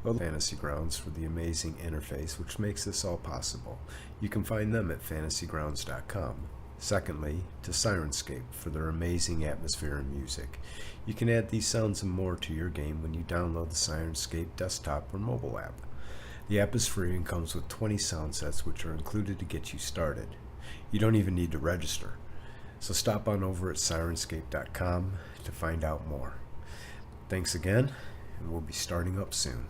Well, Fantasy Grounds for the amazing interface which makes this all possible. You can find them at fantasygrounds.com. Secondly, to Sirenscape for their amazing atmosphere and music. You can add these sounds and more to your game when you download the Sirenscape desktop or mobile app. The app is free and comes with 20 sound sets which are included to get you started. You don't even need to register. So stop on over at Sirenscape.com to find out more. Thanks again, and we'll be starting up soon.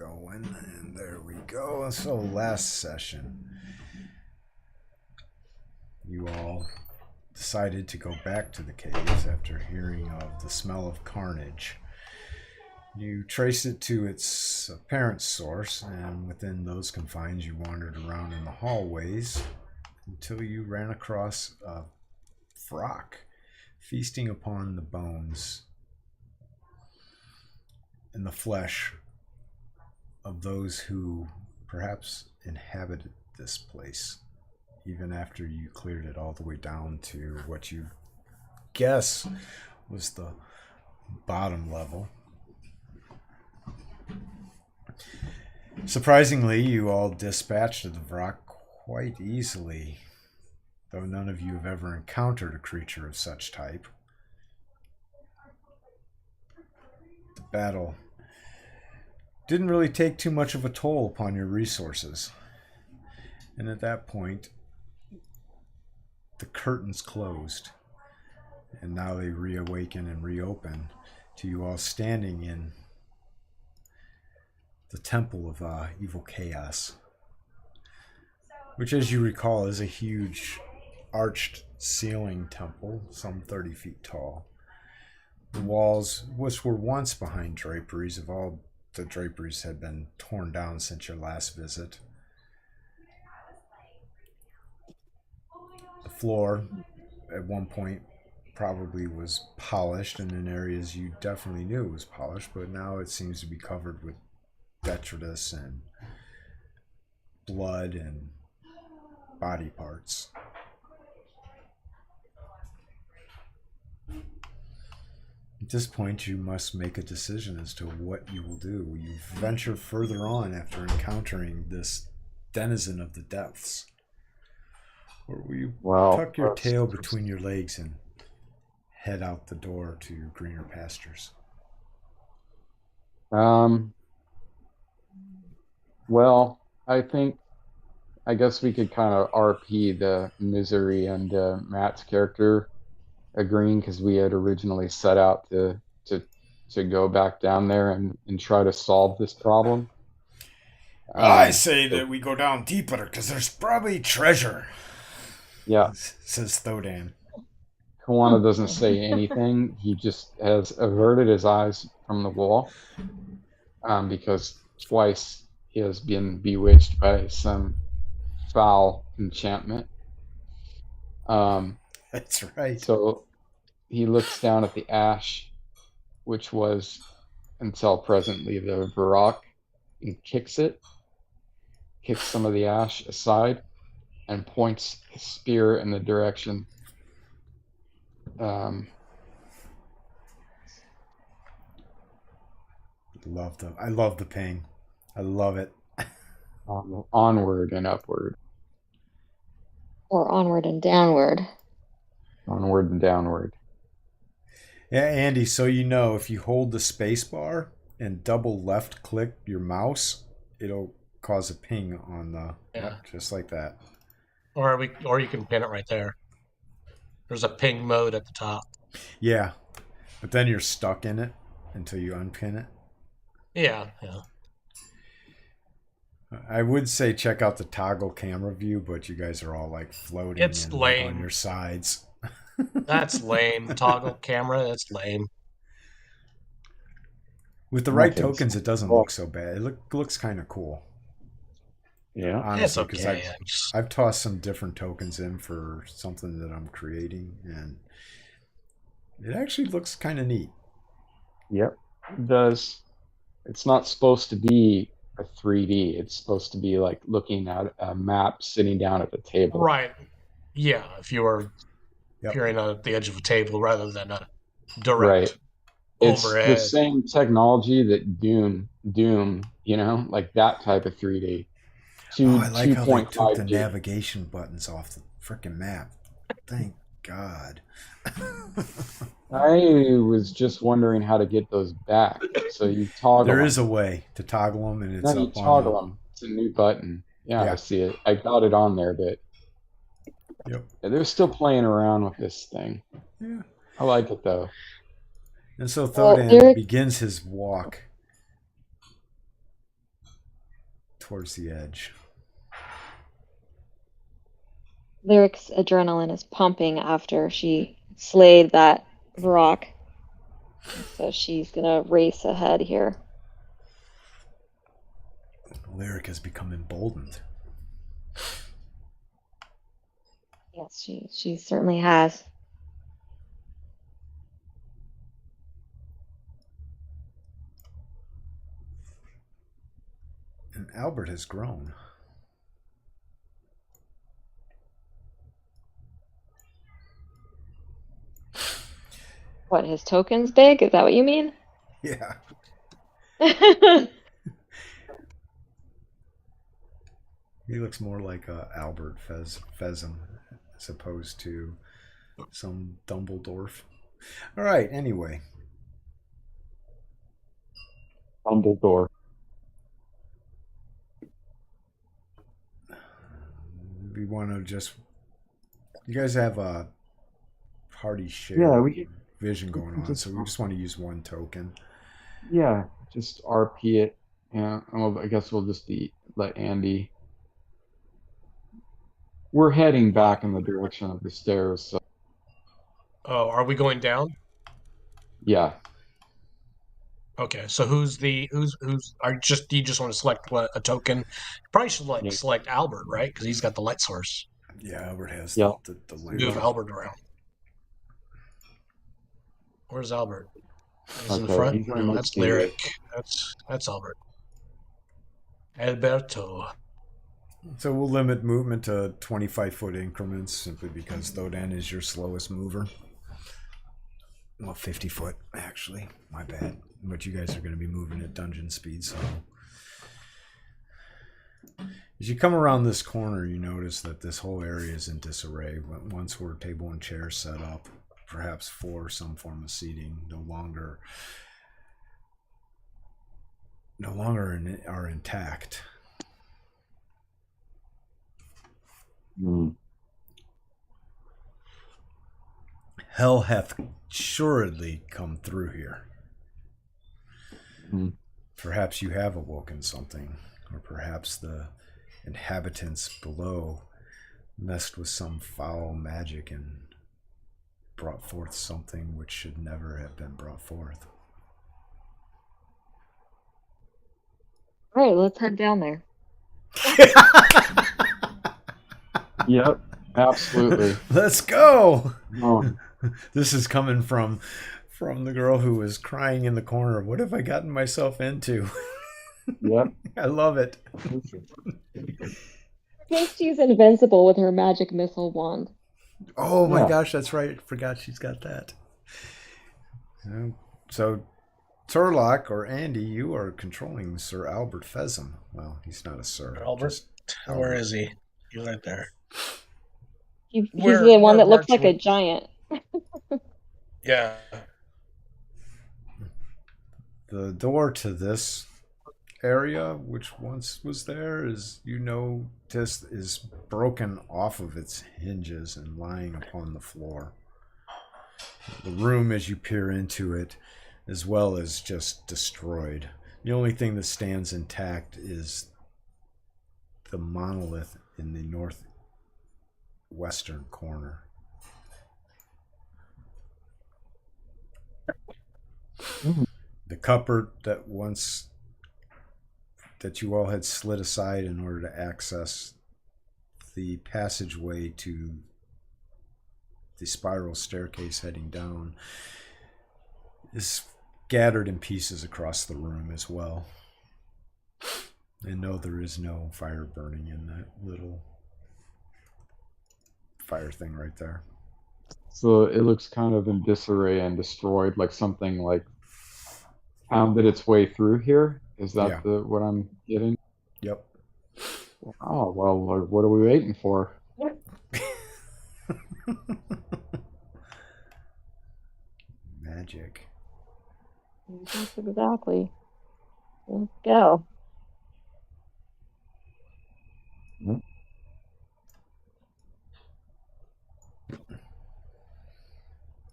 going, and there we go. So last session, you all decided to go back to the caves after hearing of the smell of carnage. You traced it to its apparent source, and within those confines you wandered around in the hallways until you ran across a Vrock feasting upon the bones and the flesh of those who perhaps inhabited this place, even after you cleared it all the way down to what you guess was the bottom level. Surprisingly, you all dispatched the Vrock quite easily, though none of you have ever encountered a creature of such type. The battle didn't really take too much of a toll upon your resources, and at that point, the curtains closed, and now they reawaken and reopen to you all standing in the Temple of Evil Chaos, which, as you recall, is a huge arched ceiling temple, some 30 feet tall. The walls, which were once behind draperies, of all the draperies had been torn down since your last visit. The floor, at one point, probably was polished, and in areas you definitely knew it was polished, but now it seems to be covered with detritus and blood and body parts. At this point, you must make a decision as to what you will do. You venture further on after encountering this denizen of the depths. Or will you tuck your tail between your legs and head out the door to greener pastures? Well, I guess we could kind of RP the Misery and Matt's character agreeing, because we had originally set out to go back down there and try to solve this problem. I say that we go down deeper because there's probably treasure. Yeah, says Thodan. Kawana doesn't say anything. He just has averted his eyes from the wall, because twice he has been bewitched by some foul enchantment. That's right. So he looks down at the ash, which was until presently the Varrock, and kicks some of the ash aside, and points his spear in the direction. I love the ping. I love it. Onward and upward. Or onward and downward. Onward and downward. Yeah, Andy, so you know, if you hold the space bar and double left click your mouse, it'll cause a ping on the just like that. Or you can pin it right there. There's a ping mode at the top. Yeah. But then you're stuck in it until you unpin it. Yeah. I would say check out the toggle camera view, but you guys are all like floating lame. on your sides. That's lame. Toggle camera, that's lame. With the right tokens, it doesn't look so bad. It looks kind of cool. Yeah, honestly, because I've tossed some different tokens in for something that I'm creating, and it actually looks kind of neat. Yep, it does. It's not supposed to be a 3D. It's supposed to be like looking at a map sitting down at the table. Right. Yeah, if you're at the edge of a table rather than a direct overhead. It's the same technology that Doom, like that type of 3D. I like how they took the navigation buttons off the freaking map. Thank God. I was just wondering how to get those back. So you toggle There is a way to toggle them, and it's up on... you toggle them. It's a new button. Yeah, I see it. I got it on there, but they're still playing around with this thing. Yeah. I like it, though. And so Thodan begins his walk towards the edge. Lyric's adrenaline is pumping after she slayed that rock. So she's gonna race ahead here. Lyric has become emboldened. Yes, she certainly has. And Albert has grown. What, his token's big? Is that what you mean? Yeah. He looks more like Albert Fezem as opposed to some Dumbledore. All right, anyway. Dumbledore. We want to just... You guys have a party share vision going on, so we just want to use one token. Yeah, just RP it. Yeah, well, I guess we'll just let Andy. We're heading back in the direction of the stairs. So. Oh, are we going down? Yeah. Okay, so who's do you just want to select a token? You probably should select Albert, right? Because he's got the light source. Yeah, Albert has the light. Move Albert around. Where's Albert? He's in Okay, front. he's No, that's Lyric. That's Albert. Alberto. So we'll limit movement to 25-foot increments simply because Thodan is your slowest mover. Well, 50 foot, actually. My bad. But you guys are going to be moving at dungeon speed, so... As you come around this corner, you notice that this whole area is in disarray. Once were table and chairs set up, perhaps for some form of seating, no longer are intact. Mm. Hell hath assuredly come through here. Mm. Perhaps you have awoken something, or perhaps the inhabitants below messed with some foul magic and brought forth something which should never have been brought forth. All right, let's head down there. Yep, absolutely. Let's go. Oh. This is coming from the girl who was crying in the corner. What have I gotten myself into? Yep. I love it. I think she's invincible with her magic missile wand. Oh my gosh, that's right. I forgot she's got that. So, Turlock or Andy, you are controlling Sir Albert Fezem. Well, he's not a sir. Albert? Where is he? He's right there. He's the one that looks like a giant. Yeah. The door to this area, which once was there, is broken off of its hinges and lying upon the floor. The room, as you peer into it, as well as just destroyed. The only thing that stands intact is the monolith in the northwestern corner. Mm. The cupboard that you all had slid aside in order to access the passageway to the spiral staircase heading down is scattered in pieces across the room as well. And no, there is no fire burning in that little fire thing right there. So it looks kind of in disarray and destroyed, like something like pounded its way through here. Is that what I'm getting? Yep. Oh, well, what are we waiting for? Magic. That's exactly. Let's go.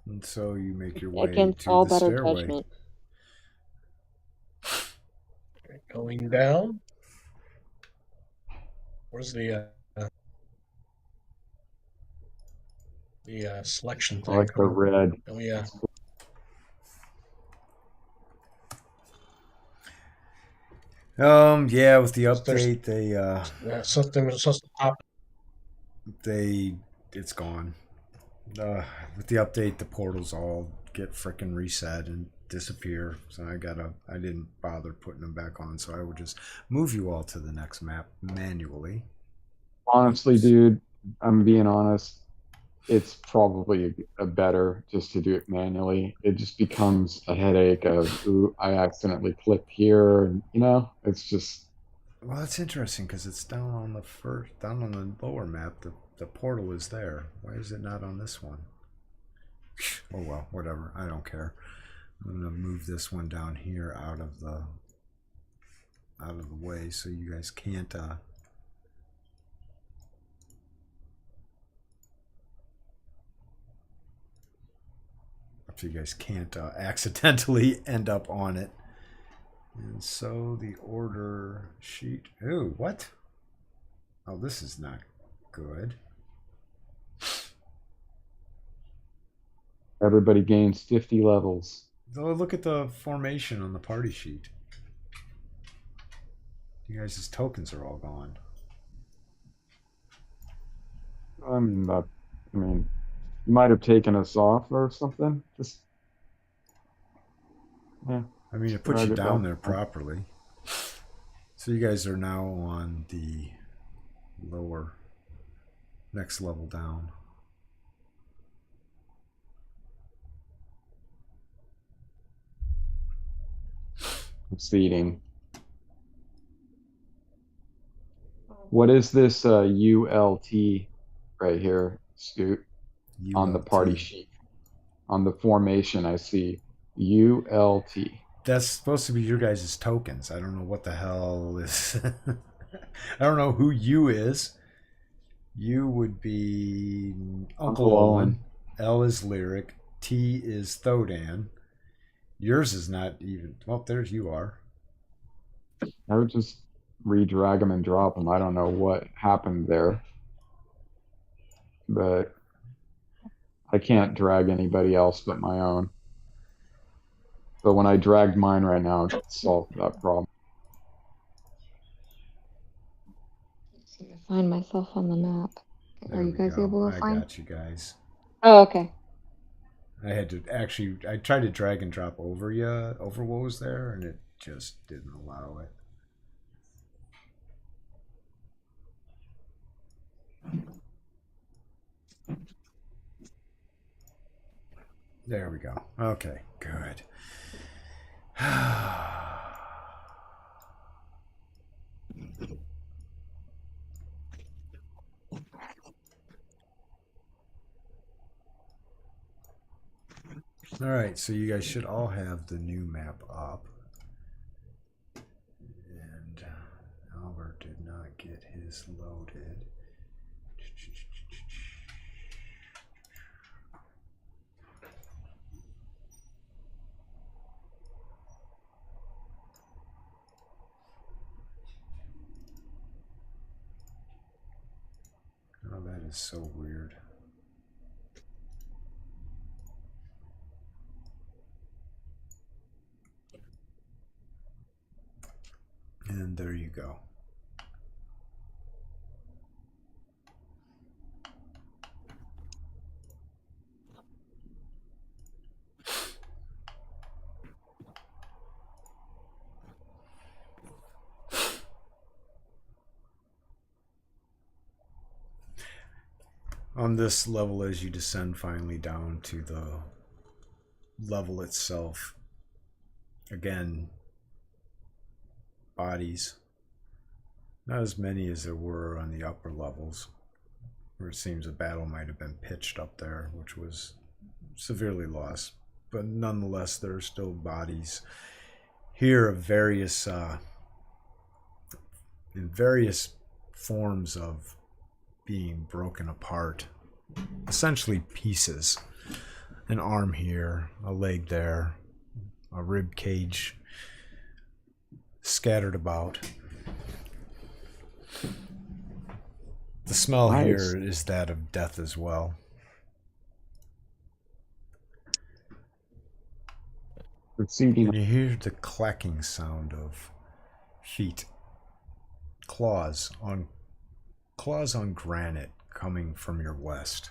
And so you make your way Against to all the better stairway. judgment. Going down. Where's the selection I thing? like the red. Oh yeah. Yeah, with the There's update, something was supposed to pop. it's gone. With the update, the portals all get frickin' reset and disappear. So I didn't bother putting them back on. So I will just move you all to the next map manually. Honestly, Oops. dude, I'm being honest. It's probably a better just to do it manually. It just becomes a headache of, ooh, I accidentally clicked here, and it's just Well, that's interesting because it's down on the lower map. The portal is there. Why is it not on this one? Oh well, whatever. I don't care. I'm gonna move this one down here out of the way so you guys can't accidentally end up on it. And so the order sheet. Ooh, what? Oh, this is not good. everybody gains 50 levels. Oh, look at the formation on the party sheet. You guys' tokens are all gone. I mean, you might have taken us off or something. Just yeah. I mean, it puts Drag you it down back. there properly. So you guys are now on the lower, next level down. Seating. What is this ULT right here, Scoot? On the party ULT. sheet. On the formation, I see ULT. That's supposed to be your guys' tokens. I don't know what the hell is. I don't know who you is. You would be Uncle Olin. L is Lyric. T is Thodan. Yours is not even. Well, there's you are. I would just re-drag them and drop them. I don't know what happened there, but I can't drag anybody else but my own. So when I dragged mine right now, it solved that problem. I'm gonna find myself on the map. There Are you we guys go. able to I find? got you guys. Oh, okay. I had to actually. I tried to drag and drop over what was there, and it just didn't allow it. There we go. Okay, good. All right, so you guys should all have the new map up. And Albert did not get his loaded. Oh, that is so weird. And there you go. On this level, as you descend finally down to the level itself, again, bodies. Not as many as there were on the upper levels, where it seems a battle might have been pitched up there, which was severely lost. But nonetheless, there are still bodies here of various in various forms of being broken apart, essentially pieces. An arm here, a leg there, a rib cage scattered about. The smell Nice. here is that of death as well. Proceeding. And you hear the clacking sound of feet, claws on granite coming from your west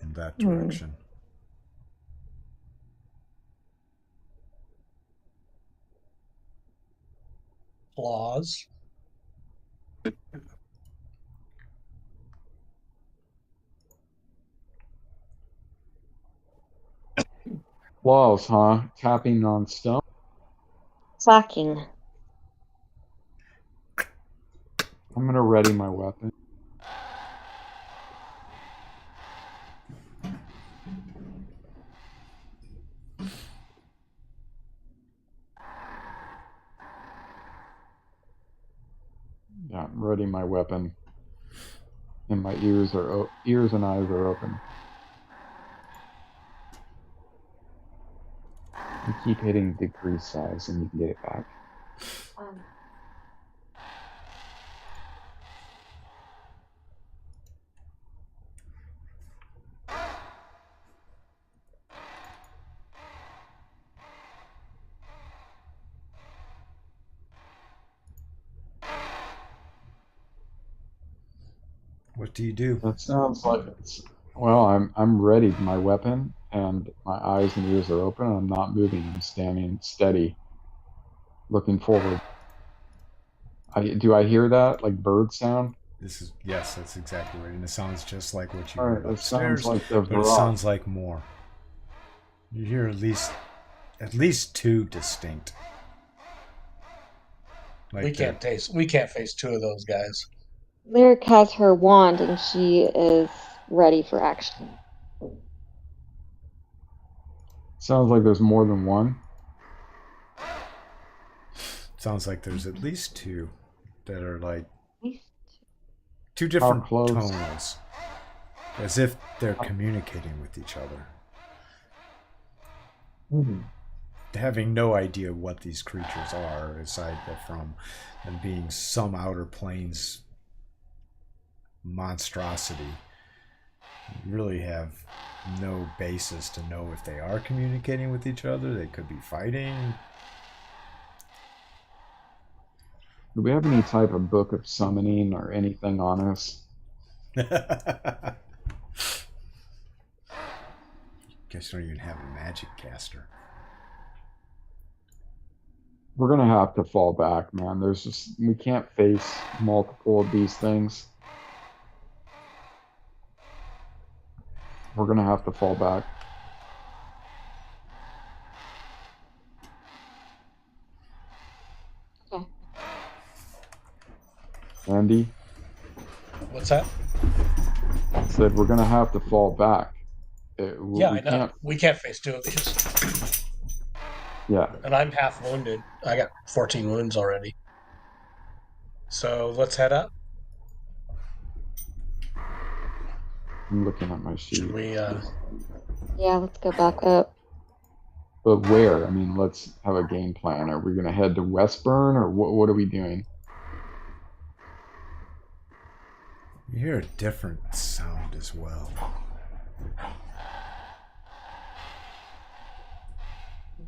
in that direction. Claws. Claws, huh? Tapping on stone. Clacking. I'm gonna ready my weapon. Yeah, I'm ready my weapon. And my ears and eyes are open. You keep hitting decrease size and you can get it back. What do you do? That sounds like it's well, I'm ready my weapon and my eyes and ears are open. I'm not moving. I'm standing steady, looking forward. Do I hear that like bird sound? Yes, that's exactly right. And it sounds just like what you All right, heard it sounds upstairs, like the but it Varrock. sounds like more. You hear at least two distinct. Like We can't face two of those guys. Lyric has her wand and she is ready for action. Sounds like there's more than one. Sounds like there's at least two that are like Nice. two different close? tones, as if they're communicating with each other. Having no idea what these creatures are, aside from them being some outer planes monstrosity, you really have no basis to know if they are communicating with each other. They could be fighting. Do we have any type of book of summoning or anything on us? Guess you don't even have a magic caster. We're gonna have to fall back, man. We can't face multiple of these things. We're gonna have to fall back. Okay. Andy What's that? said we're gonna have to fall back. Yeah, We I know. can't. We can't face two of these. Yeah. And I'm half wounded. I got 14 wounds already. So let's head up. I'm looking at my sheet. Should we? Yeah, let's go back up. But where? I mean, let's have a game plan. Are we gonna head to Westburn, or what are we doing? You hear a different sound as well.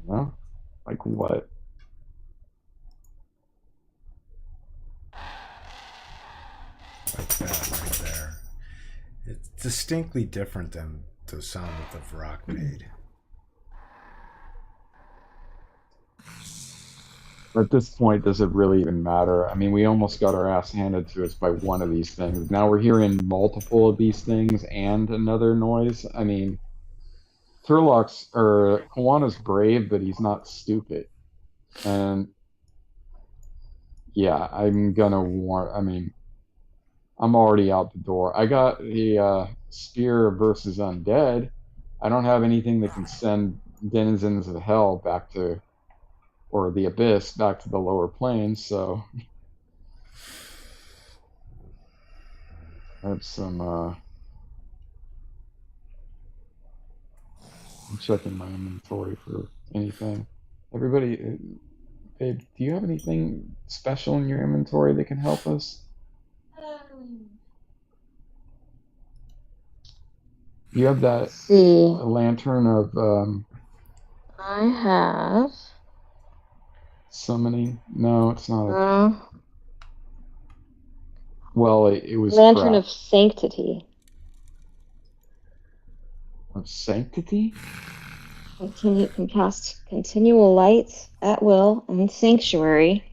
No? Like what? Like that right there. It's distinctly different than the sound that the Varrock made. At this point, does it really even matter? I mean, we almost got our ass handed to us by one of these things. Now we're hearing multiple of these things and another noise. I mean, Kawana's brave, but he's not stupid. And yeah, I'm gonna warn. I mean, I'm already out the door. I got the spear versus undead. I don't have anything that can send denizens of hell back to, or the abyss back to the lower planes. So I have some. I'm checking my inventory for anything. Everybody, babe, do you have anything special in your inventory that can help us? You have that Let's see. lantern of I have summoning. No, it's not. uh, Well, it was Lantern crap. of Sanctity. Of sanctity. Continue can cast continual light at will in Sanctuary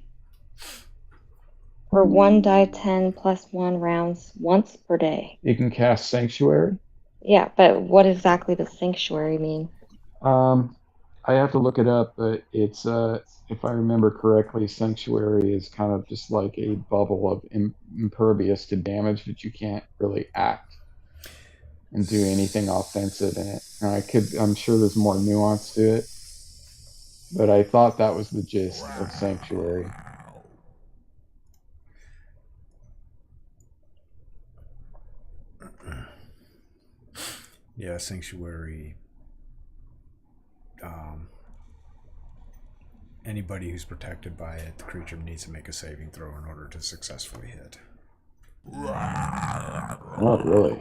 for 1d10 plus 1 rounds once per day. You can cast sanctuary. Yeah, but what exactly does Sanctuary mean? I have to look it up, but it's if I remember correctly, sanctuary is kind of just like a bubble of impervious to damage, but you can't really act and do anything offensive in it. I'm sure there's more nuance to it, but I thought that was the gist of sanctuary. Yeah, sanctuary. Anybody who's protected by it, the creature needs to make a saving throw in order to successfully hit. Not really.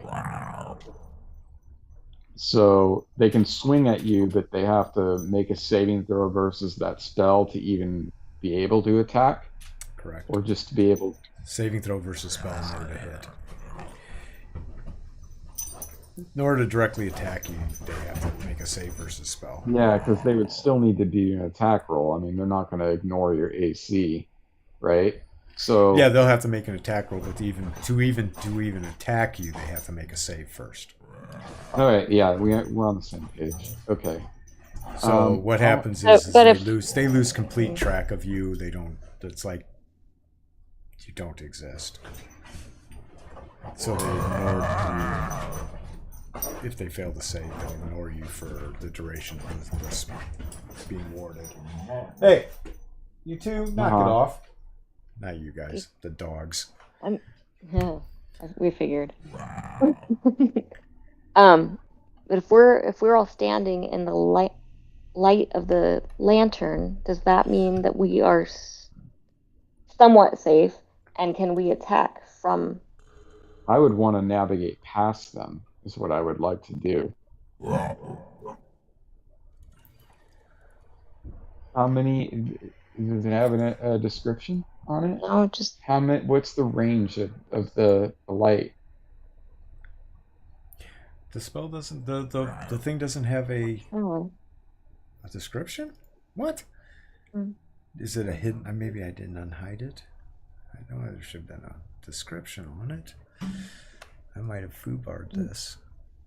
So they can swing at you, but they have to make a saving throw versus that spell to even be able to attack. Correct. Or just to be able. Saving throw versus spell in order to hit. In order to directly attack you, they have to make a save versus spell. Yeah, because they would still need to do an attack roll. I mean, they're not going to ignore your AC, right? So yeah, they'll have to make an attack roll, but to even attack you, they have to make a save first. All right, yeah, we're on the same page. Okay. So what happens is they lose complete track of you. They don't. It's like you don't exist. So they ignore you. If they fail to save, they'll ignore you for the duration of this being warded. Hey, you two, knock it off. Not you guys, the dogs. We figured. But if we're all standing in the light of the lantern, does that mean that we are somewhat safe? And can we attack from? I would want to navigate past them. Is what I would like to do. How many? Does it have a description on it? No, just how many? What's the range of the light? The spell doesn't. The thing doesn't have a description. What? Is it a hidden? Maybe I didn't unhide it. I know there should have been a description on it. I might have foobarred this.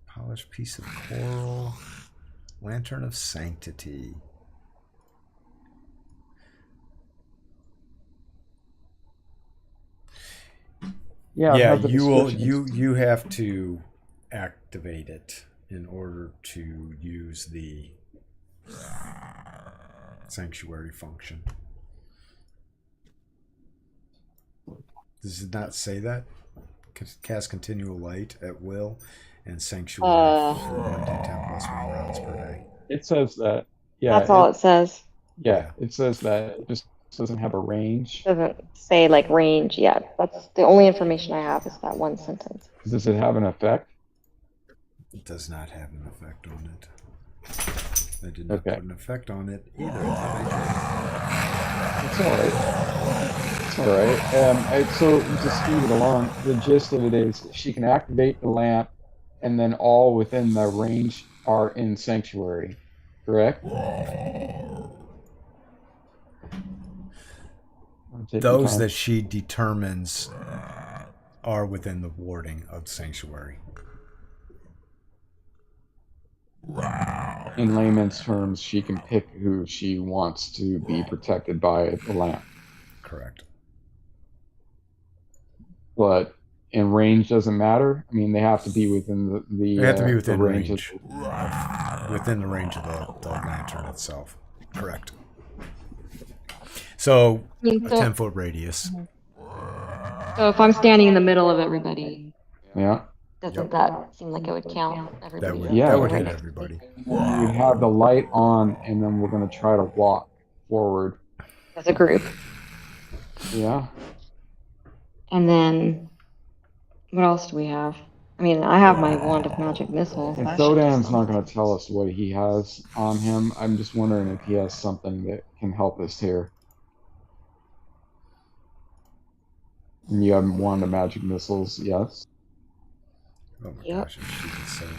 Polished piece of coral. Lantern of Sanctity. Yeah, you have to activate it in order to use the sanctuary function. Does it not say that? Cast continual light at will and sanctuary for 1d10 plus 1 rounds per day. It says that. Yeah. That's all it says. Yeah, it says that. It just doesn't have a range. Doesn't say like range yet. That's the only information I have is that one sentence. Does it have an effect? It does not have an effect on it. I did not put an effect on it either. It's all right. It's all right. So to speed it along, the gist of it is she can activate the lamp, and then all within the range are in sanctuary. Correct? Those that she determines are within the warding of sanctuary. In layman's terms, she can pick who she wants to be protected by the lamp. Correct. But in range doesn't matter. I mean, they have to be within the. They have to be within range. Within the range of the lantern itself. Correct. So a 10-foot radius. So if I'm standing in the middle of everybody, yeah. Doesn't that seem like it would count everybody? That would hit everybody. You have the light on, and then we're going to try to walk forward as a group. Yeah. And then, what else do we have? I mean, I have my wand of magic missile. And That should do Thodan's not something. going to tell us what he has on him. I'm just wondering if he has something that can help us here. And you have wand of magic missiles, yes. Oh my Yep. gosh, she's insane.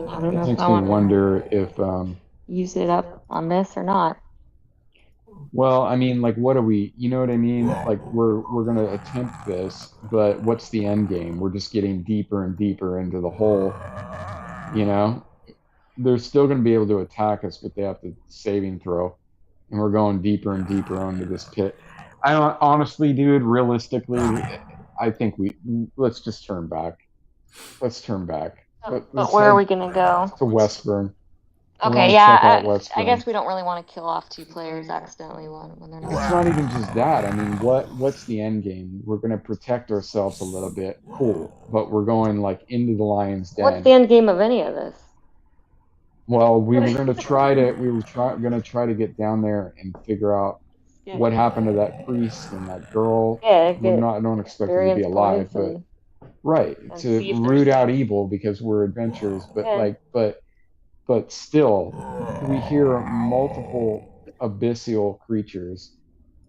I don't know It if makes I me want to wonder if, use it up on this or not. well, I mean, like, what are we? You know what I mean? Like, we're going to attempt this, but what's the end game? We're just getting deeper and deeper into the hole. You know, they're still going to be able to attack us, but they have to saving throw, and we're going deeper and deeper into this pit. I don't, honestly, dude, realistically, I think let's just turn back. Let's turn back. But Let's where are head we going to go? to Westburn. We Okay, want to yeah, check out I Westburn. guess we don't really want to kill off 2 players accidentally when they're It's not. not even just that. I mean, what's the end game? We're going to protect ourselves a little bit. Cool. But we're going like into the lion's What's den. the end game of any of this? Well, we were going to going to try to get down there and figure out what happened to that priest and that girl. Yeah, I don't expect her to be experience alive, points but and right, to see if root there's out evil because we're adventurers, but Yeah. like but still we hear multiple abyssal creatures,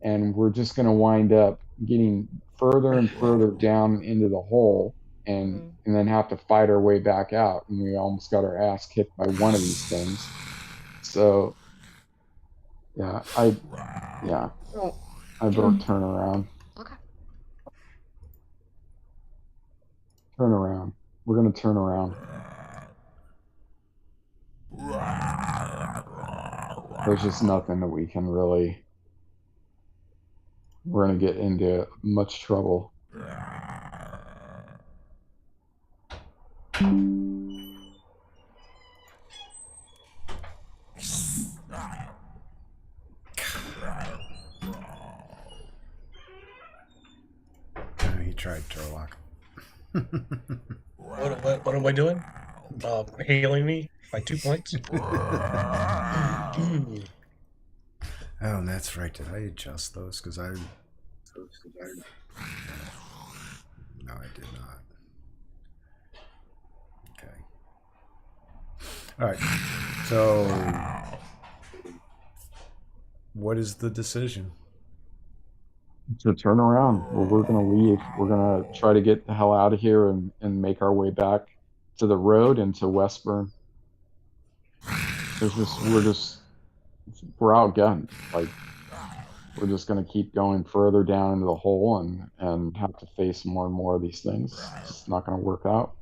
and we're just going to wind up getting further and further down into the hole, and then have to fight our way back out, and we almost got our ass kicked by one of these things. So yeah, I vote turn around. Okay. Turn around. We're going to turn around. There's just nothing that we can really. We're going to get into much trouble. He tried Turlock. What am I doing? Healing me by 2 points. Oh, and that's right. Did I adjust those? Because I. No, I did not. Okay. All right. So, what is the decision? To turn around. Well, we're going to leave. We're going to try to get the hell out of here and make our way back to the road and to Westburn. We're outgunned. Like, we're just going to keep going further down into the hole and have to face more and more of these things. It's not going to work out.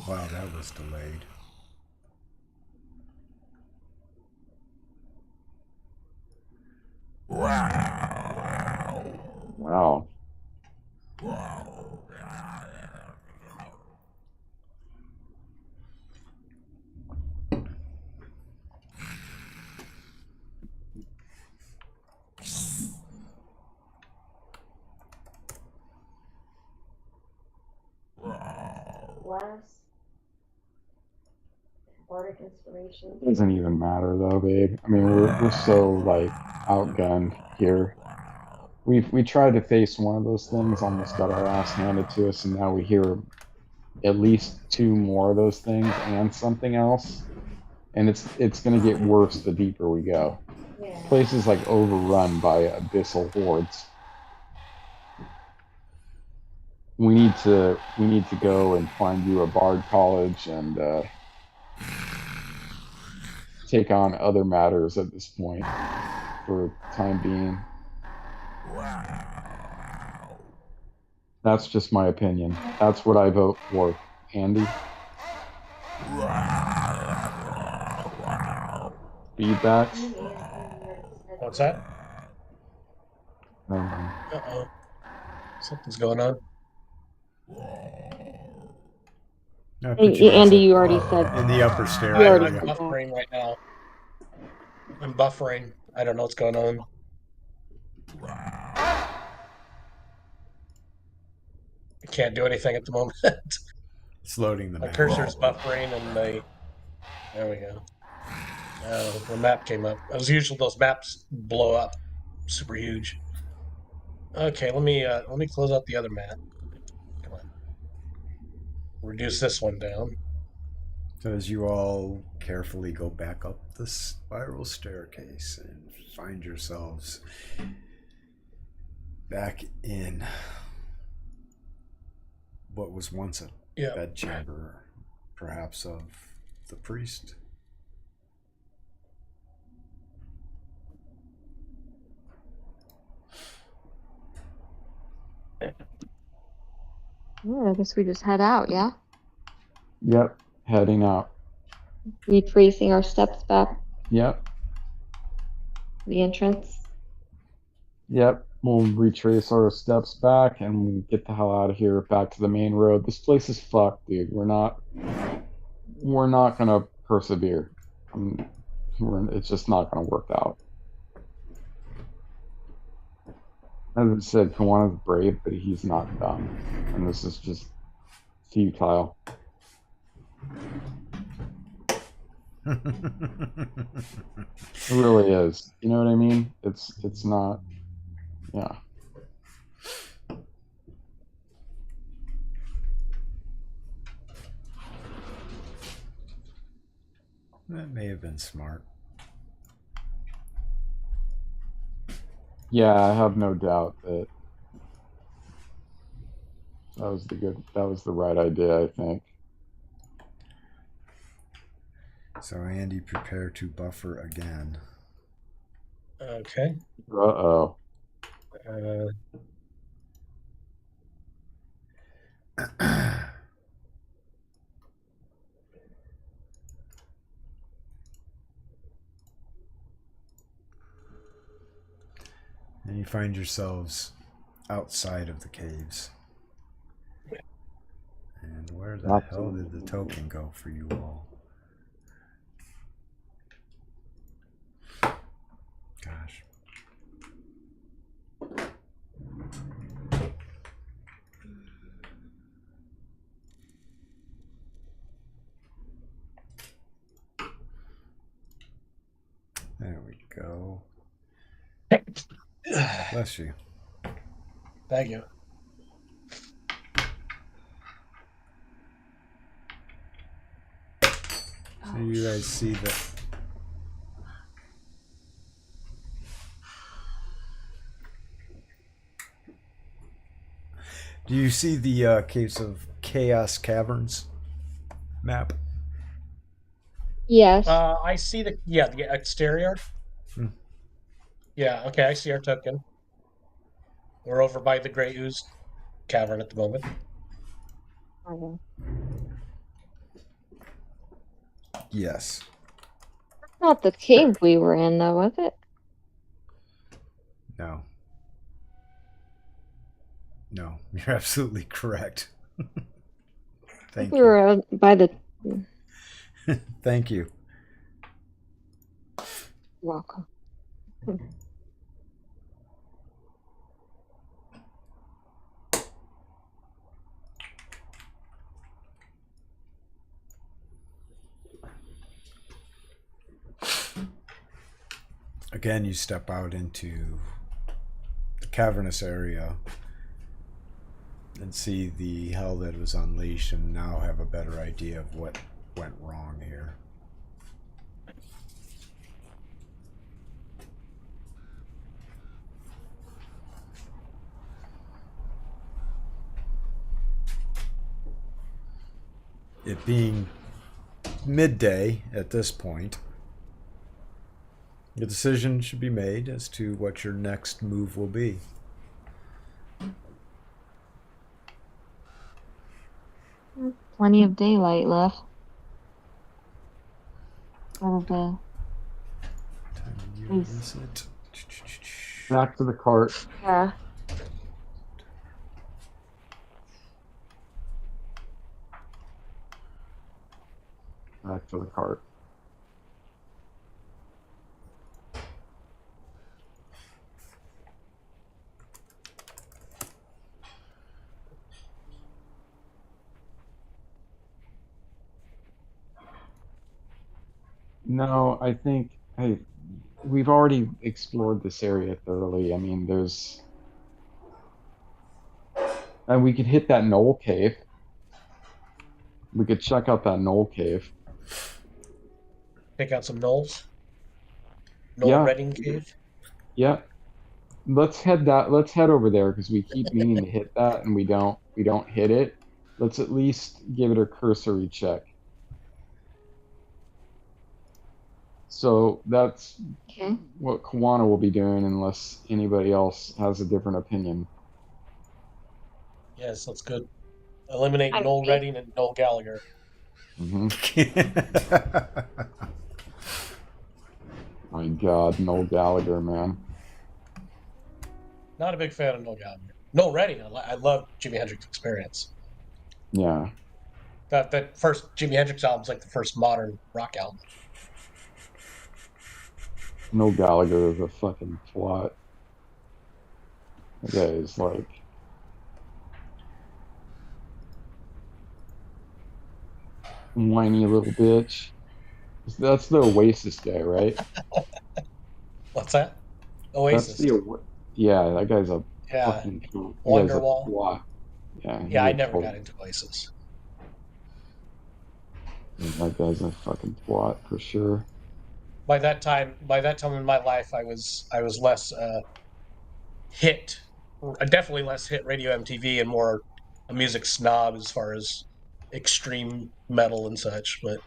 Wow, that was delayed. Wow. Bardic inspiration. Doesn't even matter though, babe. I mean, we're so like outgunned here. We tried to face one of those things, almost got our ass handed to us, and now we hear at least 2 more of those things and something else. And it's going to get worse the deeper we go. Yeah. Place is like overrun by abyssal hordes. We need to go and find you a bard college and take on other matters at this point for time being. That's just my opinion. That's what I vote for. Andy? Feedback? What's that? Never mind. Uh-oh. Something's going on. I put you guys Andy, up you already said. in the upper stair You already area. I'm buffering right now. I'm buffering. I don't know what's going on. can't do anything at the moment. It's loading the My map. cursor's buffering, and there we go. The map came up. As usual, those maps blow up, super huge. Okay, let me close out the other map. Come on, reduce this one down. So as you all carefully go back up the spiral staircase and find yourselves back in what was once a Yeah. bedchamber, perhaps of the priest. Yeah, I guess we just head out, yeah? Yep, heading out. Retracing our steps back Yep, to the entrance. yep. We'll retrace our steps back and we get the hell out of here, back to the main road. This place is fucked, dude. We're not gonna persevere. It's just not gonna work out. As I said, Kawana's brave, but he's not dumb, and this is just futile. It really is. You know what I mean? It's not. Yeah. That may have been smart. Yeah, I have no doubt that that was the right idea, I think. So Andy, prepare to buffer again. Okay. Uh-oh. Uh, And you find yourselves outside of the caves. And where the hell did the token go for you all? Gosh. There we go. Bless you. Thank you. So you guys see that. Do you see the Caves of Chaos Caverns map? Yes. I see the exterior. Hmm. Yeah. Okay, I see our token. We're over by the Grey Ooze Cavern at the moment. Okay. Yes. Not the cave we were in, though, was it? No. No, you're absolutely correct. Thank We you. were by the. Thank you. Welcome. Again, you step out into the cavernous area and see the hell that was unleashed, and now have a better idea of what went wrong here. It being midday at this point, the decision should be made as to what your next move will be. Plenty of daylight left. Out of the. Time of year Nice. is it? Back to the cart. Yeah. Back to the cart. No, I think hey, we've already explored this area thoroughly. I mean, and we could hit that knoll cave. We could check out that knoll cave. Pick out some knolls. Knoll Yeah, Redding Cave. yeah. Let's head over there because we keep meaning to hit that and we don't hit it. Let's at least give it a cursory check. So that's Okay. what Kawana will be doing unless anybody else has a different opinion. Yes, that's good. Eliminate I'm Noel safe. Redding and Noel Gallagher. Hmm. My God, Noel Gallagher, man. Not a big fan of Noel Gallagher. Noel Redding, I love Jimi Hendrix Experience. Yeah, That first Jimi Hendrix album's like the first modern rock album. Noel Gallagher is a fucking twat. That guy is like, whiny little bitch. That's the Oasis guy, right? What's that? That's Oasis. yeah, that guy's a Yeah. fucking that guy's a Wonderwall. twat. Yeah, Yeah, he's I a never got total. into Oasis. That guy's a fucking twat for sure. By that time in my life, I was less hit, definitely less hit radio MTV and more a music snob as far as extreme metal and such. But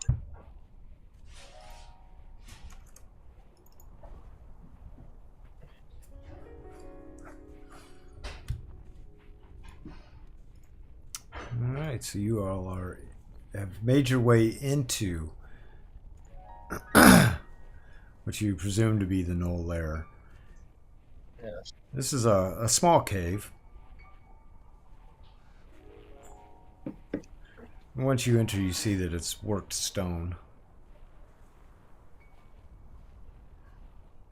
All right, so you all have made your way into what you presume to be the Knoll Lair. yes. This is a small cave. And once you enter, you see that it's worked stone,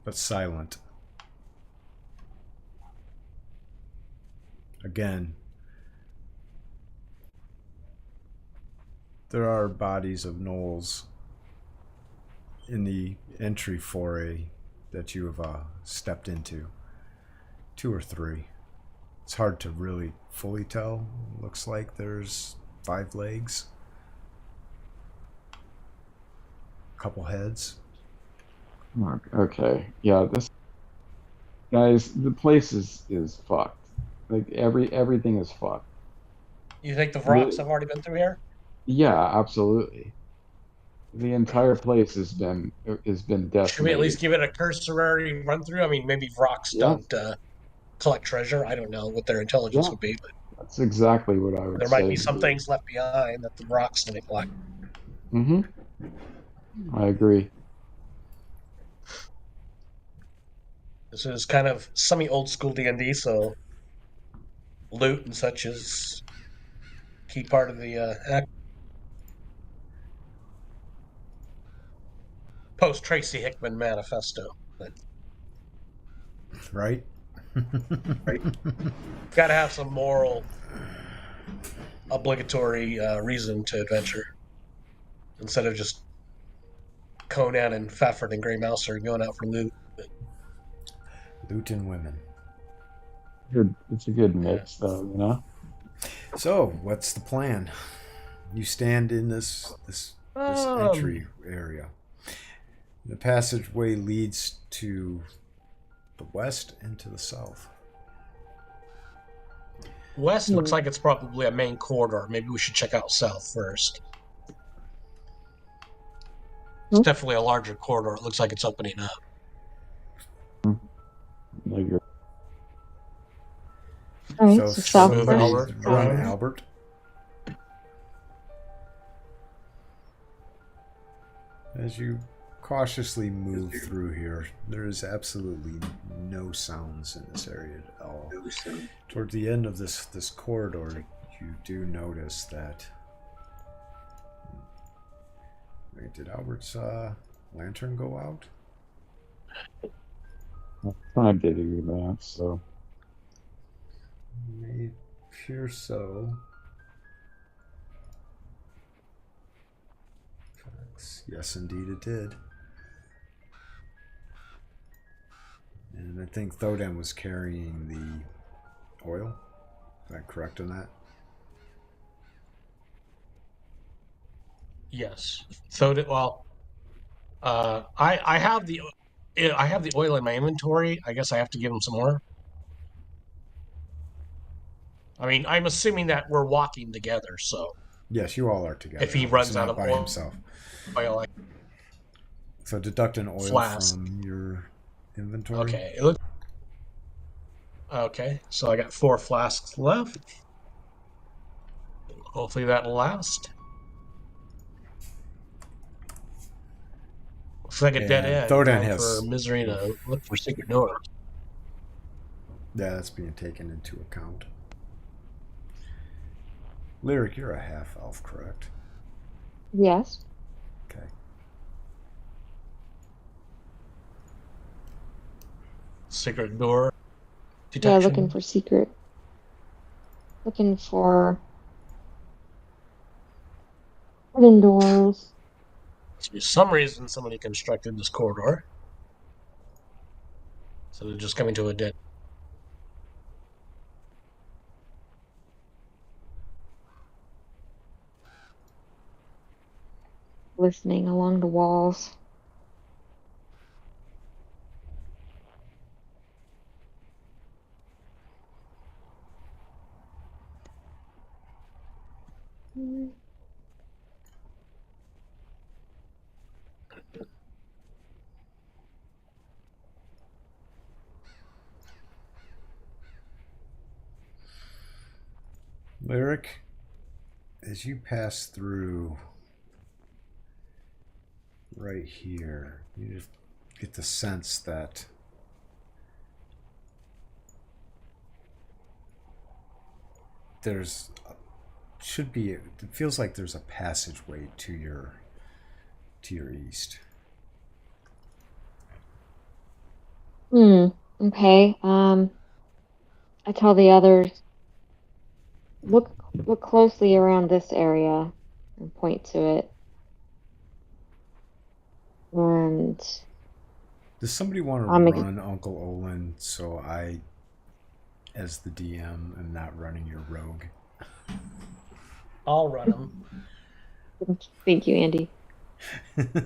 but silent. Again, there are bodies of gnolls in the entry foray that you have stepped into. 2 or 3. It's hard to really fully tell. Looks like there's 5 legs, a couple heads. Okay, yeah, this guys, the place is fucked. Like everything is fucked. You think the Vrox The, have already been through here? yeah, absolutely. The entire place has been Should we at least decimated. give it a cursory run through? I mean, maybe Vrox Yeah, don't collect treasure. I don't know what their intelligence yeah, would be, but that's exactly what I would there might say. be some things left behind that the Vrox didn't collect. Mm-hmm. I agree. This is kind of semi old school D&D, so loot and such is key part of the post Tracy Hickman manifesto. But Right? got to have some moral, obligatory reason to adventure instead of just Conan and Fafhrd and Grey Mouse are going out for loot. But, Loot and women. It's a good yeah. mix, though, you know. So, what's the plan? You stand in this entry area. The passageway leads to the west and to the south. West looks like it's probably a main corridor. Maybe we should check out south first. It's definitely a larger corridor. It looks like it's opening up. I agree. All right, So so south Move first. Albert run around. Albert. As you cautiously move through here, there is absolutely no sounds in this area at all. Toward the end of this corridor, you do notice that. Wait, did Albert's lantern go out? I did do that, so May appear so. Yes, indeed it did. And I think Thodan was carrying the oil. Is that correct on that? Yes. So did well. I have the oil in my inventory. I guess I have to give him some more. I mean, I'm assuming that we're walking together. So Yes, you all are together. if he He's runs not out of by oil, himself. I So deduct an oil flask. from your inventory. Okay. Okay. So I got 4 flasks left. Hopefully that'll last. Looks like a dead And end. Thodan Time has- for Misery to look for secret doors. Yeah, that's being taken into account. Lyric, you're a half elf, correct? Yes. Okay. Secret door Yeah, detection. looking for secret. Looking for hidden doors. For some reason, somebody constructed this corridor. So they're just coming to a dead. Listening along the walls. Mm. Lyric, as you pass through right here, you just get the sense that should be, it feels like there's a passageway to your east. Okay. I tell the others, look closely around this area and point to it. And Does somebody want to I'm run Uncle Olin so I, as the DM, am not running your rogue? I'll run them. thank you, Andy.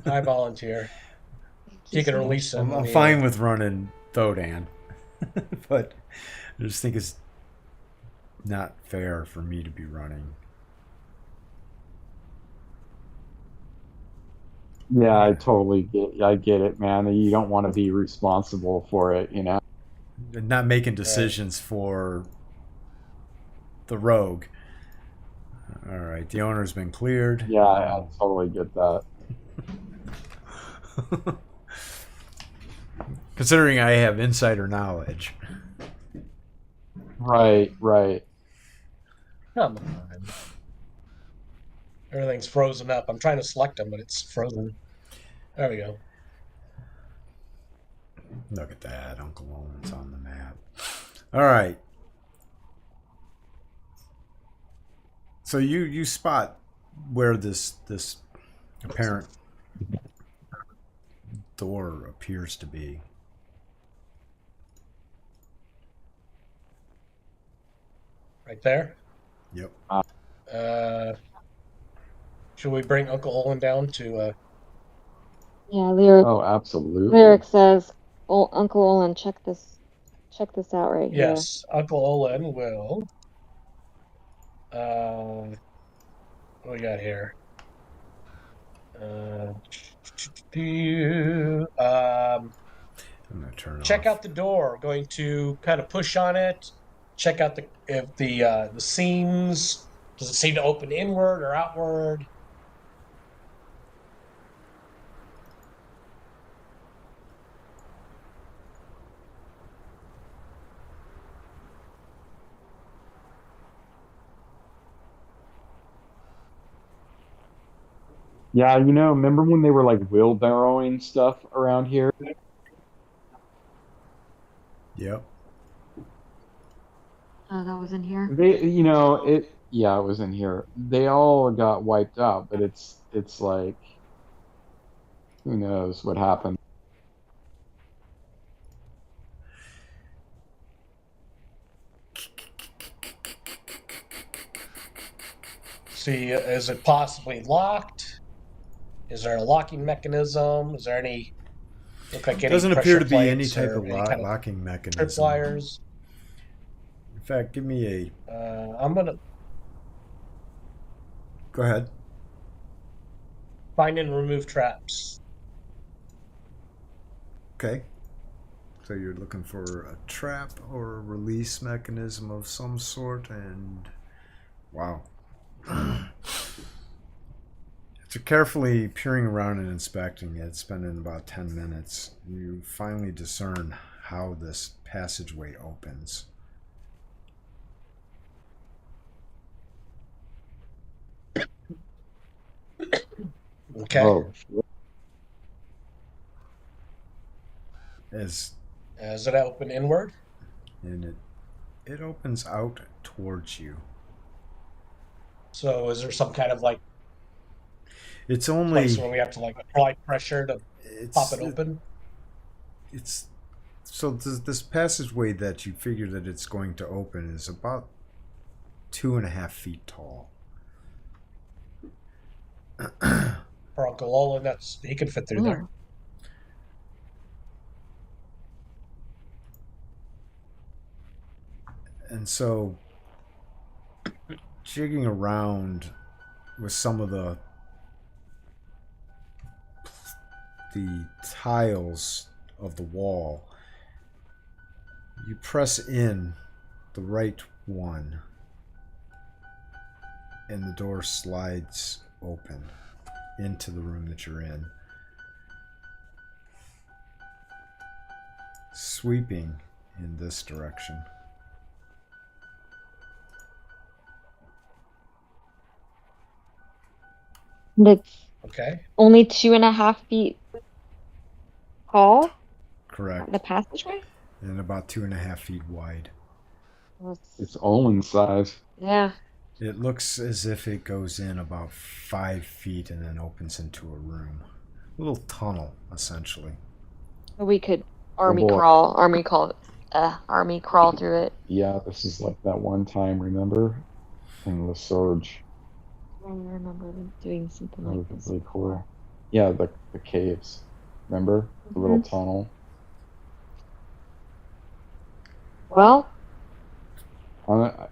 I volunteer. You can release them. I'm fine with running Thodan, but I just think it's not fair for me to be running. Yeah, I get it, man. You don't want to be responsible for it, you know. And not making decisions for the rogue. All right, the owner's been cleared. Yeah, I totally get that. Considering I have insider knowledge. Right. Come on. Everything's frozen up. I'm trying to select them, but it's frozen. There we go. Look at that. Uncle Owen's on the map. All right. So you spot where this apparent door appears to be. Right there. Yep. Should we bring Uncle Olin down to? Yeah, Lyric. Oh, absolutely. Lyric says, Uncle Olin, check this out right here. Yes, Uncle Olin will. What we got here? I'm gonna turn Check off. out the door. Going to kind of push on it. Check out the seams. Does it seem to open inward or outward? Yeah, you know, remember when they were like wheelbarrowing stuff around here? Yep. Oh, that was in here. Yeah, it was in here. They all got wiped out, but it's like, who knows what happened? See, is it possibly locked? Is there a locking mechanism? Is there any look like any Doesn't appear pressure to be any plates type or of any kind of locking mechanism. tripwires? In fact, give me a. I'm gonna Go ahead. find and remove traps. Okay. So you're looking for a trap or a release mechanism of some sort, and wow. After carefully peering around and inspecting it, spending about 10 minutes, you finally discern how this passageway opens. Okay. Oh, As Is it open inward? and it opens out towards you. So is there some kind of like It's place only where we have to like apply pressure to pop it open? It's so this passageway that you figure that it's going to open is about 2.5 feet tall. For Uncle Olin, he can fit through there. And so, jigging around with some of the tiles of the wall, you press in the right one, and the door slides open into the room that you're in, sweeping in this direction. And it's Okay. only 2.5 feet tall, Correct. the passageway? And about 2.5 feet wide. it's Olin size. Yeah. It looks as if it goes in about 5 feet and then opens into a room. A little tunnel, essentially. We could boy. army crawl through it. Yeah, this is like that one time, remember? In the Surge. I remember them doing something That like was this. really cool. Yeah, the caves. Remember? The little tunnel. Well,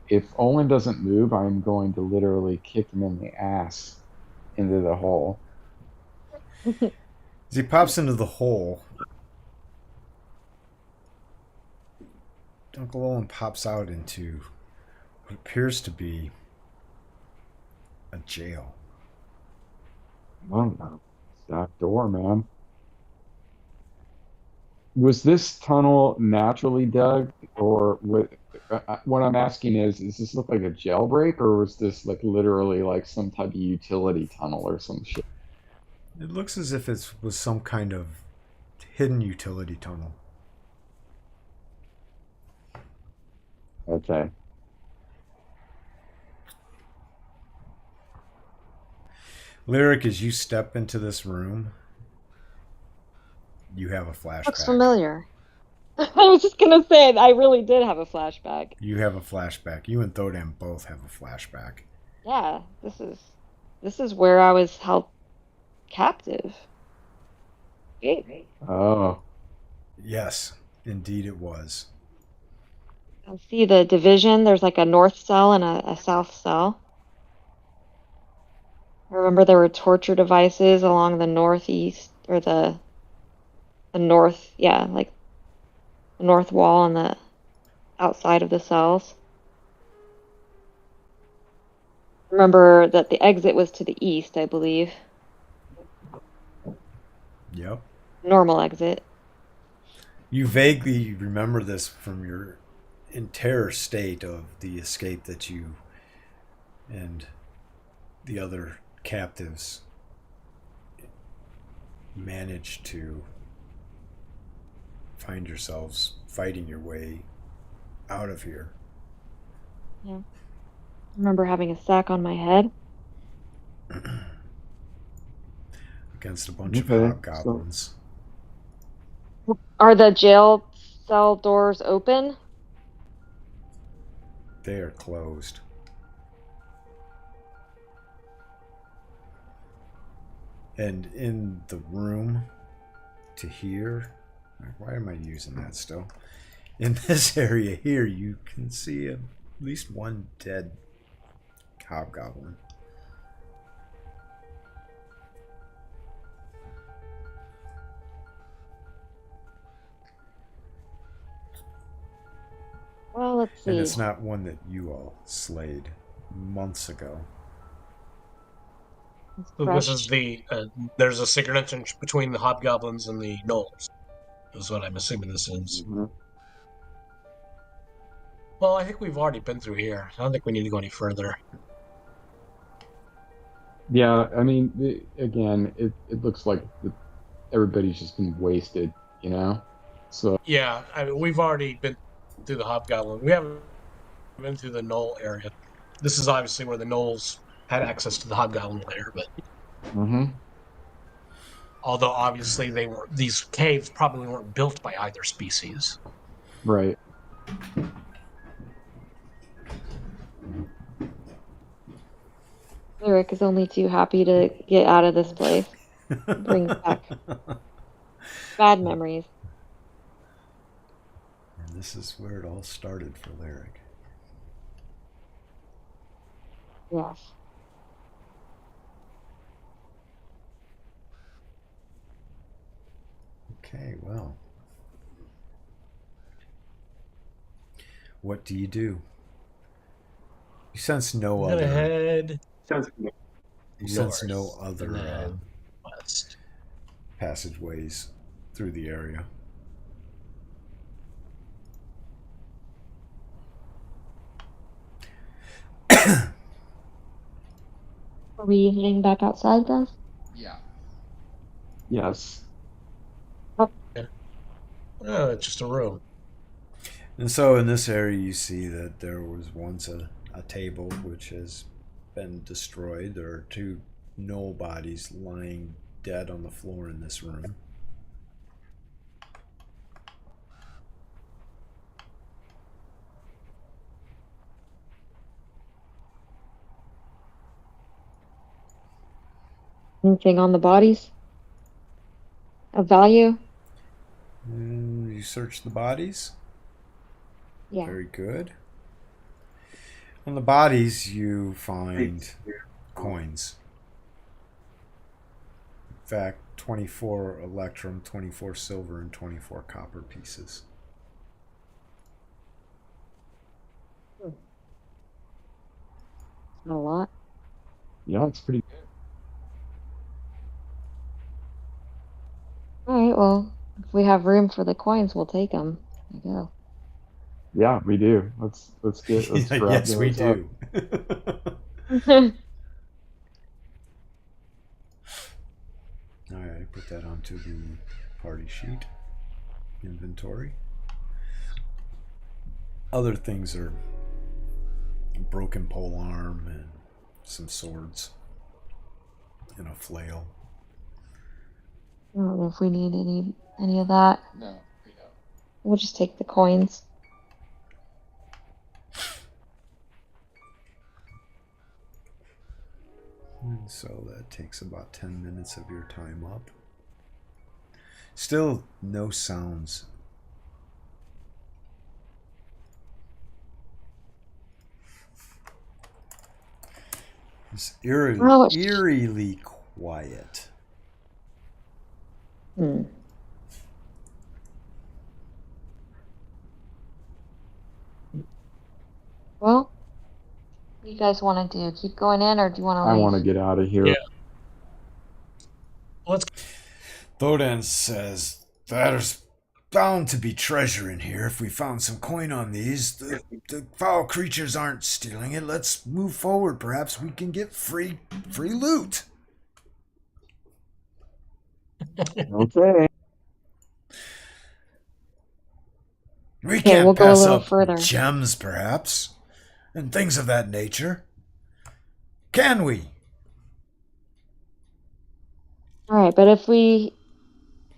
If Olin doesn't move, I'm going to literally kick him in the ass into the hole. As he pops into the hole, Uncle Owen pops out into what appears to be a jail. Oh, that door, man. Was this tunnel naturally dug, or what I'm asking is, does this look like a jailbreak, or was this like literally like some type of utility tunnel or some shit? It looks as if it was some kind of hidden utility tunnel. Okay. Lyric, as you step into this room, you have a flashback. looks familiar. I was just gonna say, I really did have a flashback. You have a flashback. You and Thodam both have a flashback. Yeah, this is where I was held captive. Oh, Yes, indeed it was. I see the division. There's like a north cell and a south cell. I remember there were torture devices along the northeast or the north, yeah, like the north wall and the outside of the cells. Remember that the exit was to the east, I believe. Yep. Normal exit. You vaguely remember this from your in terror state of the escape that you and the other captives managed to find yourselves fighting your way out of here. Yeah. I remember having a sack on my head. Against a bunch of Okay, hobgoblins. Are the jail cell doors open? They are closed. And in the room to here, why am I using that still? In this area here, you can see at least one dead hobgoblin. Well, let's And see. it's not one that you all slayed months ago. So Fresh. this is the there's a secret entrance between the hobgoblins and the gnolls. Is what I'm assuming this is. Mhm. Well, I think we've already been through here. I don't think we need to go any further. Yeah, I mean, again, it looks like everybody's just been wasted, you know? So, Yeah, I mean, we've already been through the hobgoblin. We haven't been through the gnoll area. This is obviously where the gnolls had access to the hobgoblin lair, but mhm, although obviously these caves probably weren't built by either species. right. Eric is only too happy to get out of this place. Brings back bad memories. And this is where it all started for Lyric. Yes. Okay, well. What do? You sense no Head other. ahead. You sense no north, other and then west. passageways through the area. Are we heading back outside then? Yeah. Yes. Oh, it's just a room. And so in this area, you see that there was once a table which has been destroyed. There are two gnoll bodies lying dead on the floor in this room. Anything on the bodies? Of value? And you search the bodies. Yeah. Very good. On the bodies, you find coins. In fact, 24 electrum, 24 silver, and 24 copper pieces. Not a lot. Yeah, it's pretty good. All right, well, if we have room for the coins, we'll take them. There you go. Yeah, we do. Let's grab Yes, we those up. do. All right, put that onto the party sheet. Inventory. Other things are a broken pole arm and some swords and a flail. I don't know if we need any of that. No, we don't. We'll just take the coins. And so that takes about 10 minutes of your time up. Still no sounds. It's eerily quiet. Hmm. Well, what do you guys want to do? Keep going in, or do you want to I leave? want to get out of here. Yeah. Let's. Thodan says, there's bound to be treasure in here if we found some coin on these. The foul creatures aren't stealing it. Let's move forward. Perhaps we can get free loot. Okay. We Okay, can't we'll go a pass little up further. gems, perhaps, and things of that nature. Can we? All right, but if we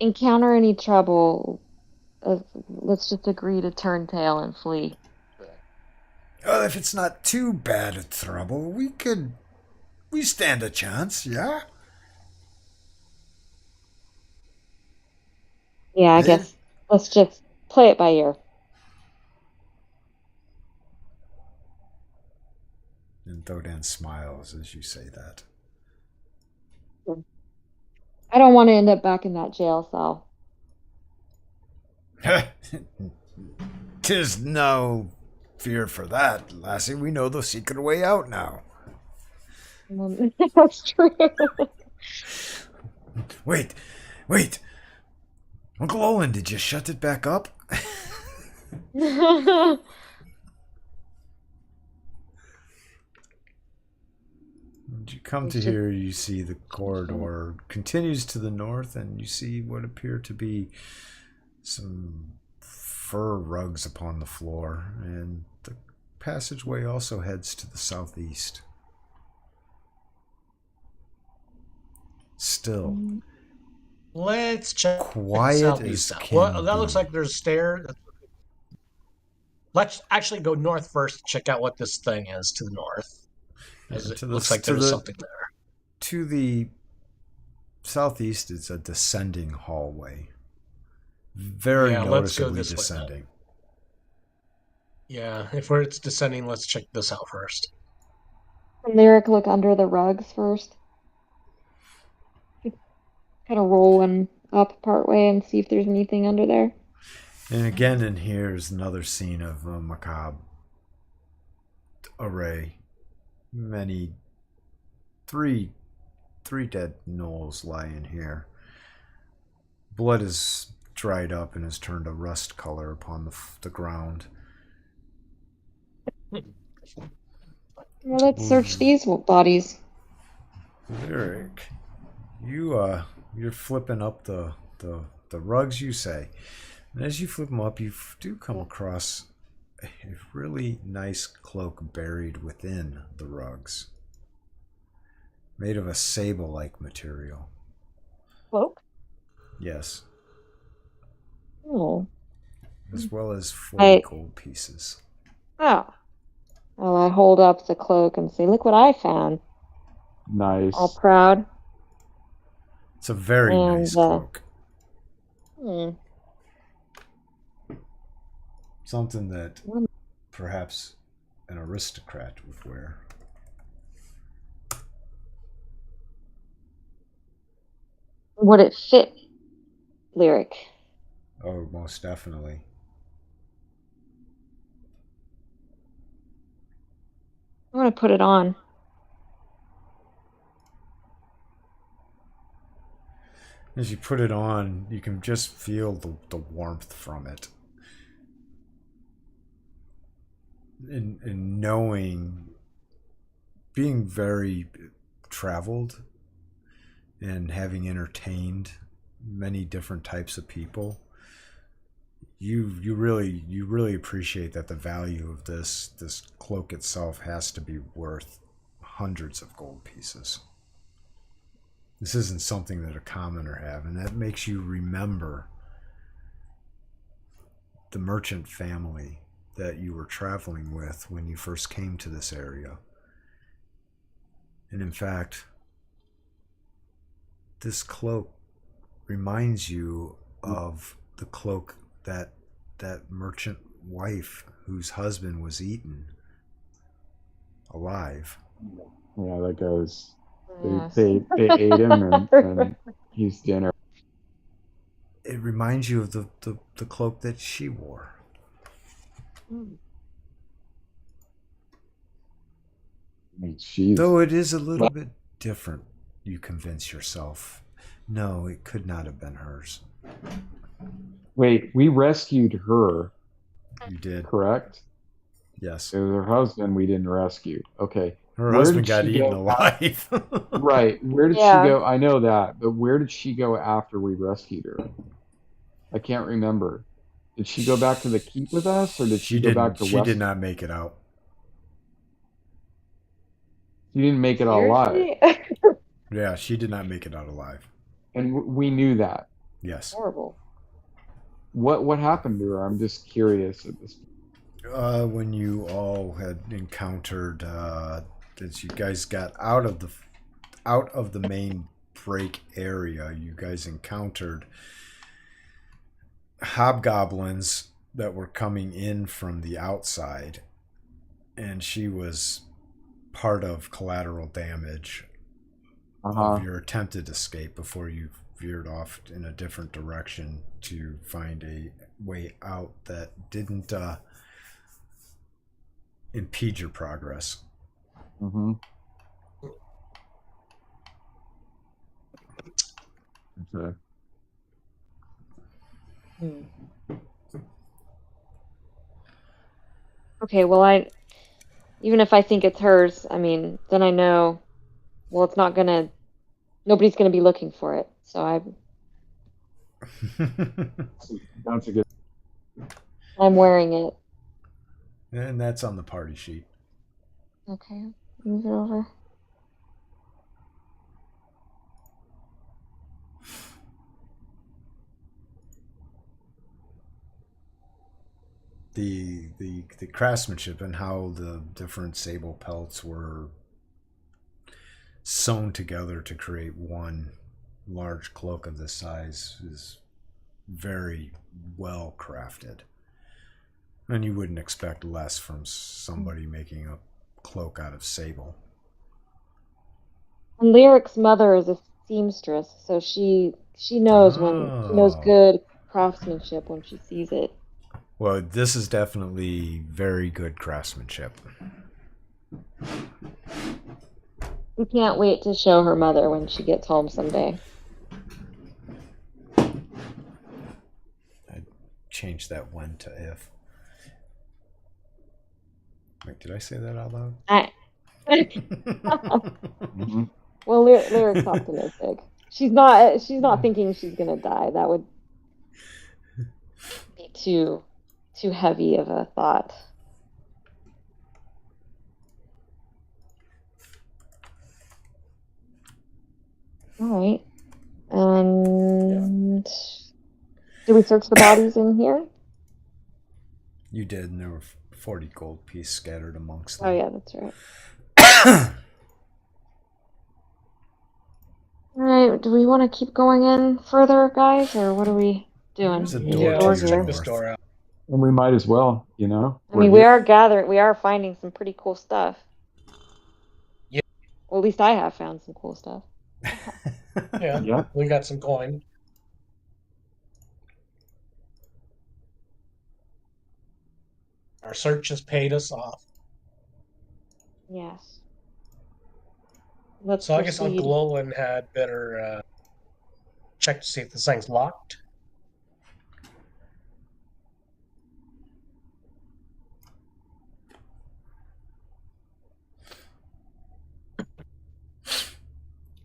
encounter any trouble, let's just agree to turn tail and flee. Well, if it's not too bad a trouble, we stand a chance, yeah? Yeah, I guess let's just play it by ear. And Thodan smiles as you say that. I don't want to end up back in that jail cell. 'Tis no fear for that, lassie. We know the secret way out now. That's true. Wait. Uncle Olin, did you shut it back up? When you come to here, you see the corridor continues to the north, and you see what appear to be some fur rugs upon the floor, and the passageway also heads to the southeast. Still, Let's check quiet southeast as out. can Well, that looks be. like there's stairs. Let's actually go north first to check out what this thing is to the north. As it looks like there's something there. To the southeast is a descending hallway. Very let's go noticeably this way, descending. Yeah, if it's descending, let's check this out first. Can Lyric look under the rugs first? Kind of rolling up partway and see if there's anything under there. And again, in here is another scene of a macabre array. Three dead gnolls lie in here. Blood is dried up and has turned a rust color upon the ground. Well, let's search these bodies. Lyric, you're flipping up the rugs, you say. And as you flip them up, you do come across a really nice cloak buried within the rugs, made of a sable-like material. Cloak? Yes. Oh. As well as 40 gold pieces. Oh. Well, I hold up the cloak and say, look what I found. Nice. All proud. It's a very nice cloak. Something that perhaps an aristocrat would wear. Would it fit Lyric? Oh, most definitely. I want to put it on. As you put it on, you can just feel the warmth from it. In knowing, being very traveled and having entertained many different types of people, you really appreciate that the value of this cloak itself has to be worth hundreds of gold pieces. This isn't something that a commoner have, and that makes you remember the merchant family that you were traveling with when you first came to this area. And in fact, this cloak reminds you of the cloak that merchant wife whose husband was eaten alive. Yeah, that goes. Yes. They ate him and he's dinner. It reminds you of the cloak that she wore. Though it is a little bit different, you convince yourself. No, it could not have been hers. Wait, we rescued her. You did. Correct? Yes. It was her husband we didn't rescue. Okay. Her husband got eaten alive. Right. Where did she go? I know that, but where did she go after we rescued her? I can't remember. Did she go back to the keep with us, or did she go back to West? She did not make it out. She didn't make it out alive. Yeah, she did not make it out alive. And we knew that. Yes. Horrible. What happened to her? I'm just curious at this point. When you all had encountered, as you guys got out of the main break area, you guys encountered hobgoblins that were coming in from the outside, and she was part of collateral damage of your attempted escape before you veered off in a different direction to find a way out that didn't impede your progress. Mm-hmm. Okay. Okay, well, even if I think it's hers, I mean, then I know, well, nobody's gonna be looking for it. So That's a good. I'm wearing it. And that's on the party sheet. Okay, move it over. The craftsmanship and how the different sable pelts were sewn together to create one large cloak of this size is very well crafted. And you wouldn't expect less from somebody making a cloak out of sable. And Lyric's mother is a seamstress, so she knows she knows good craftsmanship when she sees it. Well, this is definitely very good craftsmanship. We can't wait to show her mother when she gets home someday. I changed that when to if. Wait, did I say that out loud? Mm-hmm. Well, Lyric's optimistic. She's not thinking she's gonna die. That would be too heavy of a thought. All right. And did we search the bodies in here? You did, and there were 40 gold pieces scattered amongst them. Oh yeah, that's right. All right. Do we want to keep going in further, guys, or what are we doing? There's a door Yeah, to let's your check north. this door out. And we might as well, I mean, we are finding some pretty cool stuff. Yeah. Well, at least I have found some cool stuff. Yeah, we got some coin. Our search has paid us off. Yes. Let's So I guess proceed. Uncle Olin had better check to see if this thing's locked.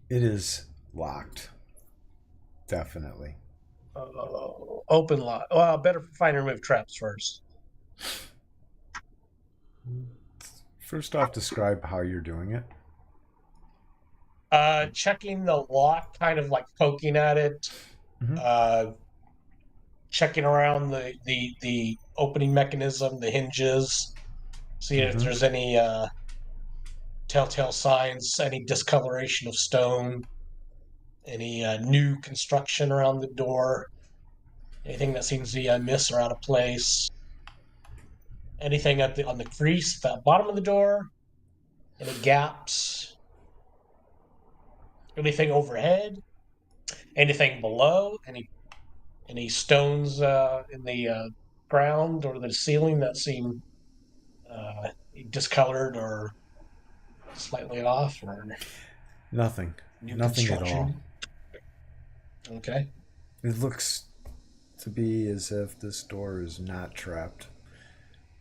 It is locked. Definitely. Open lock. Well, better find and remove traps first. First off, describe how you're doing it. Checking the lock, kind of like poking at it. Mhm. Checking around the opening mechanism, the hinges, seeing if there's any telltale signs, any discoloration of stone, any new construction around the door, anything that seems to be amiss or out of place, anything on the crease at the bottom of the door, any gaps, anything overhead, anything below, any stones in the ground or the ceiling that seem discolored or slightly off, or Nothing. new Nothing at all. construction. Okay. It looks to be as if this door is not trapped.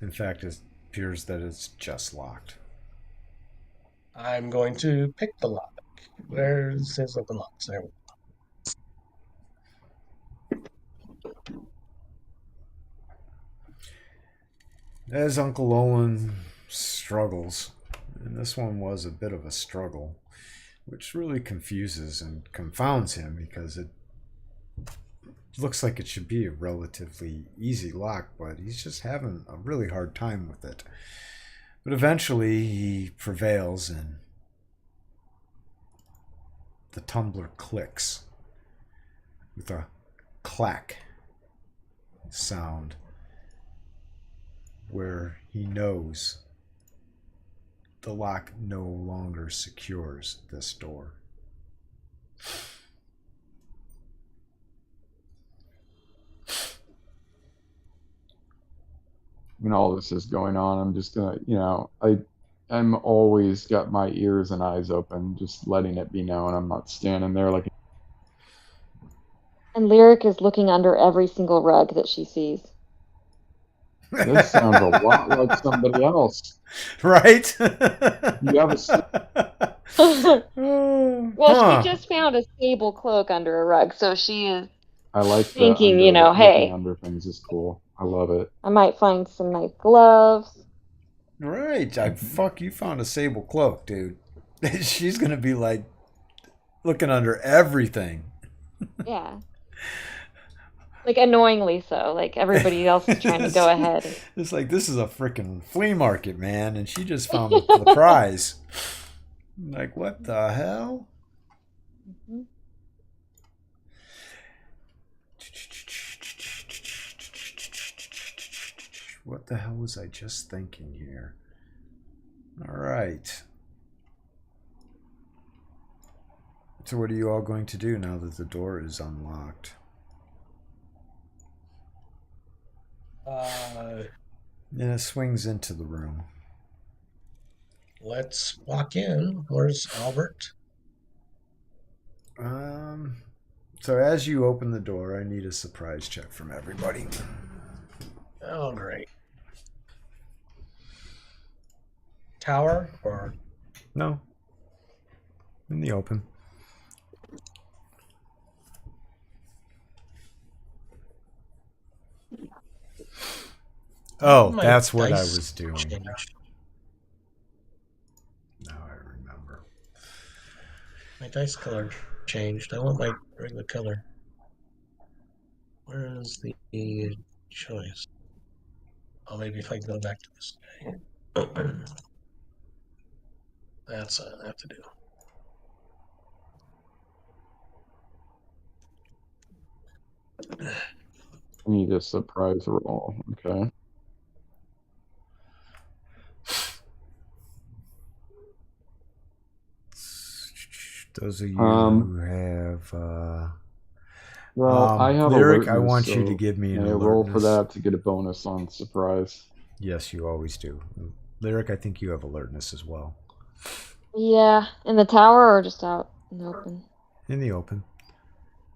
In fact, it appears that it's just locked. I'm going to pick the lock. Where it says open locks? There we go. As Uncle Olin struggles, and this one was a bit of a struggle, which really confuses and confounds him because it looks like it should be a relatively easy lock, but he's just having a really hard time with it. But eventually he prevails and the tumbler clicks with a clack. sound where he knows the lock no longer secures this door. When all this is going on, I'm just gonna, I'm always got my ears and eyes open, just letting it be known. I'm not standing there like. And Lyric is looking under every single rug that she sees. This sounds a lot like somebody else. Right? You have Well, she just found a sable cloak under a rug, so she is I like thinking, looking hey, under things is cool. I love it. I might find some nice gloves. Right. Fuck, you found a sable cloak, dude. She's going to be like looking under everything. Yeah. Like annoyingly so. Like everybody else is trying to go ahead. It's like, this is a freaking flea market, man, and she just found the prize. Like, what the hell? Mm-hmm. What the hell was I just thinking here? All right. So what are you all going to do now that the door is unlocked? And it swings into the room. Let's walk in. Where's Albert? So as you open the door, I need a surprise check from everybody. Oh, great. Tower or? No. In the open. Oh, that's what I was doing. Now I remember. My dice color changed. I want my regular color. Where is the choice? Oh, maybe if I go back to this guy. That's what I have to do. I need a surprise roll. Okay. Those of you who have I have Lyric, alertness, I want so you to give me an may I alertness. roll for that to get a bonus on surprise? Yes, you always do. Lyric, I think you have alertness as well. Yeah, in the tower or just out in the open? In the open.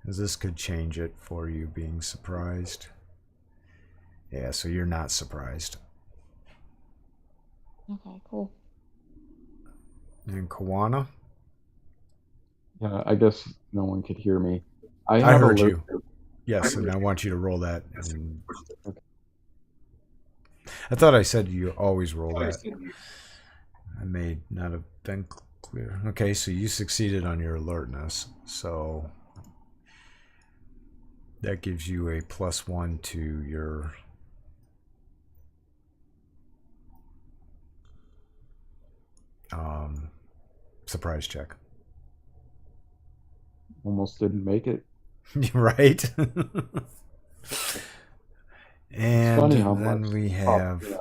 As this could change it for you being surprised. Yeah, so you're not surprised. Okay, cool. And Kawana? Yeah, I guess no one could hear me. I heard you. Yes, and I want you to roll that. I thought I said you always roll that. I may not have been clear. Okay, so you succeeded on your alertness. So that gives you a +1 to your surprise check. Almost didn't make it. Right? And funny how then much we have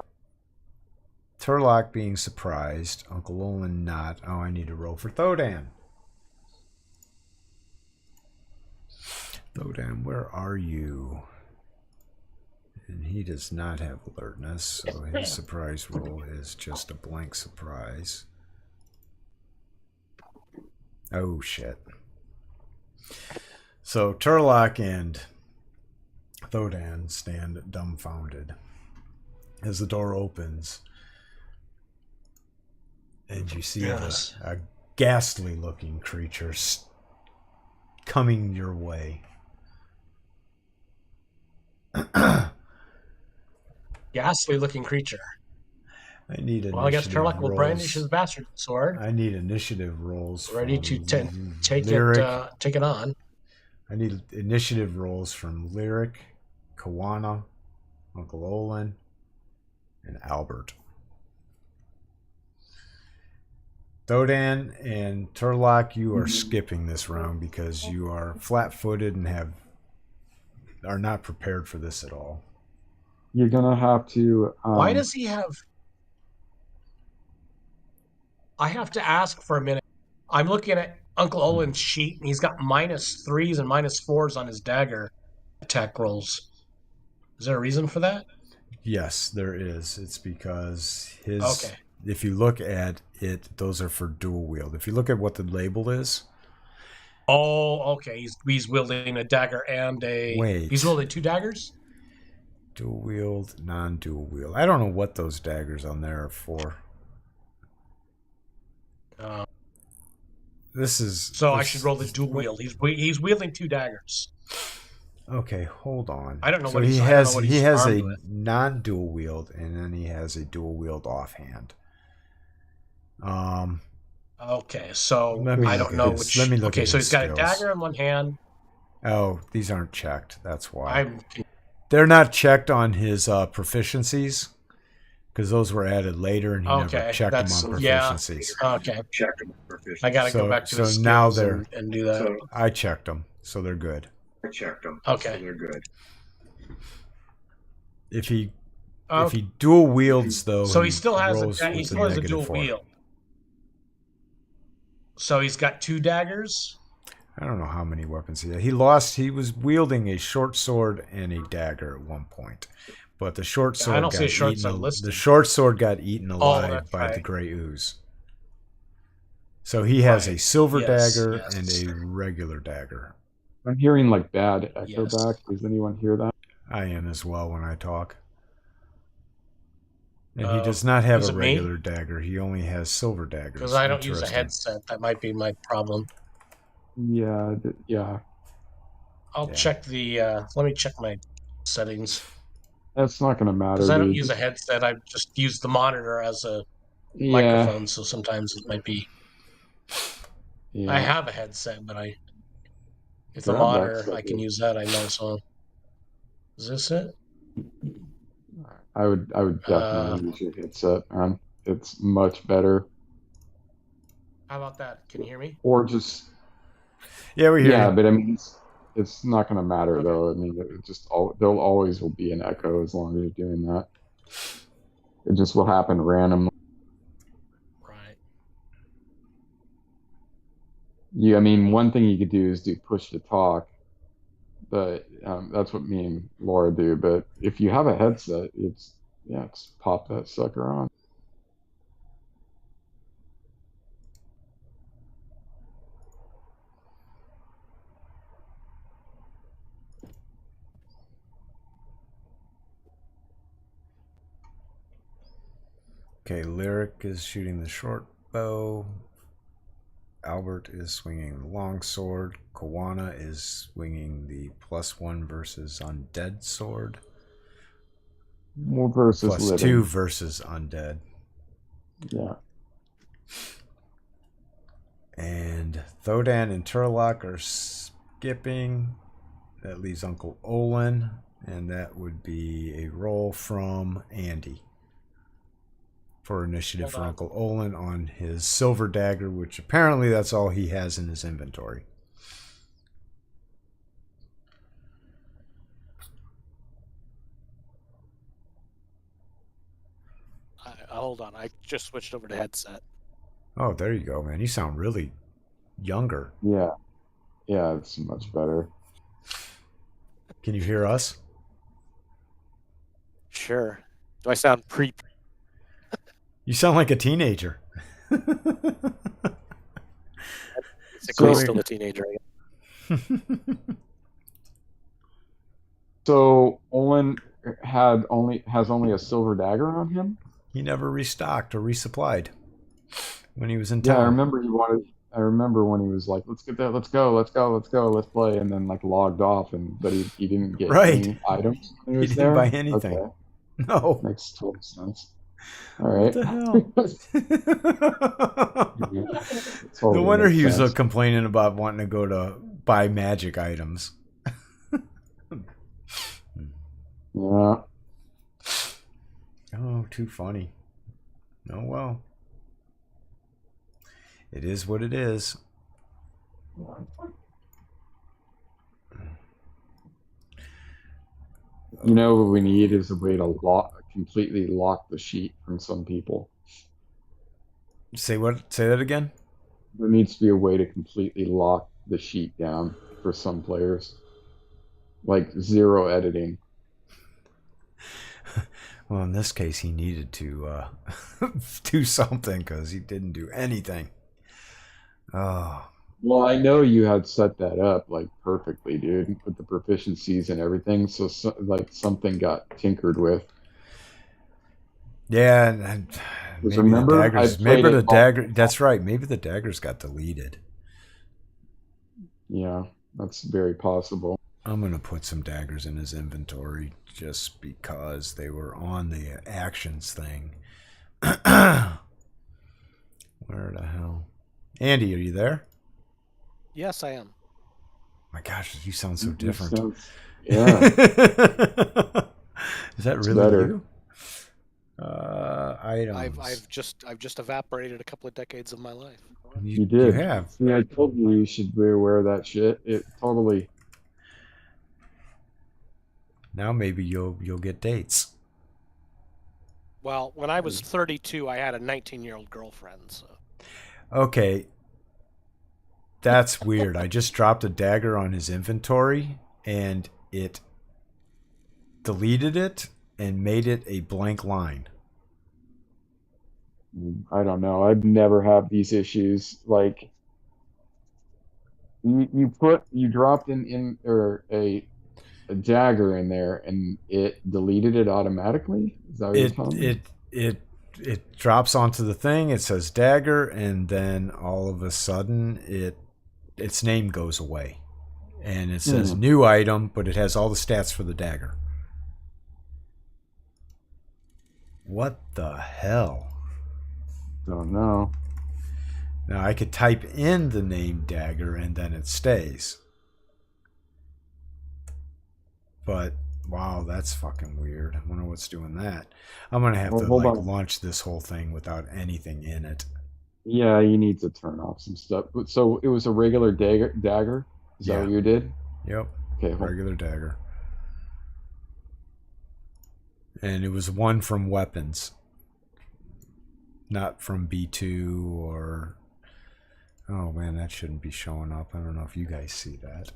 Turlock being surprised, Uncle Olin not. Oh, I need to roll for Thodan. Thodan, where are you? And he does not have alertness, so his surprise roll is just a blank surprise. Oh, shit. So Turlock and Thodan stand dumbfounded as the door opens and you see a ghastly looking creature coming your way. Ghastly looking creature. I need initiative Well, I guess Turlock will rolls. brandish his bastard sword. I need initiative rolls. Ready to take Lyric. take it on. I need initiative rolls from Lyric, Kawana, Uncle Olin, and Albert. Thodan and Turlock, you are skipping this round because you are flat-footed and have are not prepared for this at all. You're gonna have to. Why does he have? I have to ask for a minute. I'm looking at Uncle Owen's sheet, and he's got -3s and -4s on his dagger attack rolls. Is there a reason for that? Yes, there is. It's because his. Okay. If you look at it, those are for dual wield. If you look at what the label is. Oh, okay. He's wielding a dagger and a. Wait. He's wielding 2 daggers. Dual wield, non-dual wield. I don't know what those daggers on there are for. This is. So I should roll the dual wield. He's wielding 2 daggers. Okay, hold on. I don't know so what he he's. has. What He he's has armed a with. non-dual wield, and then he has a dual wield offhand. Okay, so Let me I look don't at know his- which. let me look okay, at so his he's got skills. a dagger in one hand. Oh, these aren't checked. That's why. I'm. They're not checked on his proficiencies because those were added later, and he never Okay, checked them that's on yeah. proficiencies. Okay, Check them proficiency. I gotta So- go back to so the now skills they're- and do that. So I checked them, so they're good. I checked them. Okay. So they're good. If he Oh, if he dual wields though, so he still has rolls he with still has a negative dual 4. wield. So he's got 2 daggers. I don't know how many weapons he had. He lost. He was wielding a short sword and a dagger at one point, but the short sword I don't see a got short eaten. sword listed. The short sword got eaten alive that's by the right. gray ooze. So he has a Right. silver Yes, dagger yes. and a regular dagger. I'm hearing like bad echo Yes. back. Does anyone hear that? I am as well when I talk. And he does not have is a it me? regular dagger. He only has silver daggers. Because I don't use a Interesting. headset. That might be my problem. Yeah, yeah. I'll Yeah. check the. Let me check my settings. That's not gonna matter. Because I don't dude. use a headset. I just use the monitor as a Yeah, microphone. So sometimes it might be. yeah. I have a headset, but if the Grab that monitor, stuff, I can dude. use that. I know. So is this it? I would definitely use your headset, man. It's much better. How about that? Can you hear me? Or just Yeah, we hear yeah, you. but I mean, it's not gonna matter Okay. though. I mean, it just there'll always will be an echo as long as you're doing that. It just will happen randomly. Right. I mean, one thing you could do is do push to talk, but that's what me and Laura do. But if you have a headset, just pop that sucker on. Okay, Lyric is shooting the short bow. Albert is swinging the long sword. Kawana is swinging the +1 versus undead sword. Well, versus +2 living. versus undead. Yeah. And Thodan and Turlock are skipping. That leaves Uncle Olin, and that would be a roll from Andy for initiative Hold for on. Uncle Olin on his silver dagger, which apparently that's all he has in his inventory. Hold on, I just switched over to headset. Oh, there you go, man. You sound really younger. Yeah. Yeah, it's much better. Can you hear us? Sure. Do I sound pre? You sound like a teenager. Basically, So- still a teenager. I guess. So Olin has only a silver dagger on him. He never restocked or resupplied when he was in Yeah, town. I remember I remember when he was like, "Let's get that, let's go, let's play," and then like logged off, but he didn't get Right. any items when he He was didn't there. buy anything. Okay, No. makes total sense. All What right. the hell? Totally No wonder makes he was sense. complaining about wanting to go to buy magic items. Yeah. Oh, too funny. Oh, well. It is what it is. You know what we need is a way to completely lock the sheet from some people. Say what? Say that again. There needs to be a way to completely lock the sheet down for some players, like zero editing. Well, in this case, he needed to do something because he didn't do anything. Oh, Well, I know you had set that up like perfectly, dude, with the proficiencies and everything. So like something got tinkered with. yeah, and Because maybe the remember, I daggers. played Maybe the it dagger. multiple times. That's right. Maybe the daggers got deleted. Yeah, that's very possible. I'm gonna put some daggers in his inventory just because they were on the actions thing. Where the hell, Andy? Are you there? Yes, I am. My gosh, you sound so You different. yeah, Is that it's really better. you? Items. I've just evaporated a couple of decades of my life. You You you did. have. See, I told you you should be aware of that shit. It totally. Now maybe you'll get dates. Well, when I was 32, I had a 19-year-old girlfriend. So Okay, that's weird. I just dropped a dagger on his inventory and it deleted it and made it a blank line. I don't know. I've never had these issues. Like you dropped in or a dagger in there and it deleted it automatically. Is that what you're It telling me? it it it drops onto the thing. It says dagger, and then all of a sudden its name goes away, and it says Hmm. new item, but it has all the stats for the dagger. What the hell? Don't know. Now I could type in the name dagger and then it stays. But wow, that's fucking weird. I wonder what's doing that. I'm gonna have Well, to hold like on. launch this whole thing without anything in it. Yeah, you need to turn off some stuff. So it was a regular dagger. Is that Yeah. what you did? Yep. Okay, hold. Regular dagger. And it was one from weapons, not from B2 or. Oh man, that shouldn't be showing up. I don't know if you guys see that.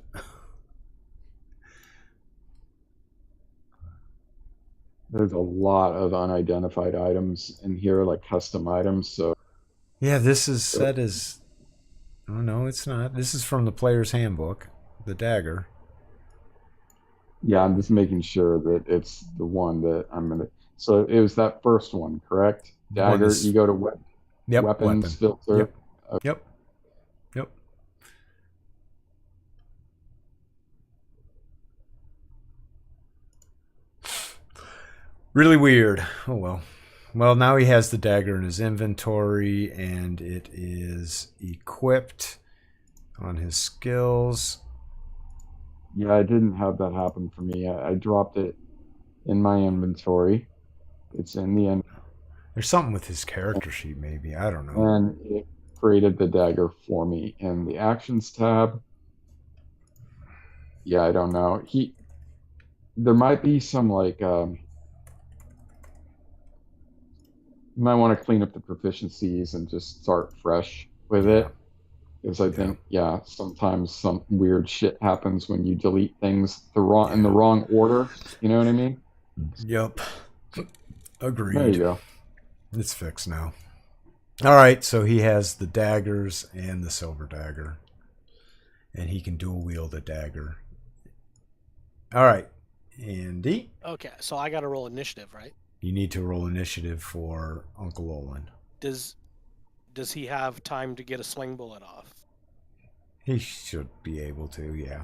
There's a lot of unidentified items in here, like custom items. So Yeah, this is set as. Oh no, it's not. This is from the player's handbook, the dagger. yeah, I'm just making sure that it's the one that I'm gonna. So it was that first one, correct? The one Dagger. You that's. go to Yep, weapons weapon. filter. Yep, yep, yep. Really weird. Oh well. Well, now he has the dagger in his inventory and it is equipped on his skills. Yeah, I didn't have that happen for me. I dropped it in my inventory. It's in the end, There's something with his character sheet, maybe. I don't know. and it created the dagger for me in the actions tab. Yeah, I don't know. There might be some like you might want to clean up the proficiencies and just start fresh with Yeah, it. Because I yeah, think, yeah, sometimes some weird shit happens when you delete things in the yeah. wrong order. You know what I mean? Yep. There you Agreed. go. It's fixed now. All right, so he has the daggers and the silver dagger, and he can dual wield a dagger. All right, Andy, okay, so I got to roll initiative, right? you need to roll initiative for Uncle Olin. Does he have time to get a sling bullet off? He should be able to, yeah.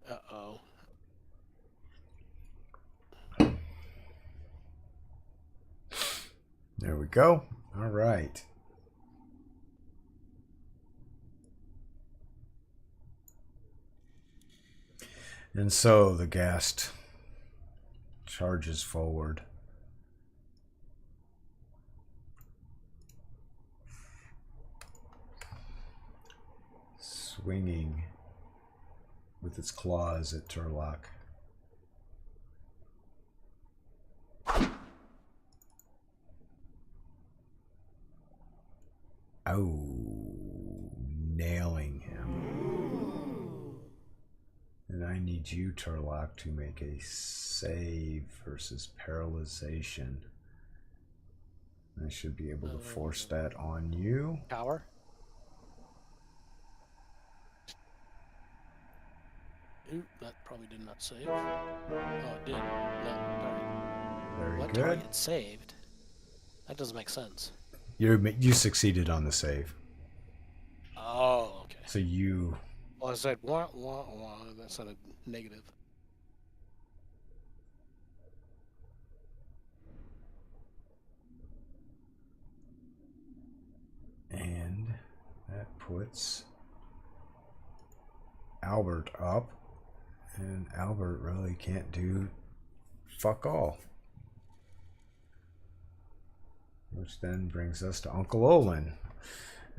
Uh-oh. There we go. All right. And so the ghast charges forward. Swinging with its claws at Turlock. Oh, nailing him. And I need you, Turlock, to make a save versus paralyzation. I should be able to force that on you. Power. Ooh, that probably did not save. Oh, it did. No, target. Very What good. target saved? That doesn't make sense. You succeeded on the save. Oh, okay. So you... Well, I said wah, wah, wah. That sounded negative. And that puts Albert up. And Albert really can't do fuck all. Which then brings us to Uncle Olin.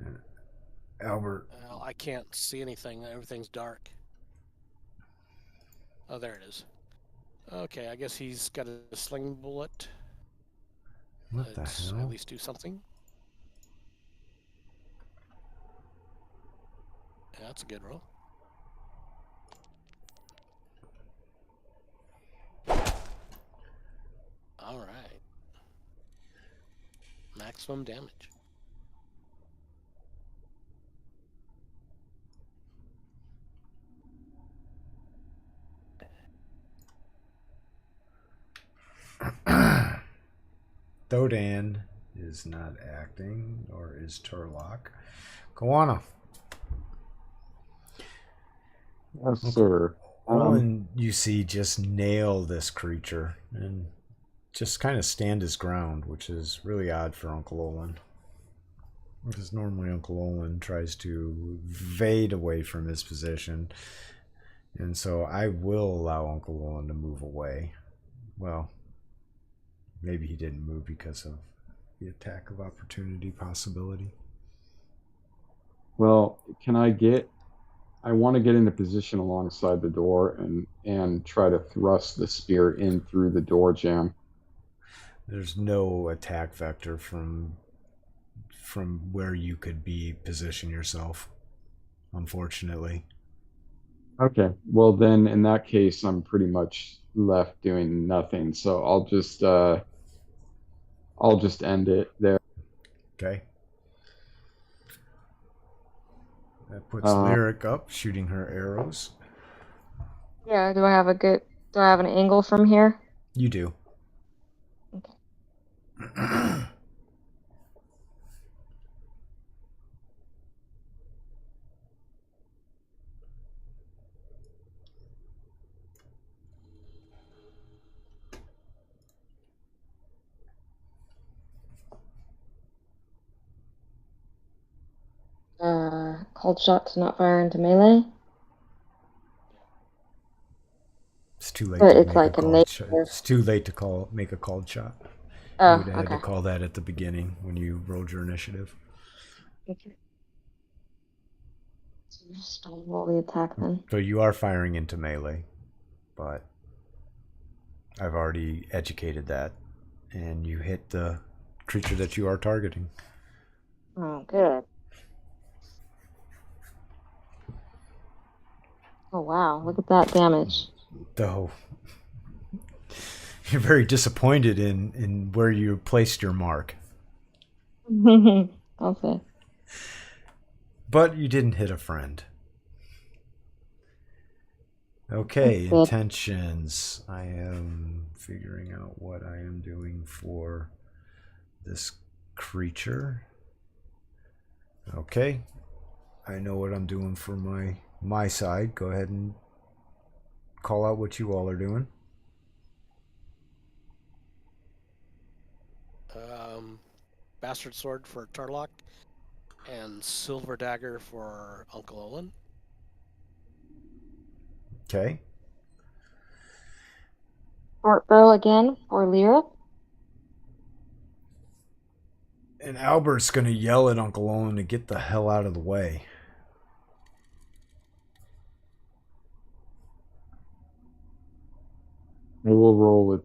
And Albert... Well, I can't see anything. Everything's dark. Oh, there it is. Okay, I guess he's got a sling bullet. What the Let's hell? at least do something. Yeah, that's a good roll. All right. Maximum damage. Thodan is not acting, nor is Turlock. Koana. Yes, sir. Olin, you see, just nail this creature and just kind of stand his ground, which is really odd for Uncle Olin. Because normally Uncle Olin tries to evade away from his position. And so I will allow Uncle Olin to move away. Well, maybe he didn't move because of the attack of opportunity possibility. Well, I want to get into position alongside the door and try to thrust the spear in through the door jamb. There's no attack vector from where you could be position yourself, unfortunately. Okay. Well, then in that case, I'm pretty much left doing nothing. So I'll just end it there. Okay. That puts Lyric up, shooting her arrows. Yeah, do I have an angle from here? You do. Okay. Cold shot to not fire into melee. It's too late But to it's make like a a called shot. native. It's too late to make a called shot. You Oh, would have had to okay. call that at the beginning when you rolled your initiative. Okay. So just roll the attack then. So you are firing into melee, but I've already educated that, and you hit the creature that you are targeting. Oh, good. Oh wow, look at that damage. Though you're very disappointed in where you placed your mark. Okay. But you didn't hit a friend. Okay, Good. intentions. I am figuring out what I am doing for this creature. Okay. I know what I'm doing for my side. Go ahead and call out what you all are doing. Bastard Sword for Turlock, and Silver Dagger for Uncle Olin. Okay. Short bow again for Lyra. And Albert's going to yell at Uncle Olin to get the hell out of the way. I will roll with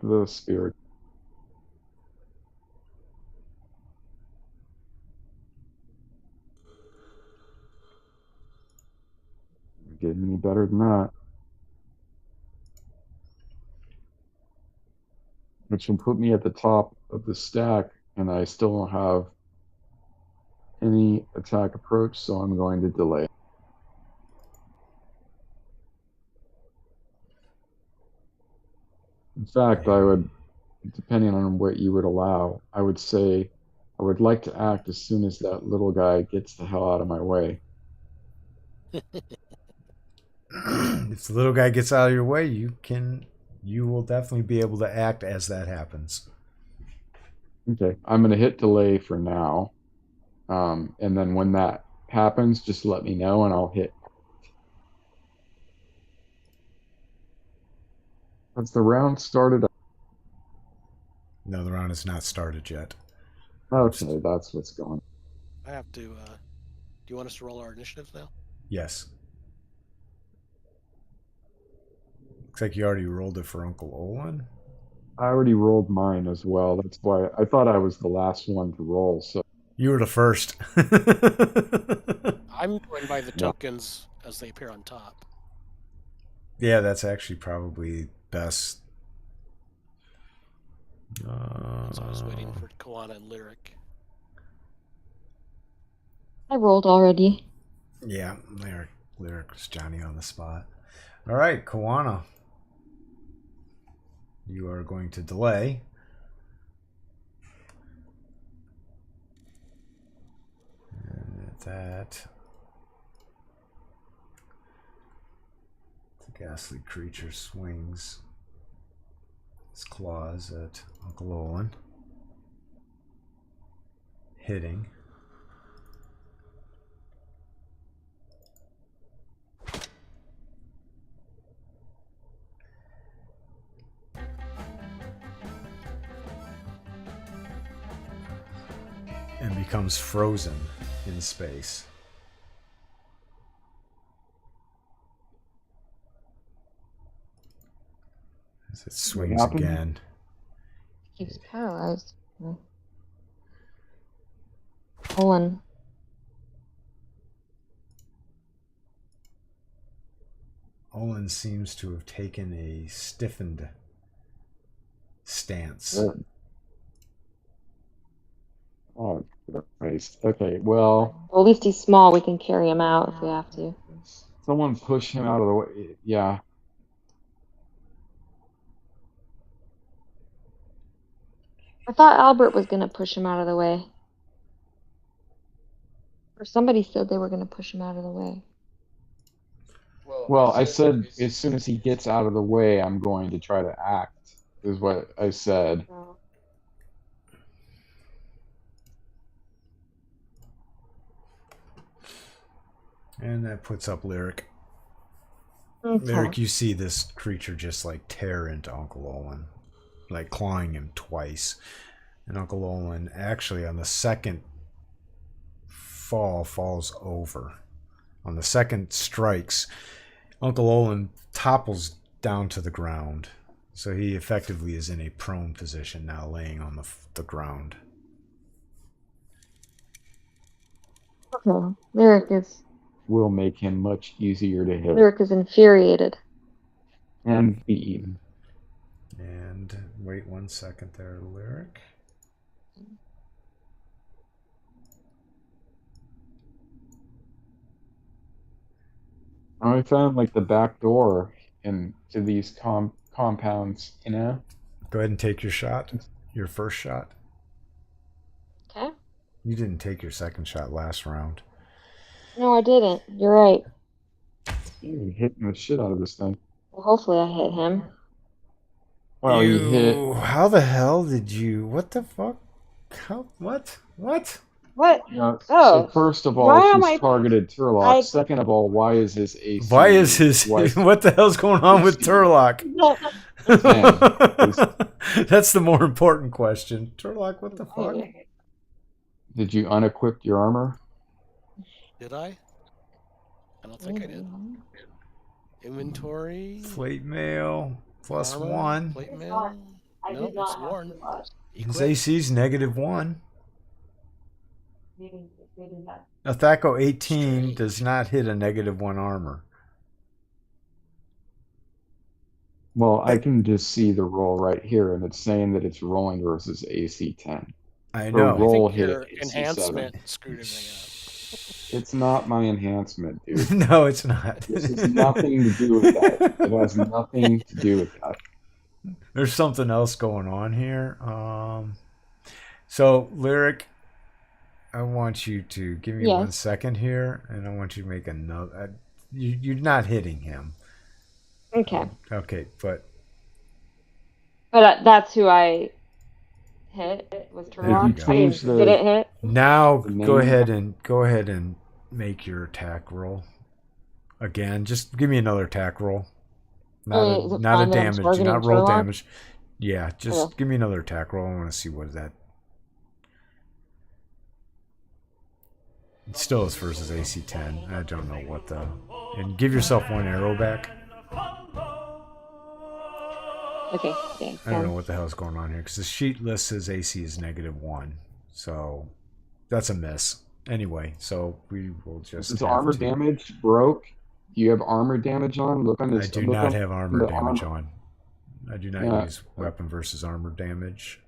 the spirit. Get any better than that. Which will put me at the top of the stack, and I still don't have any attack approach, so I'm going to delay. In fact, I would, depending on what you would allow, I would say I would like to act as soon as that little guy gets the hell out of my way. If the little guy gets out of your way, you will definitely be able to act as that happens. Okay, I'm going to hit delay for now. And then when that happens, just let me know and I'll hit. Has the round started? No, the round has not started yet. Okay, that's what's going. I have to. Do you want us to roll our initiatives now? Yes. Looks like you already rolled it for Uncle Olin. I already rolled mine as well. That's why I thought I was the last one to roll. So You were the first. I'm going by the tokens as they appear on top. Yeah, that's actually probably best. So I was waiting for Koana and Lyric. I rolled already. Yeah, Lyric was Johnny on the spot. All right, Koana. You are going to delay. And at that, the ghastly creature swings its claws at Uncle Olin, hitting. And becomes frozen in space. As it swings again. He's paralyzed. Olin. Olin seems to have taken a stiffened stance. Oh, Christ. Okay, well, At least he's small. We can carry him out if we have to. someone push him out of the way. Yeah. I thought Albert was going to push him out of the way. Or somebody said they were going to push him out of the way. Well, I said as soon as he gets out of the way, I'm going to try to act, is what I said. And that puts up Lyric. Okay. Lyric, you see this creature just like tear into Uncle Olin, like clawing him twice. And Uncle Olin actually on the second fall falls over. On the second strikes, Uncle Olin topples down to the ground. So he effectively is in a prone position now, laying on the ground. Okay. Lyric Will make him much easier to hit is infuriated. and be eaten. And wait 1 second there, Lyric. I found like the back door into these compounds, you know? Go ahead and take your shot. Your first shot. Okay. You didn't take your second shot last round. No, I didn't. You're right. You're hitting the shit out of this thing. Well, hopefully I hit him. Well, you hit. How the hell did you? What the fuck? How? What? What? What? So Oh. first of Why all, am she's targeted Turlock. Second of all, why is his AC? Why is his? What the hell's going on with Turlock? That's the more important question. Turlock, what the fuck? Did you unequip your armor? Did I? I don't think I did. Inventory. Plate mail plus Armor, 1. Plate mail. I No, did not it's have worn. to watch. His Equip. AC's -1. Maybe that. A THACO 18 Strange. does not hit a -1 armor. Well, I can just see the roll right here, and it's saying that it's rolling versus AC 10. I Or know. I roll think hit your AC 7. enhancement screwed everything up. It's not my enhancement, dude. No, it's not. This has nothing to do with that. It has nothing to do with that. There's something else going on here. So, Lyric, I want you to give me 1 Yes. second here, and I want you to make another. You're not hitting him. Okay. Okay, but That's who I hit was There you Turlock. go. I mean, Change the- did it hit? now The go name- ahead and make your attack roll again. Just give me another attack roll. Not Is a it not a fine that I'm damage. targeting Not roll Turlock? damage. Yeah, just Okay. give me another attack roll. I want to see what that. It still is versus AC 10. I don't know what the. And give yourself 1 arrow back. Okay. Yeah. I don't know what the hell's going on here because the sheet lists his AC is -1, so that's a miss. Anyway, so we will just. Is have armor to- damage broke? Do you have armor damage on? Look on I this. do look not on have armor the damage on. I do not Yeah. use weapon versus armor damage,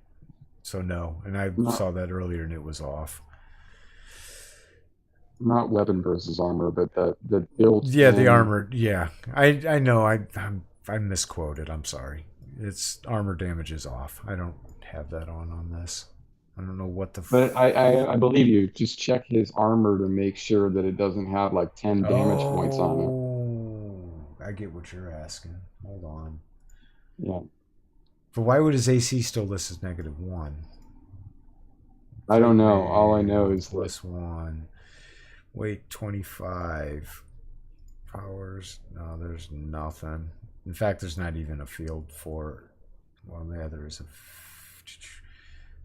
so no. And I No. saw that earlier and it was off. Not weapon versus armor, but the built. Yeah, the armor. Yeah, I know. I misquoted. I'm sorry. It's armor damage is off. I don't have that on this. I don't know what the. But I believe you. Just check his armor to make sure that it doesn't have like 10 damage points on it. Oh, I get what you're asking. Hold on. Yeah. But why would his AC still list as -1? I don't know. All I know is that +1. Weight 25. Powers. No, there's nothing. In fact, there's not even a field for. Well, yeah, there is a.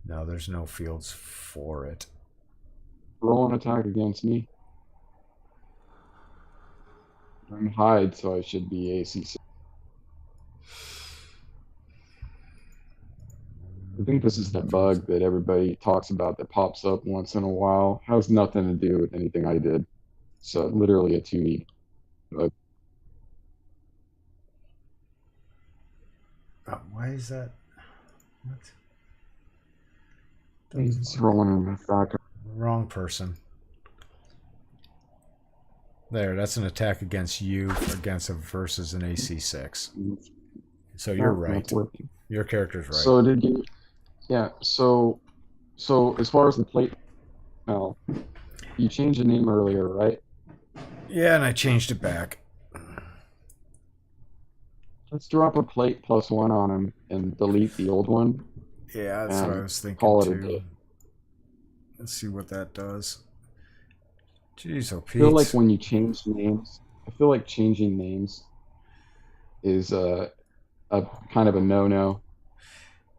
No, there's no fields for it. roll an attack against me. I'm hide, so I should be AC 6. I think this is the bug that everybody talks about that pops up once in a while. Has nothing to do with anything I did. So literally a 2E. Why is that? What? He's rolling in the back. Wrong person. There, that's an attack against you against a versus an AC 6. So you're right. That's working. Your character's right. So did you? Yeah. So as far as the plate, now you changed the name earlier, right? Yeah, and I changed it back. Let's drop a plate +1 on him and delete the old one. Yeah, that's what I And was thinking call it a too. day. Let's see what that does. Jeez, oh I feel like Pete. when you change names, I feel like changing names is a kind of a no-no.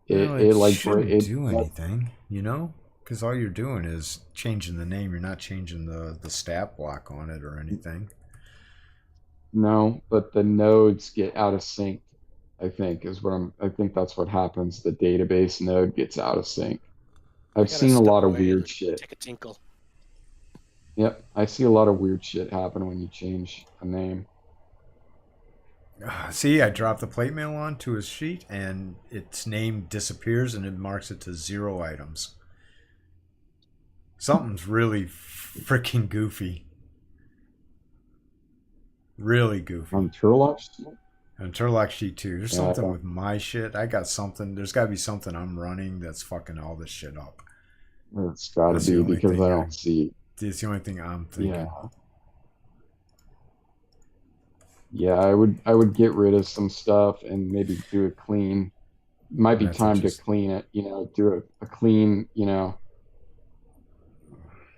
It like shouldn't do anything, you know? Because all you're doing is changing the name. You're not changing the stat block on it or anything. No, but the nodes get out of sync. I think that's what happens. The database node gets out of sync. I I've gotta seen a step lot of away weird and shit. Take a tinkle. Yep, I see a lot of weird shit happen when you change a name. See, I dropped the plate mail onto his sheet, and its name disappears, and it marks it to 0 items. Something's really freaking goofy. Really goofy. On Turlock? And Turlock sheet too. There's Yeah, something with my shit. I got something. There's got to be something I'm running that's fucking all this shit up. It's got to That's the be only because thing I I- don't see. It's the only thing I'm thinking. Yeah. Yeah, I would get rid of some stuff and maybe do a clean. Might be That's time to interesting. clean it. Do a clean.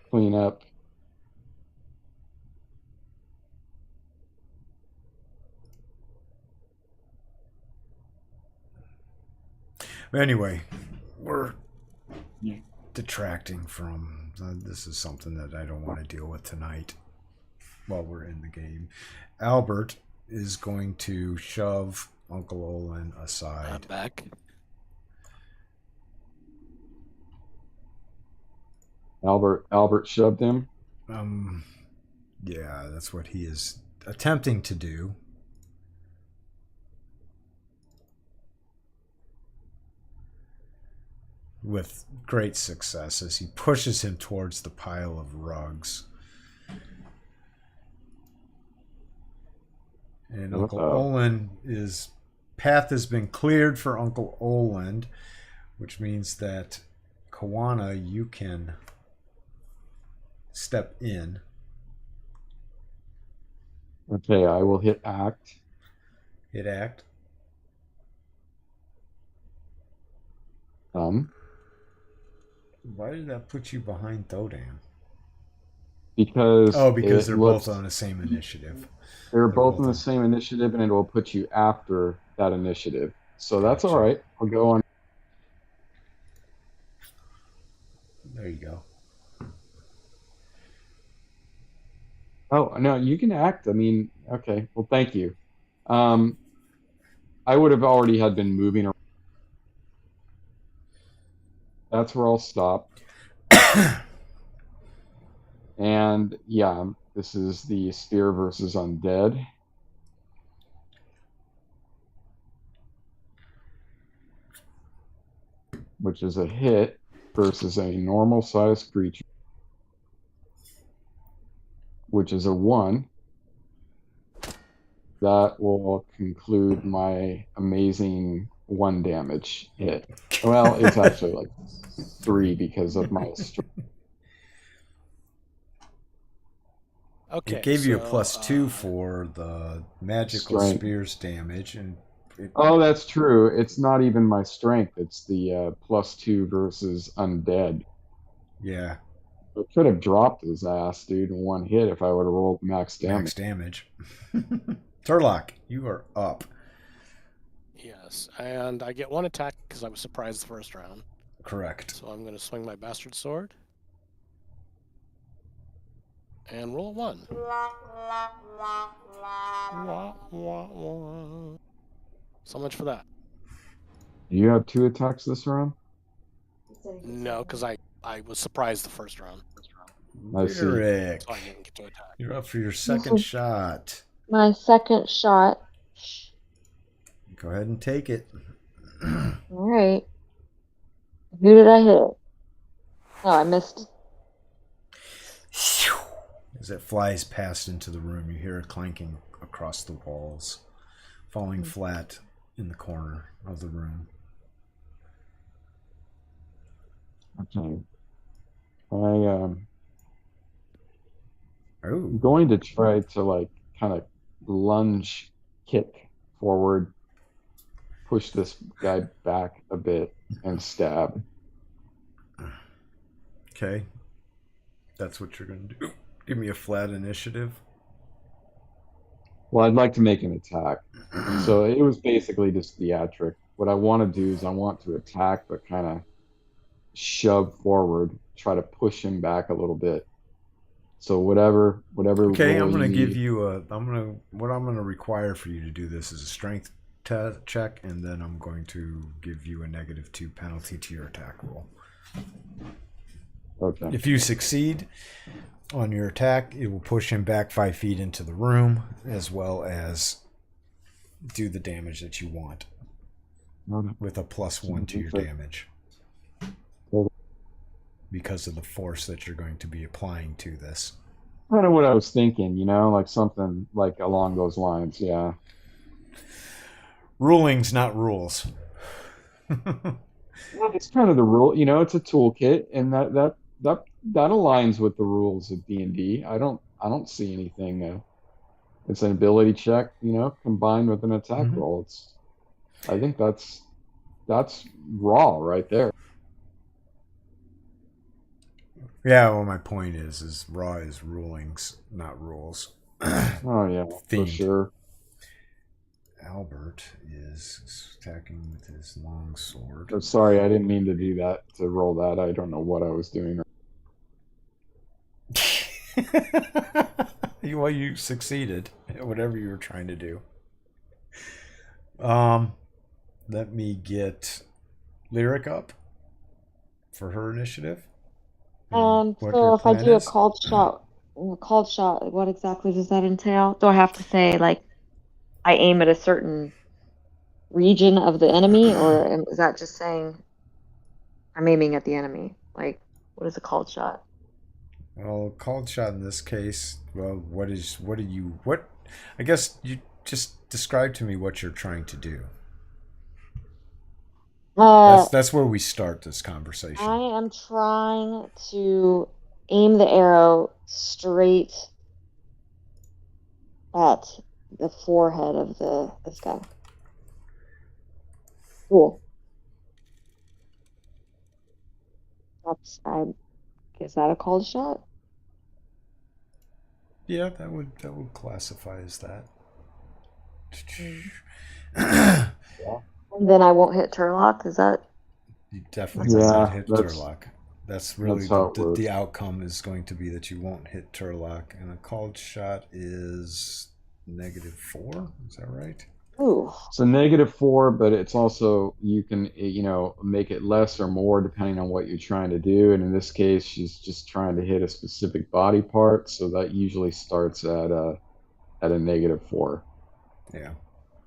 Clean up. But anyway, we're Yeah. detracting from. This is something that I don't want to deal with tonight while we're in the game. Albert, is going to shove Uncle Olin aside. Back. Albert shoved him. Yeah, that's what he is attempting to do. With great success as he pushes him towards the pile of rugs. And Uncle Olin path has been cleared for Uncle Olin, which means that Kawana, you can step in. Okay, I will hit act. Hit act. Why did that put you behind Thodan? Because they're both on the same initiative. They're both on the same initiative, and it will put you after that initiative. So that's all right. I'll go on. There you go. Oh, no, you can act. I mean, okay. Well, thank you. I would have already had been moving around. That's where I'll stop. And yeah, this is the Spear versus Undead. Which is a hit versus a normal sized creature. Which is a 1. That will conclude my amazing 1 damage hit. Well, it's actually like 3 because of my strength. Okay, it gave you a +2 for the magical spears damage, and oh, that's true. It's not even my strength. It's the +2 versus undead. Yeah. I could have dropped his ass, dude, in 1 hit if I would have rolled max damage. Max damage. Turlock, you are up. Yes, and I get 1 attack because I was surprised the first round. Correct. So I'm going to swing my bastard sword. And roll 1. So much for that. Do you have 2 attacks this round? No, because I was surprised the first round. I see. Rick, So I didn't get to attack. you're up for your second shot. My second shot. Go ahead and take it. All right. Who did I hit? Oh, I missed. As it flies past into the room, you hear it clanking across the walls, falling flat in the corner of the room. Okay. Oh. I'm going to try to like kind of lunge kick forward, push this guy back a bit, and stab. Okay. That's what you're going to do. Give me a flat initiative. Well, I'd like to make an attack. So it was basically just theatric. What I want to do is I want to attack, but kind of shove forward, try to push him back a little bit. So whatever. Okay, I'm going to give you what I'm going to require for you to do this is a strength check, and then I'm going to give you a -2 penalty to your attack roll. Okay. If you succeed on your attack, it will push him back 5 feet into the room, as well as do the damage that you want with a +1 to your damage. Because of the force that you're going to be applying to this. Kind of what I was thinking, like something like along those lines, yeah. Rulings, not rules. Well, it's kind of the rule, it's a toolkit, and that aligns with the rules of D&D. I don't see anything. It's an ability check, combined with an attack roll. I think that's raw right there. Yeah, well, my point is raw is rulings, not rules. Oh yeah, Themed. for sure. Albert is attacking with his long sword. Oh, sorry, I didn't mean to do that, to roll that. I don't know what I was doing. Well, you succeeded at whatever you were trying to do. Let me get Lyric up for her initiative. And what your So if I plan do a is? called shot, what exactly does that entail? Do I have to say like I aim at a certain region of the enemy, or is that just saying I'm aiming at the enemy? Like, what is a called shot? Well, called shot in this case. Well, what? I guess you just describe to me what you're trying to do. Uh, That's where we start this I conversation. am trying to aim the arrow straight at the forehead of this guy. Cool. I guess that a called shot? Yeah, that would classify as that. And then I won't hit Turlock. Is that? You definitely will not hit that's Turlock. That's really how it works. the outcome is going to be that you won't hit Turlock, and a called shot is -4. Is that right? Ooh. So -4, but it's also you can make it less or more depending on what you're trying to do. And in this case, she's just trying to hit a specific body part, so that usually starts at a -4. Yeah.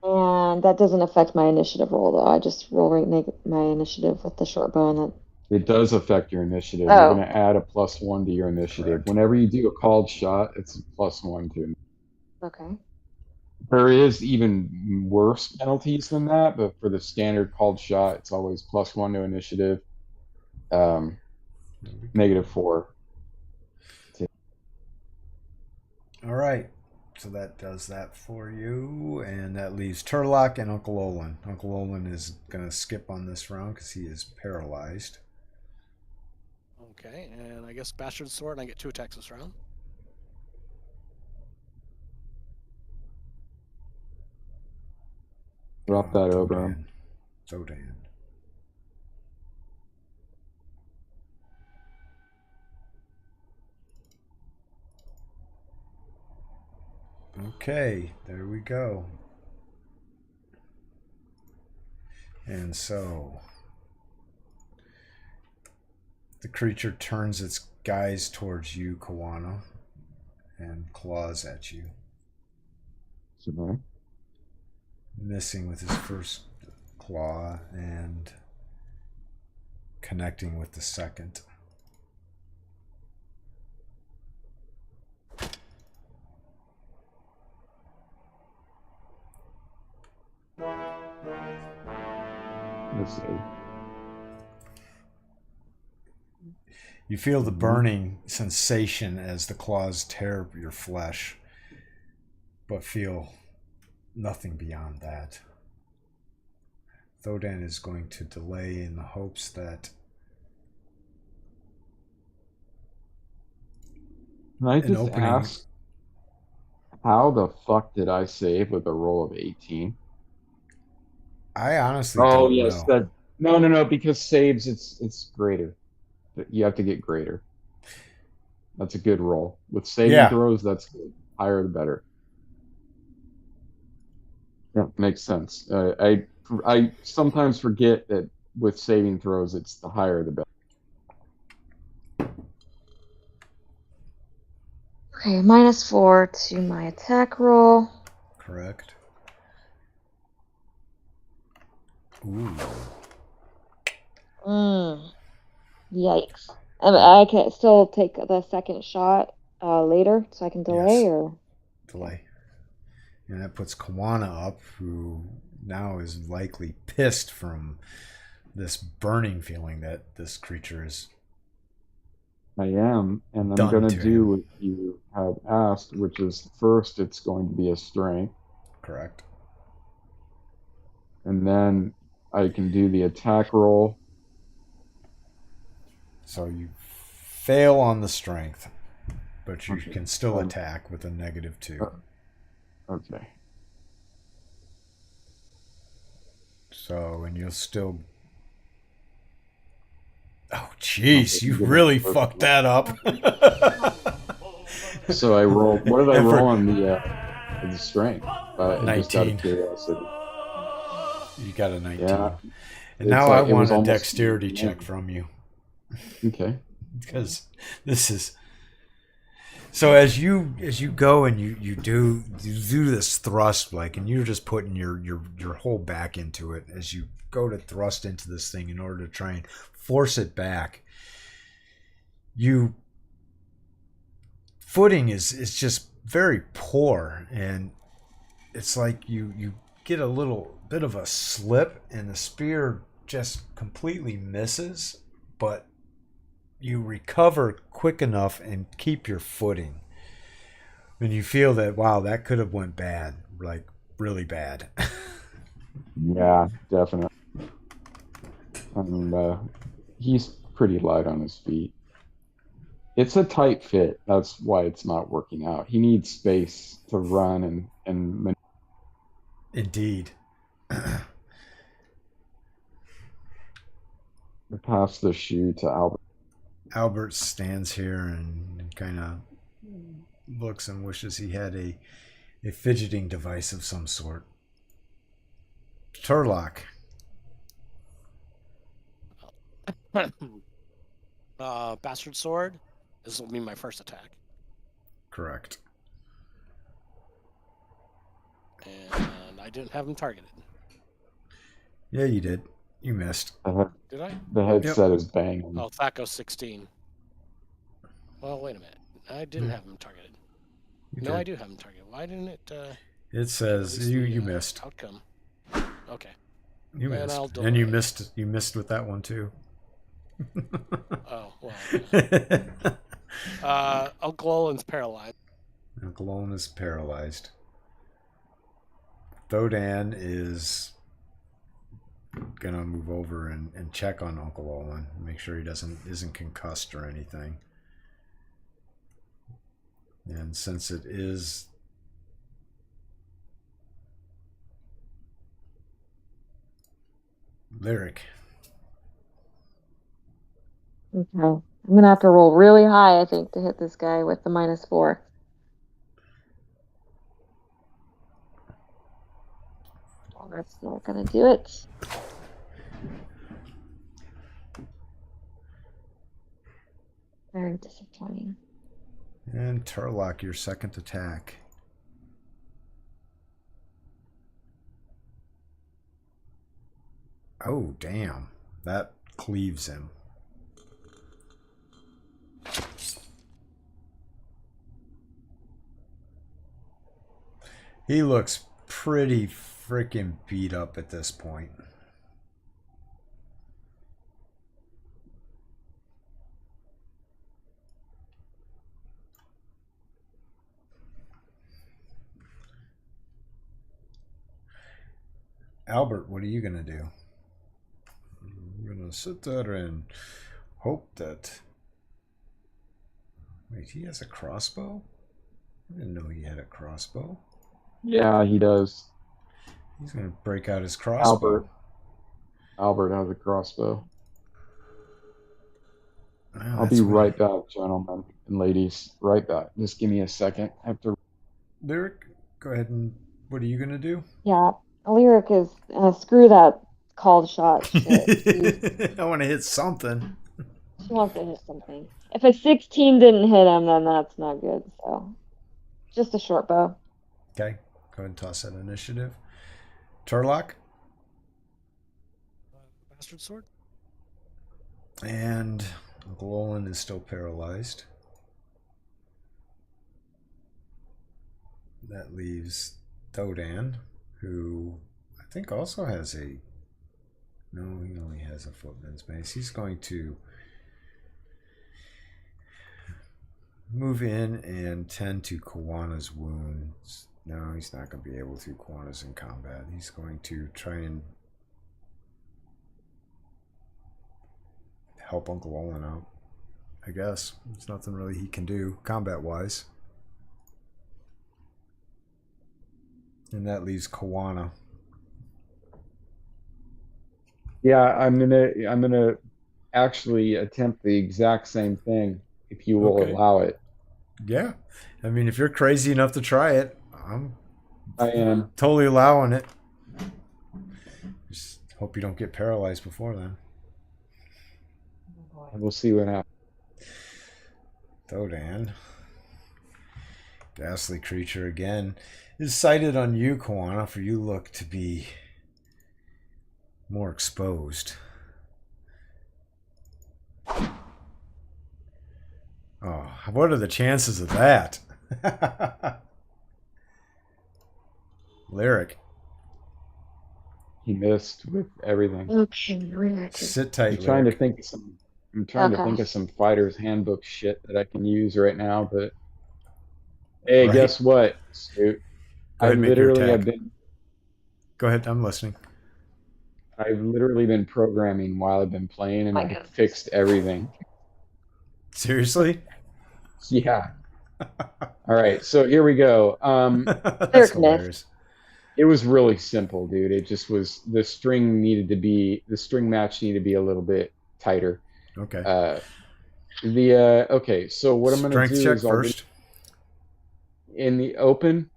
And that doesn't affect my initiative roll, though. I just roll my initiative with the short bow, and then. It does affect your initiative. You're Oh, going to add a +1 to your initiative. Correct. Whenever you do a called shot, it's a +1 to. okay. There is even worse penalties than that, but for the standard called shot, it's always +1 to initiative. -4. All right. So that does that for you, and that leaves Turlock and Uncle Olin. Uncle Olin is going to skip on this round because he is paralyzed. Okay, and I guess Bastard Sword, I get 2 attacks this round. Drop that over him. Thodan. Okay, there we go. And so the creature turns its guise towards you, Kawana, and claws at you. So, Missing with his first claw and connecting with the second. let's see. You feel the burning sensation as the claws tear your flesh, but feel nothing beyond that. Thodan is going to delay in the hopes that Can I just opening- ask, how the fuck did I save with a roll of 18? I honestly Oh don't yes, know. no, because saves it's greater. You have to get greater. That's a good roll. With saving throws, that's good. Higher the better. Yeah, makes sense. I sometimes forget that with saving throws, it's the higher the better. Okay, -4 to my attack roll. Correct. Ooh. Yikes. I can still take the second shot later, so I can delay, Yes. or? Delay. And that puts Kawana up, who now is likely pissed from this burning feeling that this creature is. I am, and I'm Done going to to do him. what you have asked, which is first it's going to be a strength, Correct. and then I can do the attack roll. So you fail on the strength, but you Okay. can still attack with a -2. Okay. So, and you'll still. Oh, jeez, Okay, you good. really fucked that up. So I rolled. What did I And for roll on the strength? Just out of 19, curiosity. you got a 19. Yeah, And now I it was want a almost dexterity yeah. check from you Okay. because this is so as you go and you do this thrust like, and you're just putting your whole back into it as you go to thrust into this thing in order to try and force it back. You footing is just very poor, and it's like you get a little bit of a slip and the spear just completely misses, but you recover quick enough and keep your footing. And you feel that, wow, that could have went bad, like really bad. Yeah, definitely. And he's pretty light on his feet. It's a tight fit. That's why it's not working out. He needs space to run and Indeed. pass the shoe to Albert. Albert stands here and kind of looks and wishes he had a fidgeting device of some sort. Turlock. Bastard sword. This will be my first attack. Correct. And I didn't have him targeted. Yeah, you did. You missed. Did I? The headset is banging. Oh, Thaco 16. Well, wait a minute. I didn't have him targeted. You No, did. I do have him targeted. Why didn't it? It says you missed. Outcome. Okay. You Then missed. I'll And you delay. missed. You missed with that one too. Oh well. Yeah. Uncle Olin's paralyzed. Uncle Olin is paralyzed. Thodan is gonna move over and check on Uncle Olin, make sure he isn't concussed or anything. And since it is Lyric. Okay. I'm gonna have to roll really high, I think, to hit this guy with the -4. Well, that's not gonna do it. Very disappointing. And Turlock, your second attack. Oh, damn. That cleaves him. He looks pretty freaking beat up at this point. Albert, what are you going to do? I'm going to sit there and hope that... Wait, he has a crossbow? I didn't know he had a crossbow. Yeah, he does. He's going to break out his crossbow. Albert has a crossbow. Wow, I'll be right back, gentlemen and ladies. Right back. Just give me a second. I have to. Lyric, go ahead and... What are you going to do? Yeah, Lyric is screw that called shot shit. I want to hit something. She wants to hit something. If a 16 didn't hit him, then that's not good. So, just a short bow. Okay, go ahead and toss that initiative. Turlock. Bastard sword. And Uncle Olin is still paralyzed. That leaves Thodan, who I think also has a... No, he only has a footman's mace. He's going to move in and tend to Kawana's wounds. No, he's not going to be able to. Kawana's in combat. He's going to try and help Uncle Olin out. I guess. There's nothing really he can do combat-wise. And that leaves Kawana. Yeah, I'm gonna actually attempt the exact same thing if you will Okay. allow it. Yeah. I mean, if you're crazy enough to try it, I'm I am. totally allowing it. Just hope you don't get paralyzed before then. We'll see what happens. Thodan, ghastly creature again, is sighted on you, Koana, for you look to be more exposed. Oh, what are the chances of that? Lyric. He missed with everything. Okay, where to? Sit tight, I'm trying to Lyric. think of some. I'm trying to Okay. think of some fighter's handbook shit that I can use right now. But hey, Right. guess what, Scoot? Go ahead and make your attack. Go ahead, I'm listening. I've literally been programming while I've been playing, and My I goodness. fixed everything. Seriously? Yeah. All right, so here we go. That's Lyric hilarious. It was really simple, dude. It just was the string match needed to be a little bit tighter. Okay. Okay, so what I'm gonna Strength do check is I'll first. in the open.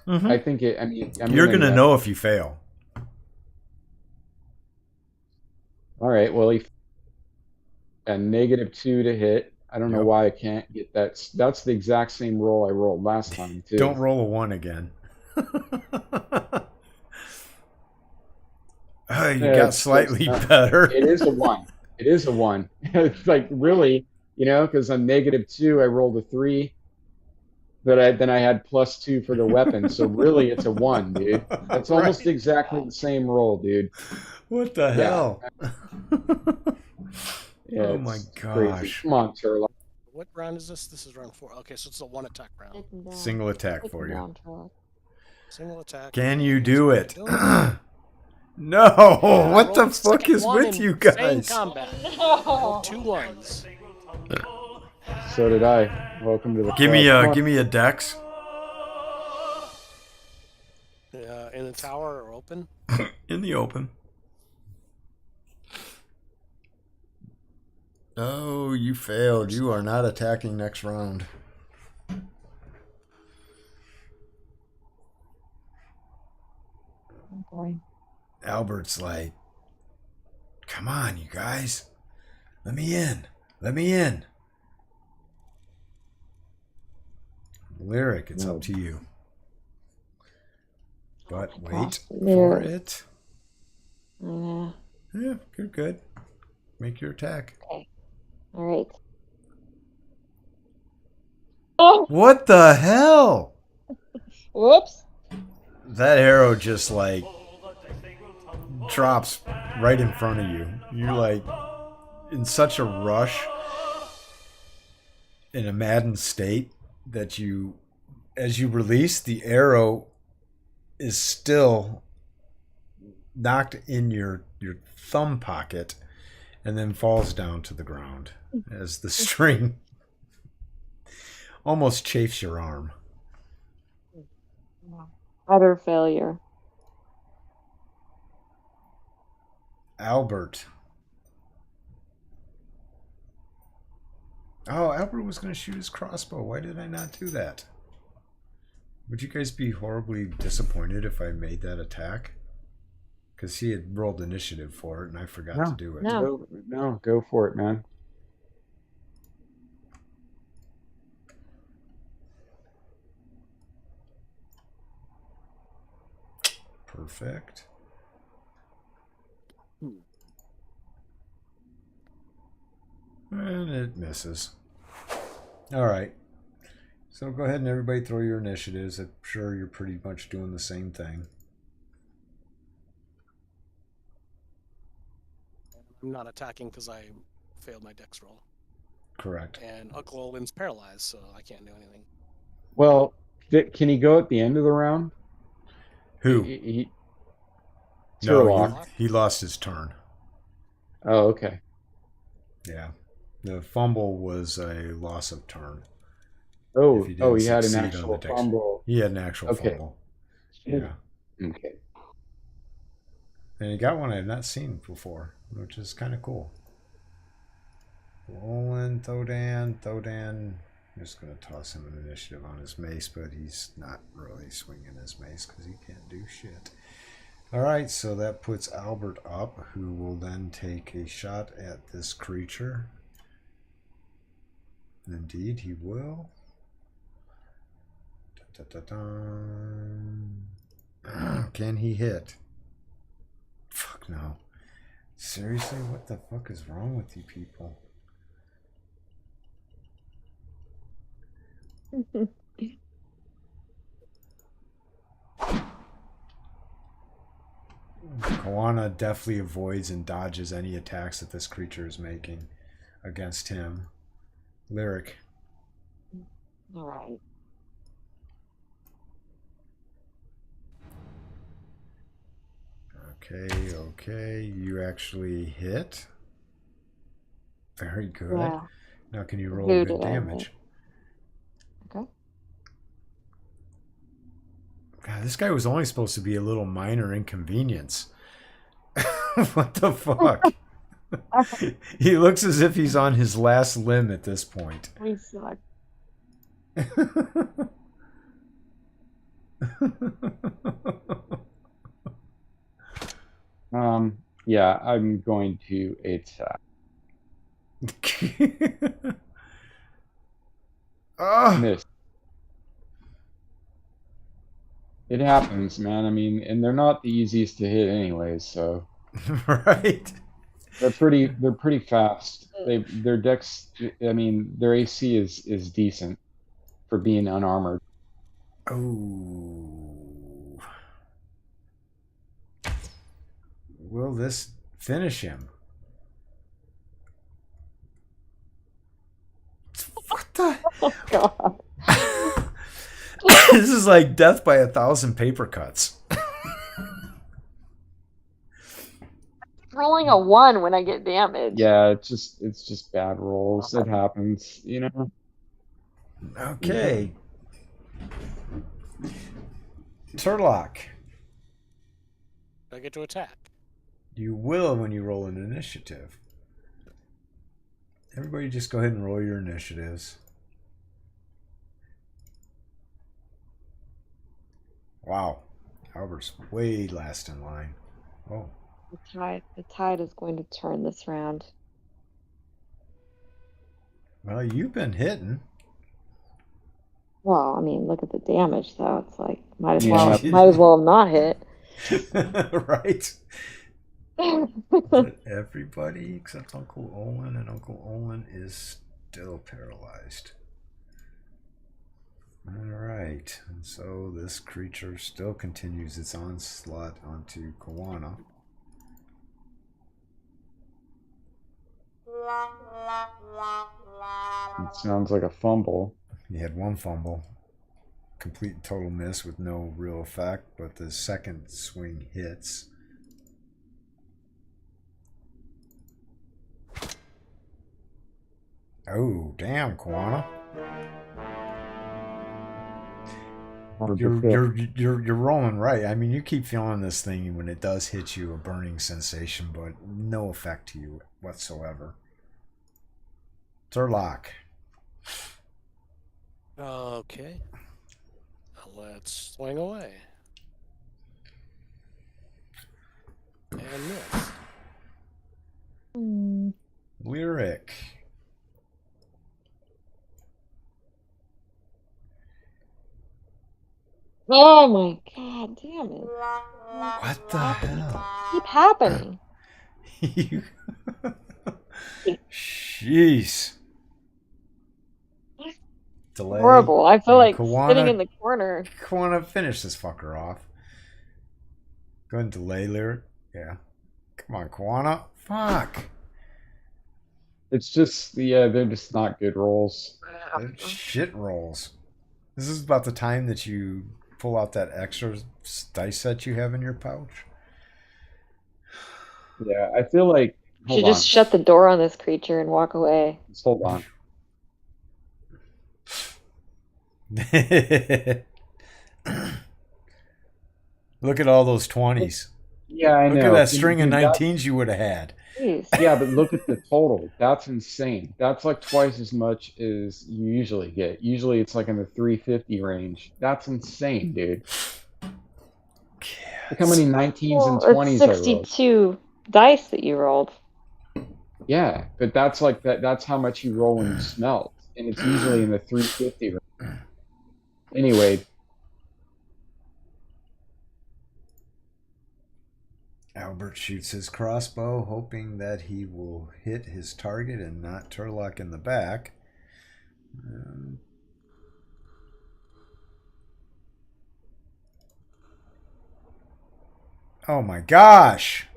Mhm. I think it. I mean, You're gonna know if you fail. All right. Well, a -2 to hit. I don't know Yep. why I can't get that. That's the exact same roll I rolled last time too. Don't roll a 1 again. Oh, you Yeah, got slightly it's better. It is a 1. It is a 1. It's like really, because on -2 I rolled a 3, but then I had +2 for the weapon. So really, it's a 1, dude. That's almost Right. exactly the same roll, dude. What the Yeah. hell? Yeah, Oh my it's crazy. gosh. Come on, Turlock. What round is this? This is round 4. Okay, so it's a 1 attack round. Take him down. Single attack Take for him you. down, Charles. Single attack. Can you do it? Doing No! I What the rolled fuck second is one with in you Same guys? combat. No. 2 ones. So did I. Welcome to the Give me club. a give me a dex. In the tower or open? In the open. Oh, you failed. You are not attacking next round. Okay. Albert's like, come on, you guys. Let me in. Let me in. Lyric, it's up to you. But wait for it. Yeah. Yeah, you're good. Make your attack. Okay. All right. Oh, What the hell? whoops. That arrow just like drops right in front of you. You're like in such a rush, in a maddened state that you, as you release, the arrow is still knocked in your thumb pocket and then falls down to the ground as the string almost chafes your arm. Utter failure. Albert. Oh, Albert was going to shoot his crossbow. Why did I not do that? Would you guys be horribly disappointed if I made that attack? Because he had rolled initiative for it and I forgot to do it. No. Go for it, man. Perfect. And it misses. All right. So go ahead and everybody throw your initiatives. I'm sure you're pretty much doing the same thing. I'm not attacking because I failed my dex roll. Correct. And Uncle Olin's paralyzed, so I can't do anything. Well, can he go at the end of the round? Who? No, Turlock. he lost his turn. Oh, okay. Yeah. The fumble was a loss of turn. Oh, If didn't he had an succeed on actual the dex. fumble. He had an actual Okay. fumble. Yeah. Okay. And he got one I've not seen before, which is kind of cool. Olin, Thodan. I'm just going to toss him an initiative on his mace, but he's not really swinging his mace because he can't do shit. All right, so that puts Albert up, who will then take a shot at this creature. Indeed, he will. Can he hit? Fuck no. Seriously, what the fuck is wrong with you people? Koana deftly avoids and dodges any attacks that this creature is making against him. Lyric. All right. Okay. You actually hit. Very good. Yeah. Now can you roll Who good did I damage? hit? Okay. God, this guy was only supposed to be a little minor inconvenience. What the fuck? He looks as if he's on his last limb at this point. We suck. Yeah, I'm going to attack. Oh. Miss. It happens, man. I mean, and they're not the easiest to hit anyways, so Right. they're pretty fast. Their dex, I mean, their AC is decent for being unarmored. Oh. Will this finish him? What the? Oh God. This is like death by 1,000 paper cuts. Rolling a 1 when I get damaged. Yeah, it's just bad rolls. It happens, you know. Okay. Turlock. I get to attack. You will when you roll an initiative. Everybody just go ahead and roll your initiatives. Wow. Albert's way last in line. Oh. The tide is going to turn this round. Well, you've been hitting. Well, I mean, look at the damage, though. It's like might as Yeah. well have not hit. Right. Everybody except Uncle Olin, and Uncle Olin is still paralyzed. Alright, and so this creature still continues its onslaught onto Koana. It sounds like a fumble. He had one fumble. Complete and total miss with no real effect, but the second swing hits. Oh, damn, Koana. You're rolling right. I mean, you keep feeling this thing when it does hit you, a burning sensation, but no effect to you whatsoever. Turlock. Okay. Let's swing away. And miss. Lyric. Oh my God, damn it. What the hell? Keep happening. Jeez. Delay. Horrible. I feel like Koana, sitting in the corner. Koana, finish this fucker off. Go ahead and delay Lyric. Yeah. Come on, Koana. Fuck. It's just, yeah, they're just not good rolls. They're shit rolls. This is about the time that you pull out that extra dice set you have in your pouch. Yeah, I feel like. You should just shut the door on this creature and walk away. Just hold on. Look at all those 20s. Yeah, I know. Look at that string of 19s you would have had. Jeez. Yeah, but look at the total. That's insane. That's like twice as much as you usually get. Usually it's like in the 350 range. That's insane, dude. Look how many 19s and Well, it's 20s I rolled. 62 dice that you rolled. Yeah, but that's like that's how much you roll when you smelt. And it's usually in the 350 range. Anyway, Albert shoots his crossbow, hoping that he will hit his target and not Turlock in the back. Oh my gosh!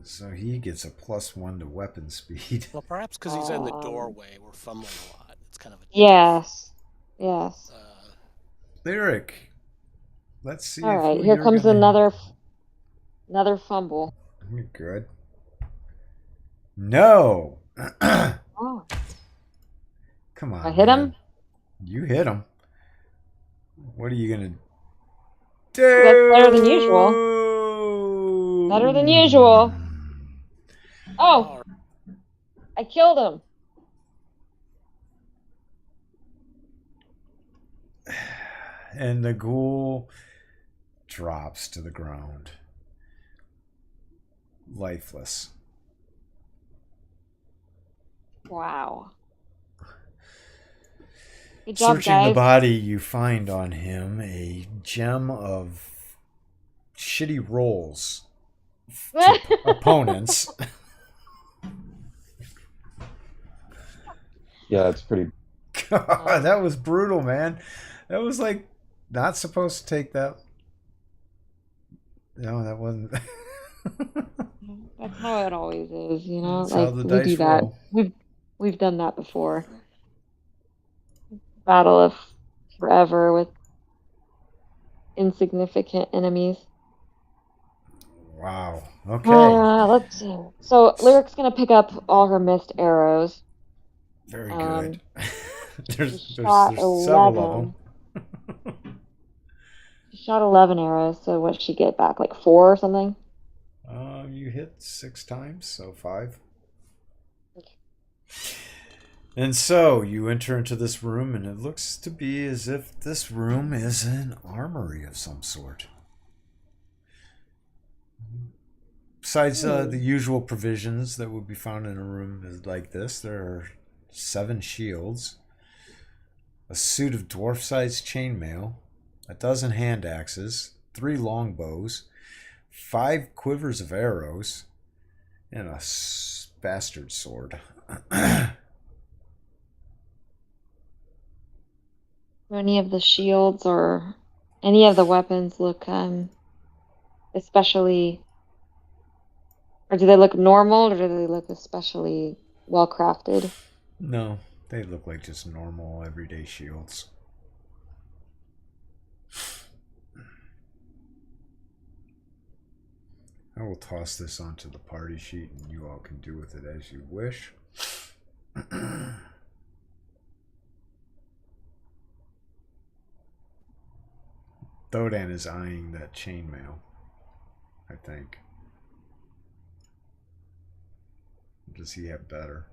So he gets a +1 to weapon speed. Well, perhaps because he's in the doorway, we're fumbling a lot. It's kind of a Yes. Yes. Lyric. Let's see All if right, who here you're comes gonna... another fumble. You're good. No! Oh, Come on, I hit man. him? You hit him. What are you gonna do? That's better than usual. Better than usual. Oh, I killed him. And the ghoul drops to the ground, lifeless. Wow. Good job, Searching guys. the body, you find on him a gem of shitty rolls to opponents. yeah, it's pretty. God, that was brutal, man. That was like not supposed to take that. No, that wasn't. That's how it always is, you know. That's like how the we do dice that. roll. We've done that before. Battle of forever with insignificant enemies. Wow. Okay. Let's see. So Lyric's gonna pick up all her missed arrows. Very good. there's shot several of 11. She shot 11 arrows. So what did she get back? Like 4 or something? You hit 6 times, so 5. And so you enter into this room, and it looks to be as if this room is an armory of some sort. Besides the usual provisions that would be found in a room like this, there are 7 shields, a suit of dwarf-sized chainmail, a dozen hand axes, 3 longbows, 5 quivers of arrows, and a bastard sword. Any of the shields or any of the weapons look especially, or do they look normal, or do they look especially well crafted? No, they look like just normal everyday shields. I will toss this onto the party sheet, and you all can do with it as you wish. Thodan is eyeing that chainmail, I think. Does he have better?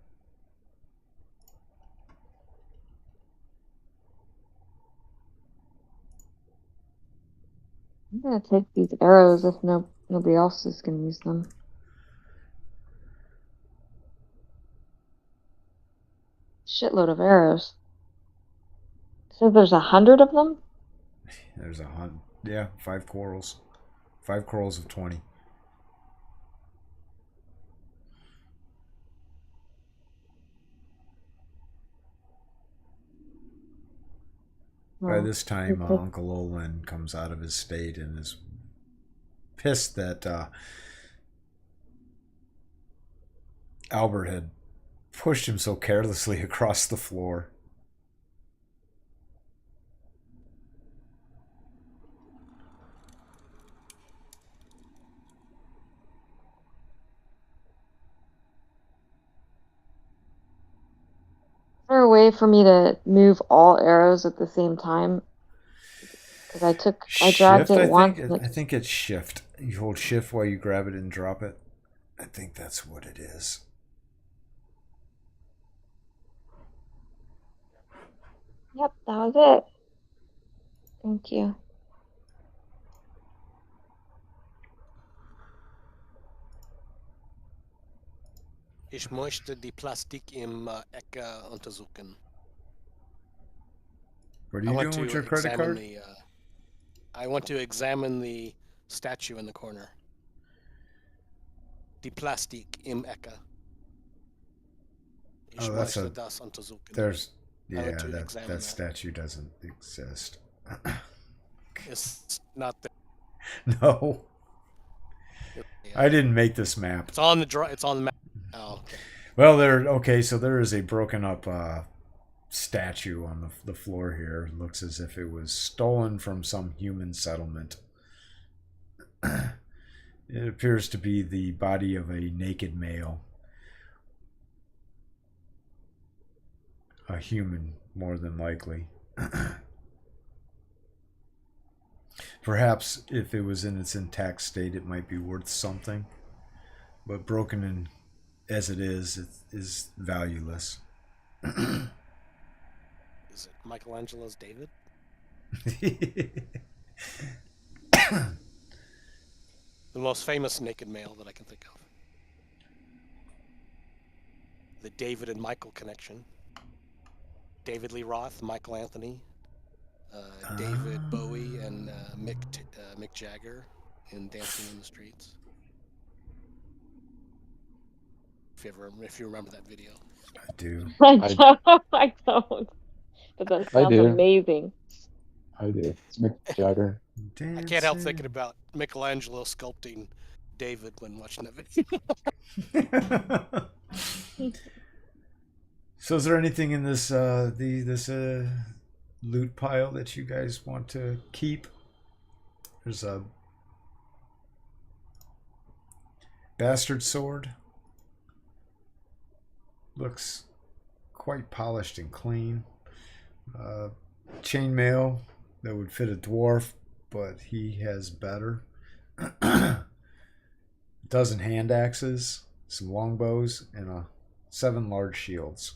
I'm gonna take these arrows if nobody else is gonna use them. Shitload of arrows. So there's 100 of them? There's 100. Yeah, 5 corals. 5 corals of 20. By this time, Uncle Olin comes out of his state and is pissed that Albert had pushed him so carelessly across the floor. Is there a way for me to move all arrows at the same time? Because I dragged Shift, it once. I think it's shift. You hold shift while you grab it and drop it. I think that's what it is. Yep, that was it. Thank you. Ich möchte die Plastik im Ecke untersuchen. What are I you want doing with to your credit examine card? the. I want to examine the statue in the corner. Die Plastik im Ecke. Ich Oh, that's möchte a. das untersuchen. There's. I want Yeah, to that examine that that. statue doesn't exist. It's not there. No, Yeah. I didn't make this map. It's on the It's on the map. Oh, okay. Well, so there is a broken up statue on the floor here. It looks as if it was stolen from some human settlement. It appears to be the body of a naked male. A human, more than likely. Perhaps if it was in its intact state, it might be worth something. But broken in as it is valueless. Is it Michelangelo's David? The most famous naked male that I can think of. The David and Michael connection. David Lee Roth, Michael Anthony, David Bowie, and Mick Jagger in Dancing in the Streets. If you remember that video. I do. I don't. But that I sounds do. amazing. I do. It's Mick Jagger. I can't help thinking about Michelangelo sculpting David when watching that video. So, is there anything in this loot pile that you guys want to keep? There's a bastard sword. Looks quite polished and clean. Chainmail that would fit a dwarf, but he has better. A dozen hand axes, some longbows, and 7 large shields.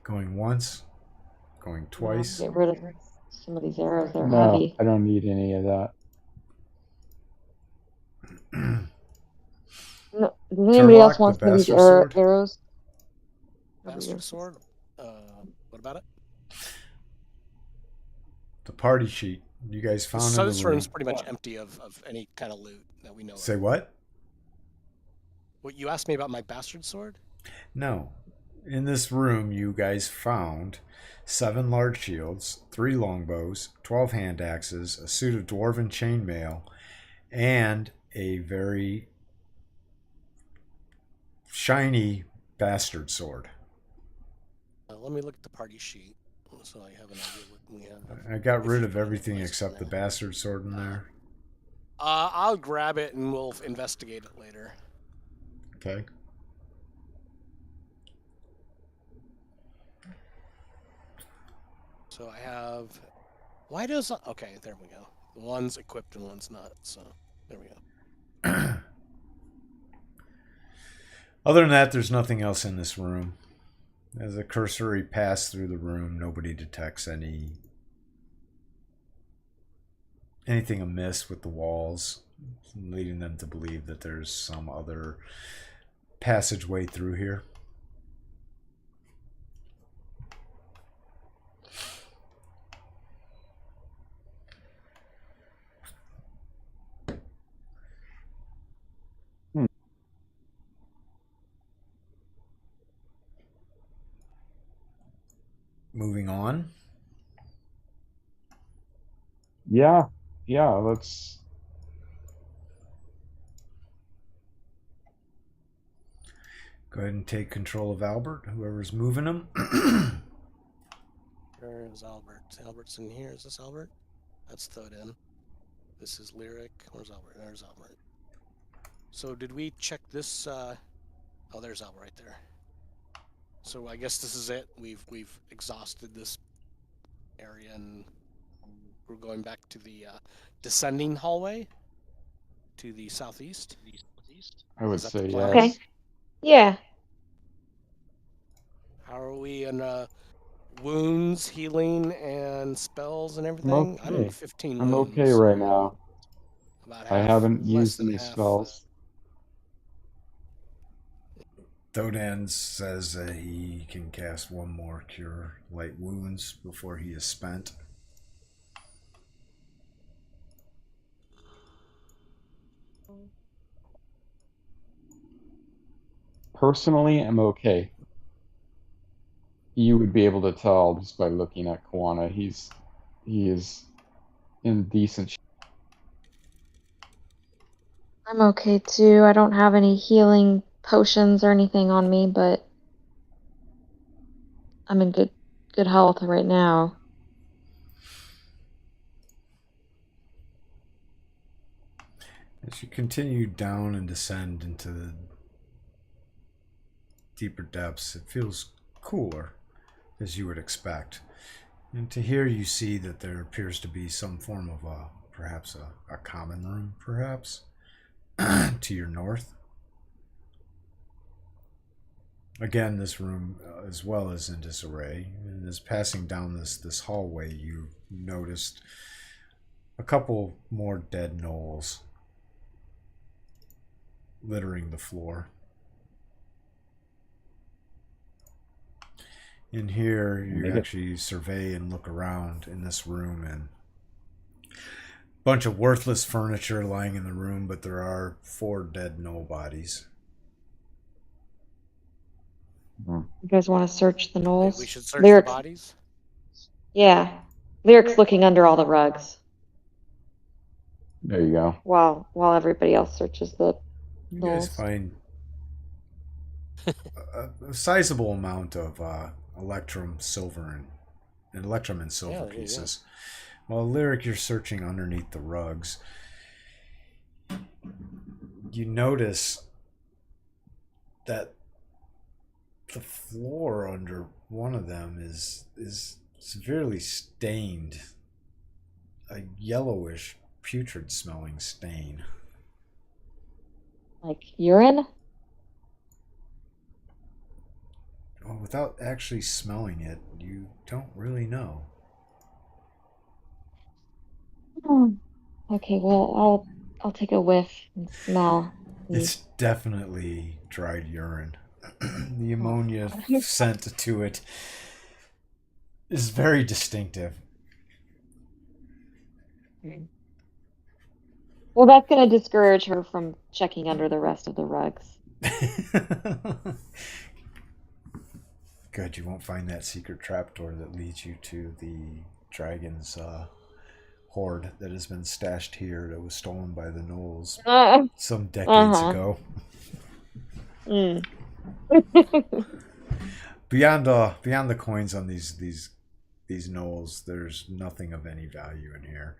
Going once, going twice. Get rid of some of these arrows. They're No, heavy. I don't need any of that. No, does anybody else Turlock, want the some of these bastard sword? arrows? Bastard sword. What about it? The party sheet you guys found So in this the room. room's pretty much empty of any kind of loot that we know Say of. what? What you asked me about my bastard sword? No. In this room, you guys found 7 large shields, 3 longbows, 12 hand axes, a suit of dwarven chainmail, and a very shiny bastard sword. Let me look at the party sheet so I have an idea what we have. I got rid of everything except the bastard sword in there. I'll grab it and we'll investigate it later. Okay. So I have. Why does. Okay, there we go. One's equipped and one's not. So there we go. Other than that, there's nothing else in this room. As a cursory pass through the room, nobody detects anything amiss with the walls, leading them to believe that there's some other passageway through here. Moving on. Yeah, let's. Go ahead and take control of Albert, whoever's moving him. Where is Albert? Albert's in here. Is this Albert? That's Thodin. This is Lyric. Where's Albert? There's Albert. So did we check this? Oh, there's Albert right there. So I guess this is it. We've exhausted this area, and we're going back to the descending hallway to the southeast. I would Is that the say plan? yes. Okay. Yeah. How are we in wounds, healing, and spells and I'm everything? I'm okay. at 15 I'm wounds. okay right now. About I half, haven't less used than any half. spells. Dodan says that he can cast one more Cure Light Wounds before he is spent. Personally, I'm okay. You would be able to tell just by looking at Kawana. He is in decent shape. I'm okay too. I don't have any healing potions or anything on me, but I'm in good health right now. As you continue down and descend into the deeper depths, it feels cooler, as you would expect. And to here you see that there appears to be some form of perhaps a common room, perhaps, to your north. Again, this room as well is in disarray, and as passing down this hallway, you noticed a couple more dead gnolls littering the floor. In here, you actually survey and look around in this room, and a bunch of worthless furniture lying in the room, but there are 4 dead gnoll bodies. You guys want to search the knolls? We should search Lyrics. the bodies. Yeah. Lyrics looking under all the rugs There you go. while everybody else searches the You guys knolls. find a sizable amount of electrum, silver, and electrum and silver pieces. While Lyric, you're searching underneath the rugs, you notice that the floor under one of them is severely stained, a yellowish, putrid smelling stain. Like urine? Well, without actually smelling it, you don't really know. Okay, well, I'll take a whiff and smell. It's definitely dried urine. The ammonia scent to it is very distinctive. Well, that's going to discourage her from checking under the rest of the rugs. Good, you won't find that secret trapdoor that leads you to the dragon's hoard that has been stashed here that was stolen by the gnolls some decades ago. Beyond the coins on these gnolls, there's nothing of any value in here.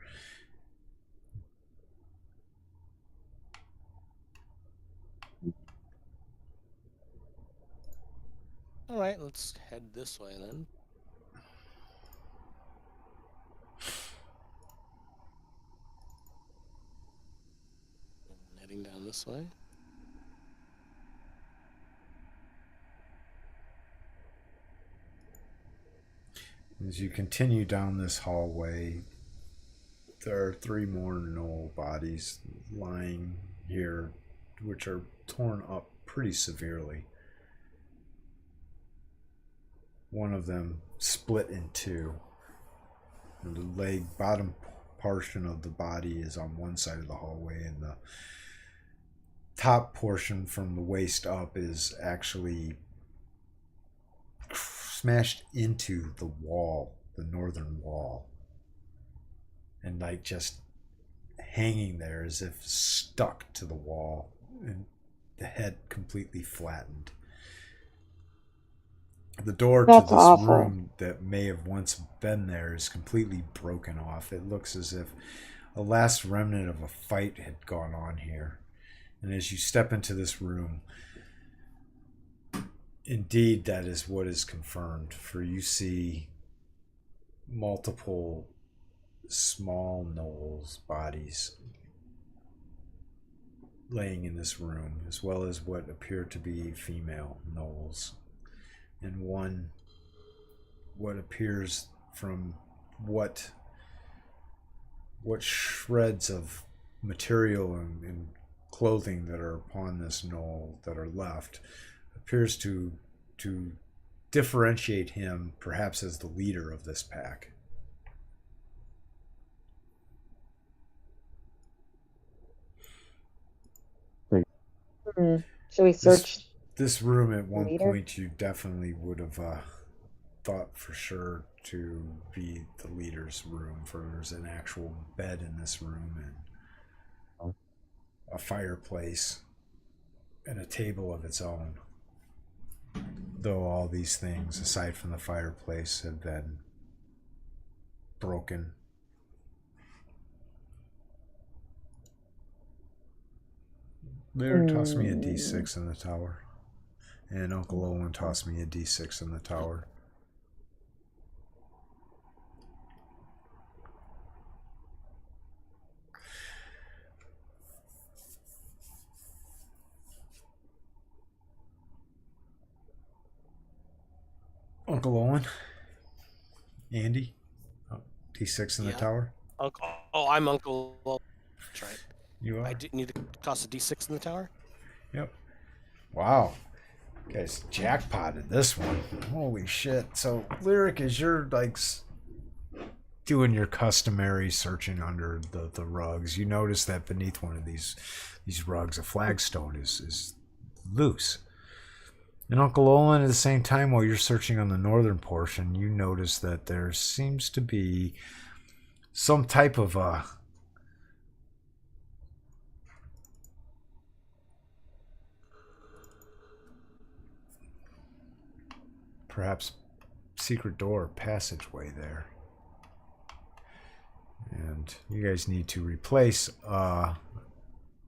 All right, let's head this way then. Heading down this way. As you continue down this hallway, there are 3 more gnoll bodies lying here, which are torn up pretty severely. One of them split in 2. The bottom portion of the body is on one side of the hallway, and the top portion from the waist up is actually smashed into the wall, the northern wall, and like just hanging there as if stuck to the wall, and the head completely flattened. The door to this room that may have once been there is completely broken off. It looks as if a last remnant of a fight had gone on here. And as you step into this room, indeed that is what is confirmed. For you see multiple small gnolls bodies laying in this room, as well as what appear to be female gnolls, and one what appears from what shreds of material and clothing that are upon this gnoll that are left appears to differentiate him perhaps as the leader of this pack. Should we search? This room at the one leader? point you definitely would have thought for sure to be the leader's room, for there's an actual bed in this room and a fireplace and a table of its own. Though all these things, aside from the fireplace, have been broken. Lyra tossed me a D6 in the tower. And Uncle Owen tossed me a D6 in the tower. Uncle Owen? Andy? Oh, D6 in the Yeah. tower? Uncle. Oh, I'm Uncle. That's right. You are? I need to toss a D6 in the tower. Yep. Wow. You guys jackpotted this one. Holy shit. So, Lyric, as you're like doing your customary searching under the rugs, you notice that beneath one of these rugs, a flagstone is loose. And Uncle Olin, at the same time, while you're searching on the northern portion, you notice that there seems to be some type of perhaps secret door or passageway there. And you guys need to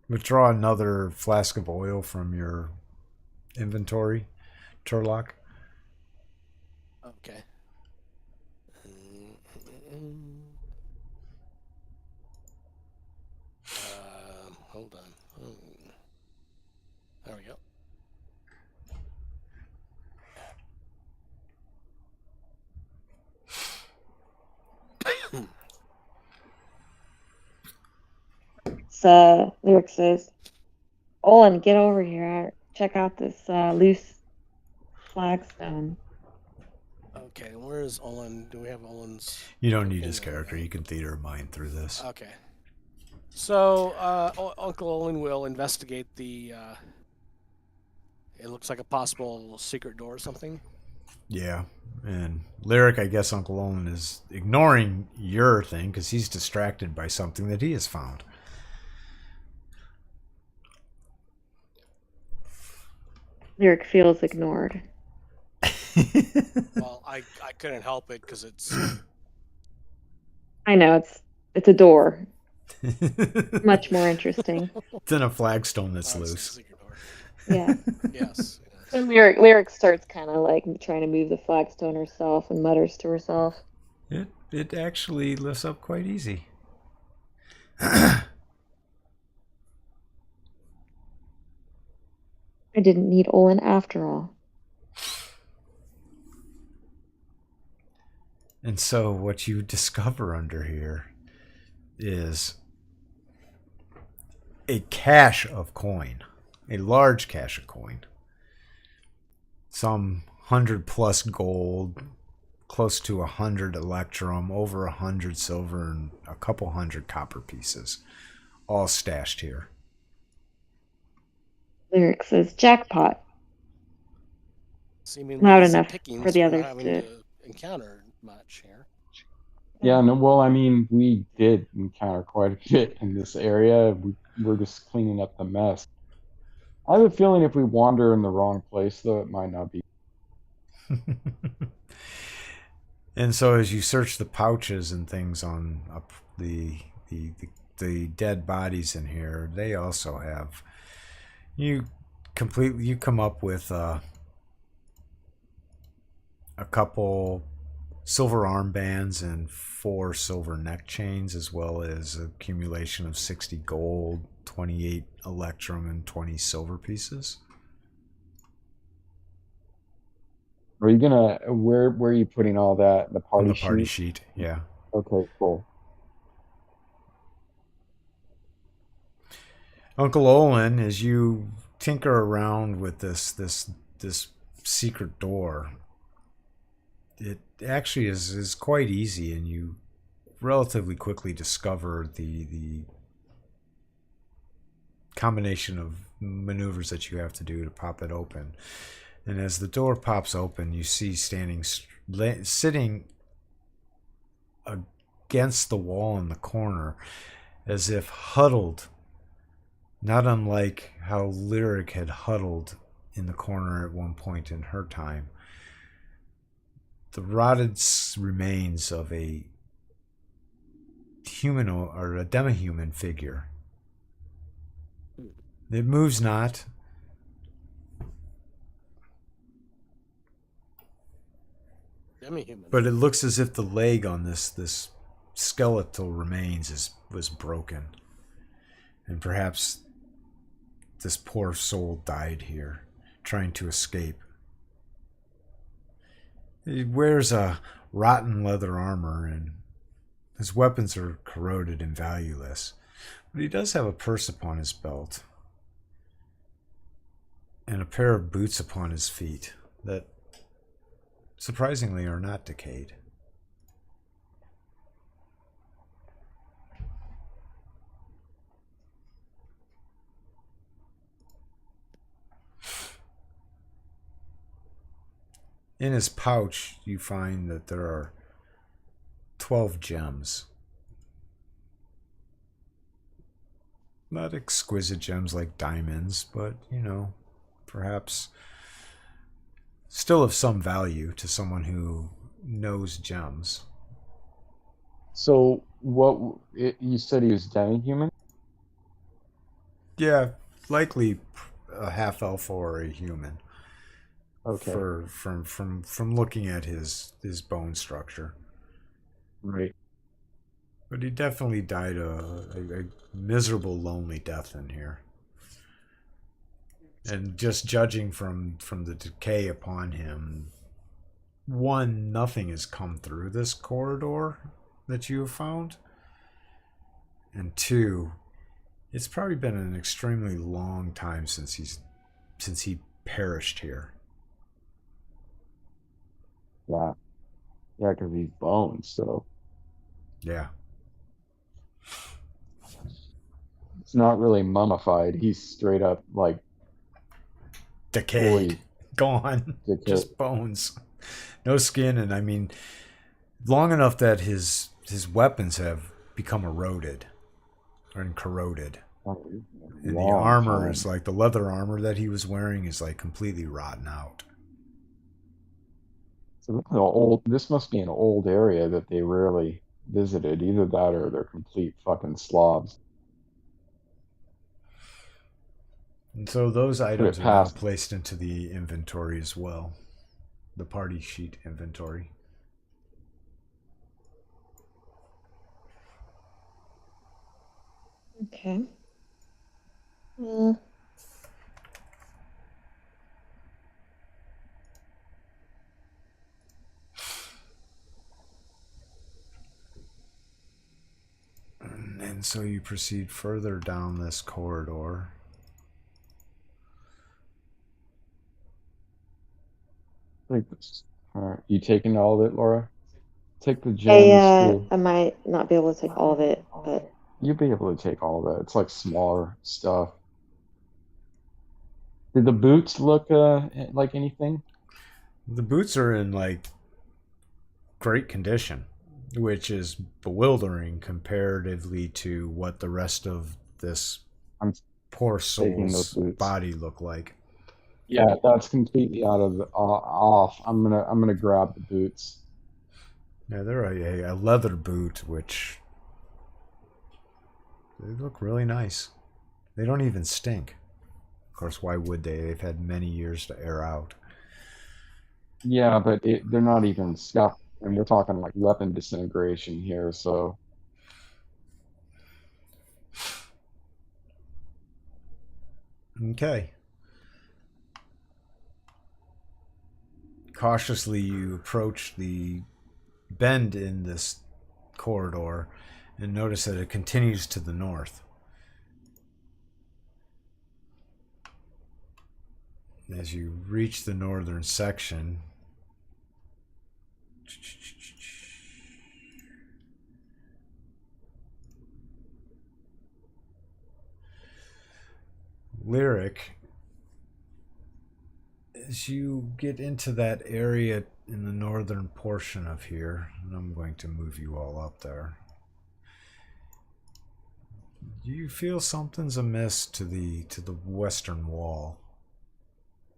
withdraw another flask of oil from your inventory, Turlock. Okay. Hold on. There we go. Lyric says, Olin, get over here. Check out this loose flagstone. Okay, where is Olin? Do we have Olin's? You don't need his character. You can theater mind through this. Okay. So, Uncle Olin will investigate the. It looks like a possible secret door or something. Yeah, and Lyric, I guess Uncle Olin is ignoring your thing because he's distracted by something that he has found. Lyric feels ignored. Well, I couldn't help it because it's. I know, it's a door. Much more interesting. It's in a flagstone that's it's a loose. secret door. Yeah. Yes. So Lyric starts kind of like trying to move the flagstone herself and mutters to herself. It actually lifts up quite easy. I didn't need Olin after all. And so what you discover under here is a cache of coin, a large cache of coin. Some 100+ gold, close to 100 electrum, over 100 silver, and a couple hundred copper pieces, all stashed here. Lyric says, jackpot. Seemingly Loud easy enough pickings for the we're others having to- encounter much here. Yeah, no, well, I mean, we did encounter quite a bit in this area. We're just cleaning up the mess. I have a feeling if we wander in the wrong place, though, it might not be. And so as you search the pouches and things on up the dead bodies in here, they also have you come up with a couple silver armbands and 4 silver neck chains, as well as accumulation of 60 gold, 28 electrum, and 20 silver pieces. Are you gonna where are you putting all that? The On party the party sheet? sheet, yeah. Okay, cool. Uncle Olin, as you tinker around with this secret door, it actually is quite easy, and you relatively quickly discover the combination of maneuvers that you have to do to pop it open. And as the door pops open, you see sitting against the wall in the corner, as if huddled, not unlike how Lyric had huddled in the corner at one point in her time, the rotted remains of a human or a demi-human figure. It moves not. Demi-human. But it looks as if the leg on this skeletal remains was broken. And perhaps this poor soul died here, trying to escape. He wears a rotten leather armor, and his weapons are corroded and valueless. But he does have a purse upon his belt, and a pair of boots upon his feet that surprisingly are not decayed. In his pouch, you find that there are 12 gems. Not exquisite gems like diamonds, but, perhaps still of some value to someone who knows gems. So you said he was demi-human? Yeah, likely a half elf or a human. Okay. From looking at his bone structure. Right. But he definitely died a miserable, lonely death in here. And just judging from the decay upon him, one, nothing has come through this corridor that you have found. And two, it's probably been an extremely long time since he perished here. Yeah. Yeah, because he's bones, so Yeah. it's not really mummified. He's straight up like Decayed. fully Gone. decayed. Just bones. No skin, and I mean, long enough that his weapons have become eroded and corroded. And the armor is like, the leather armor that he was wearing is like completely rotten out. So this must be an old area that they rarely visited. Either that or they're complete fucking slobs. And so those items are now past. placed into the inventory as well. The party sheet inventory. Okay. And so you proceed further down this corridor. Like this. All right. You taking all of it, Laura? Take the gems too. I might not be able to take all of it, but You'll be able to take all of it. It's like smaller stuff. Did the boots look like anything? The boots are in like great condition, which is bewildering comparatively to what the rest of this I'm poor taking those soul's boots. body look like. Yeah, that's completely out of off. I'm gonna grab the boots. Yeah, they're a leather boot, which they look really nice. They don't even stink. Of course, why would they? They've had many years to air out. Yeah, but they're not even scuffed And we're talking like weapon disintegration here, so Okay. Cautiously, you approach the bend in this corridor and notice that it continues to the north. As you reach the northern section, Lyric, as you get into that area in the northern portion of here, and I'm going to move you all up there, you feel something's amiss to the western wall.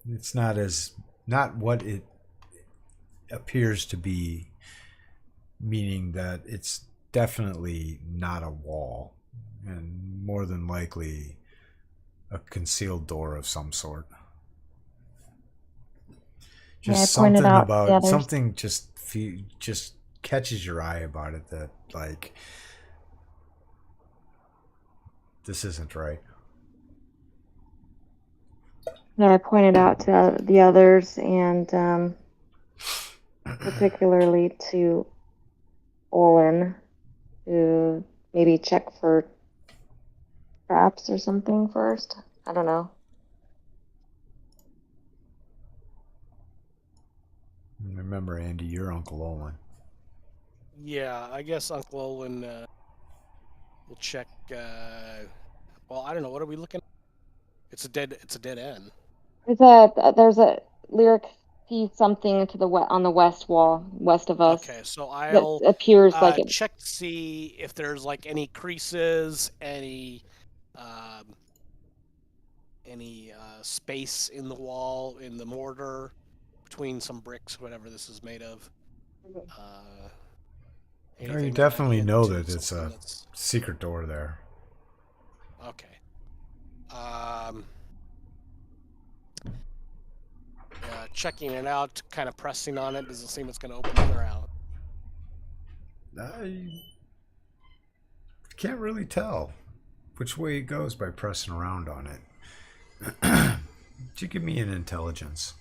It's not what it appears to be, meaning that it's definitely not a wall, and more than likely a concealed door of some sort. Just I pointed something out the about others. something just catches your eye about it, that like this isn't right. Yeah, I pointed out to the others, and particularly to Olin, to maybe check for traps or something first. I don't know. Remember, Andy, you're Uncle Olin. Yeah, I guess Uncle Olin will check. Well, I don't know. What are we looking at? It's a dead end. There's a lyric sees something to the on the west wall, west of us. Okay, so That I'll appears like it. check to see if there's like any creases, any space in the wall, in the mortar, between some bricks, whatever this is made of. You Anything that might definitely hint know to that it's something a that's secret door there. okay. Checking it out, kind of pressing on it. Does it seem it's going to open in or out? I can't really tell which way it goes by pressing around on it. Could you give me an intelligence?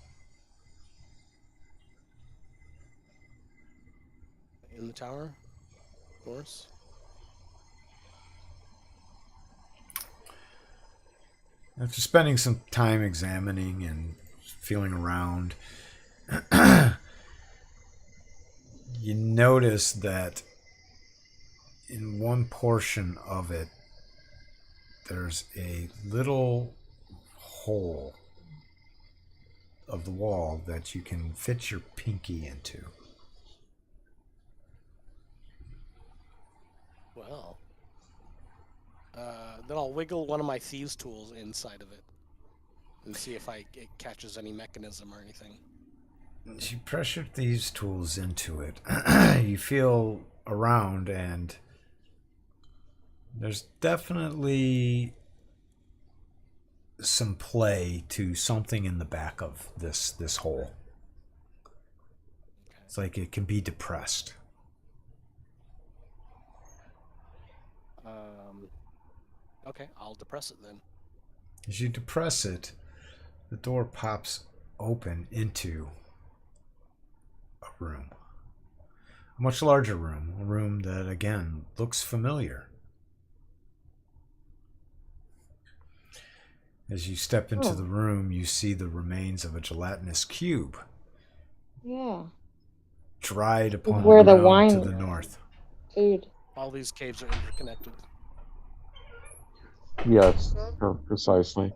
In the tower, of course. After spending some time examining and feeling around, you notice that in one portion of it, there's a little hole of the wall that you can fit your pinky into. Well, then I'll wiggle one of my thieves' tools inside of it and see if it catches any mechanism or anything. As you pressure these tools into it, you feel around, and there's definitely some play to something in the back of this hole. Okay. It's like it can be depressed. Okay, I'll depress it then. As you depress it, the door pops open into a room. A much larger room. A room that, again, looks familiar. As you step into the room, you see the remains of a gelatinous cube. Yeah. Dried upon Where the the ground wine to the north. food. All these caves are interconnected. yes, precisely.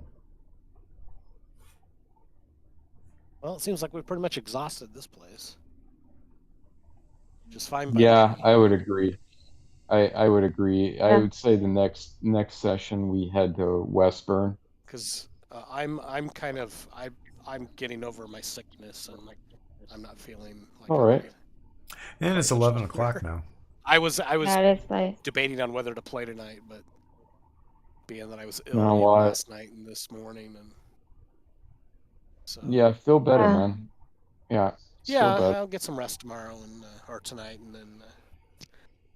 Well, it seems like we've pretty much exhausted this place. Just fine by Yeah, me. I would agree. I would agree. I Yeah. would say the next session we head to Westburn. Because I'm getting over my sickness and I'm not feeling like All I'm right. ready. And it's 11 o'clock now. I was That is like debating on whether to play tonight, but being that I was ill No, why? last night and this morning, and so Yeah, feel better, Yeah. man. Yeah. Yeah, bad. I'll get some rest tomorrow and or tonight, and then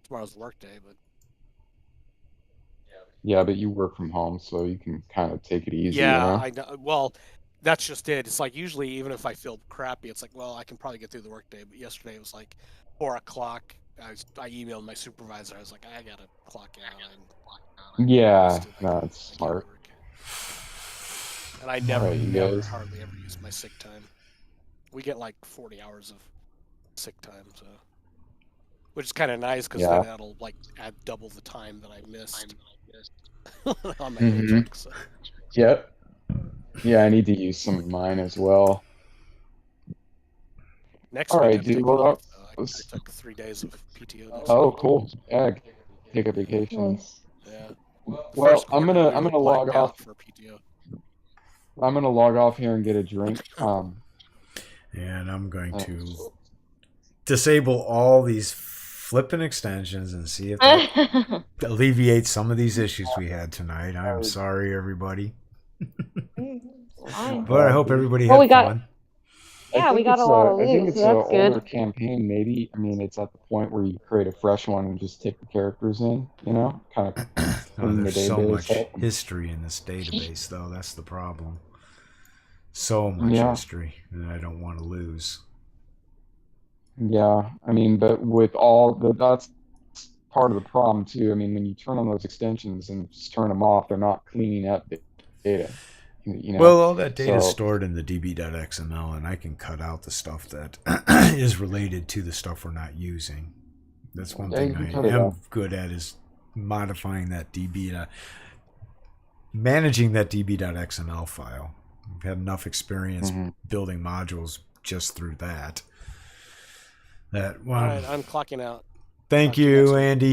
tomorrow's the work day. But Yeah, but you work from home, so you can kind of take it easy, you yeah, know? I know. Well, that's just it. It's like usually, even if I feel crappy, it's like, well, I can probably get through the work day. But yesterday it was like 4 o'clock. I emailed my supervisor. I was like, I gotta clock out. I'm Yeah, exhausted. no, it's I can't smart. work. And I All right, you guys. hardly ever use my sick time. We get like 40 hours of sick time, so which is kind of nice because then Yeah. that'll like add double the time that I missed on my Mm-hmm. paycheck. So Yep. Yeah, I need to use some of mine as well. next All week right, I'm dude. taking Well, off. Though. I let's- took 3 days of PTO next oh, week. cool. Yeah, take a vacation. Nice. Yeah. Well, First I'm quarter, we gonna were log blacked off. out for PTO. I'm gonna log off here and get a drink. And I'm going Uh, to disable all these flipping extensions and see if that alleviates some of these issues we had tonight. I am sorry, everybody. Fine. But I hope everybody Well, had we got- fun. Yeah, we got a lot of I think loot, it's so a that's older good. campaign. Maybe. I mean, it's at the point where you create a fresh one and just take the characters in. You know, kind of Oh, clean the there's so much database up. history in this database, though. That's the problem. So much Yeah. history that I don't want to lose. Yeah, I mean, but with all that's part of the problem too. I mean, when you turn on those extensions and just turn them off, they're not cleaning up the data. You know. Well, all that data is So- stored in the db.xml, and I can cut out the stuff that is related to the stuff we're not using. That's one Yeah, thing you can I cut it am out. good at is modifying that managing that db.xml file. I've had enough experience Mhm. building modules just through that. All right, I'm clocking out. Thank Talk to you next you, week. Andy.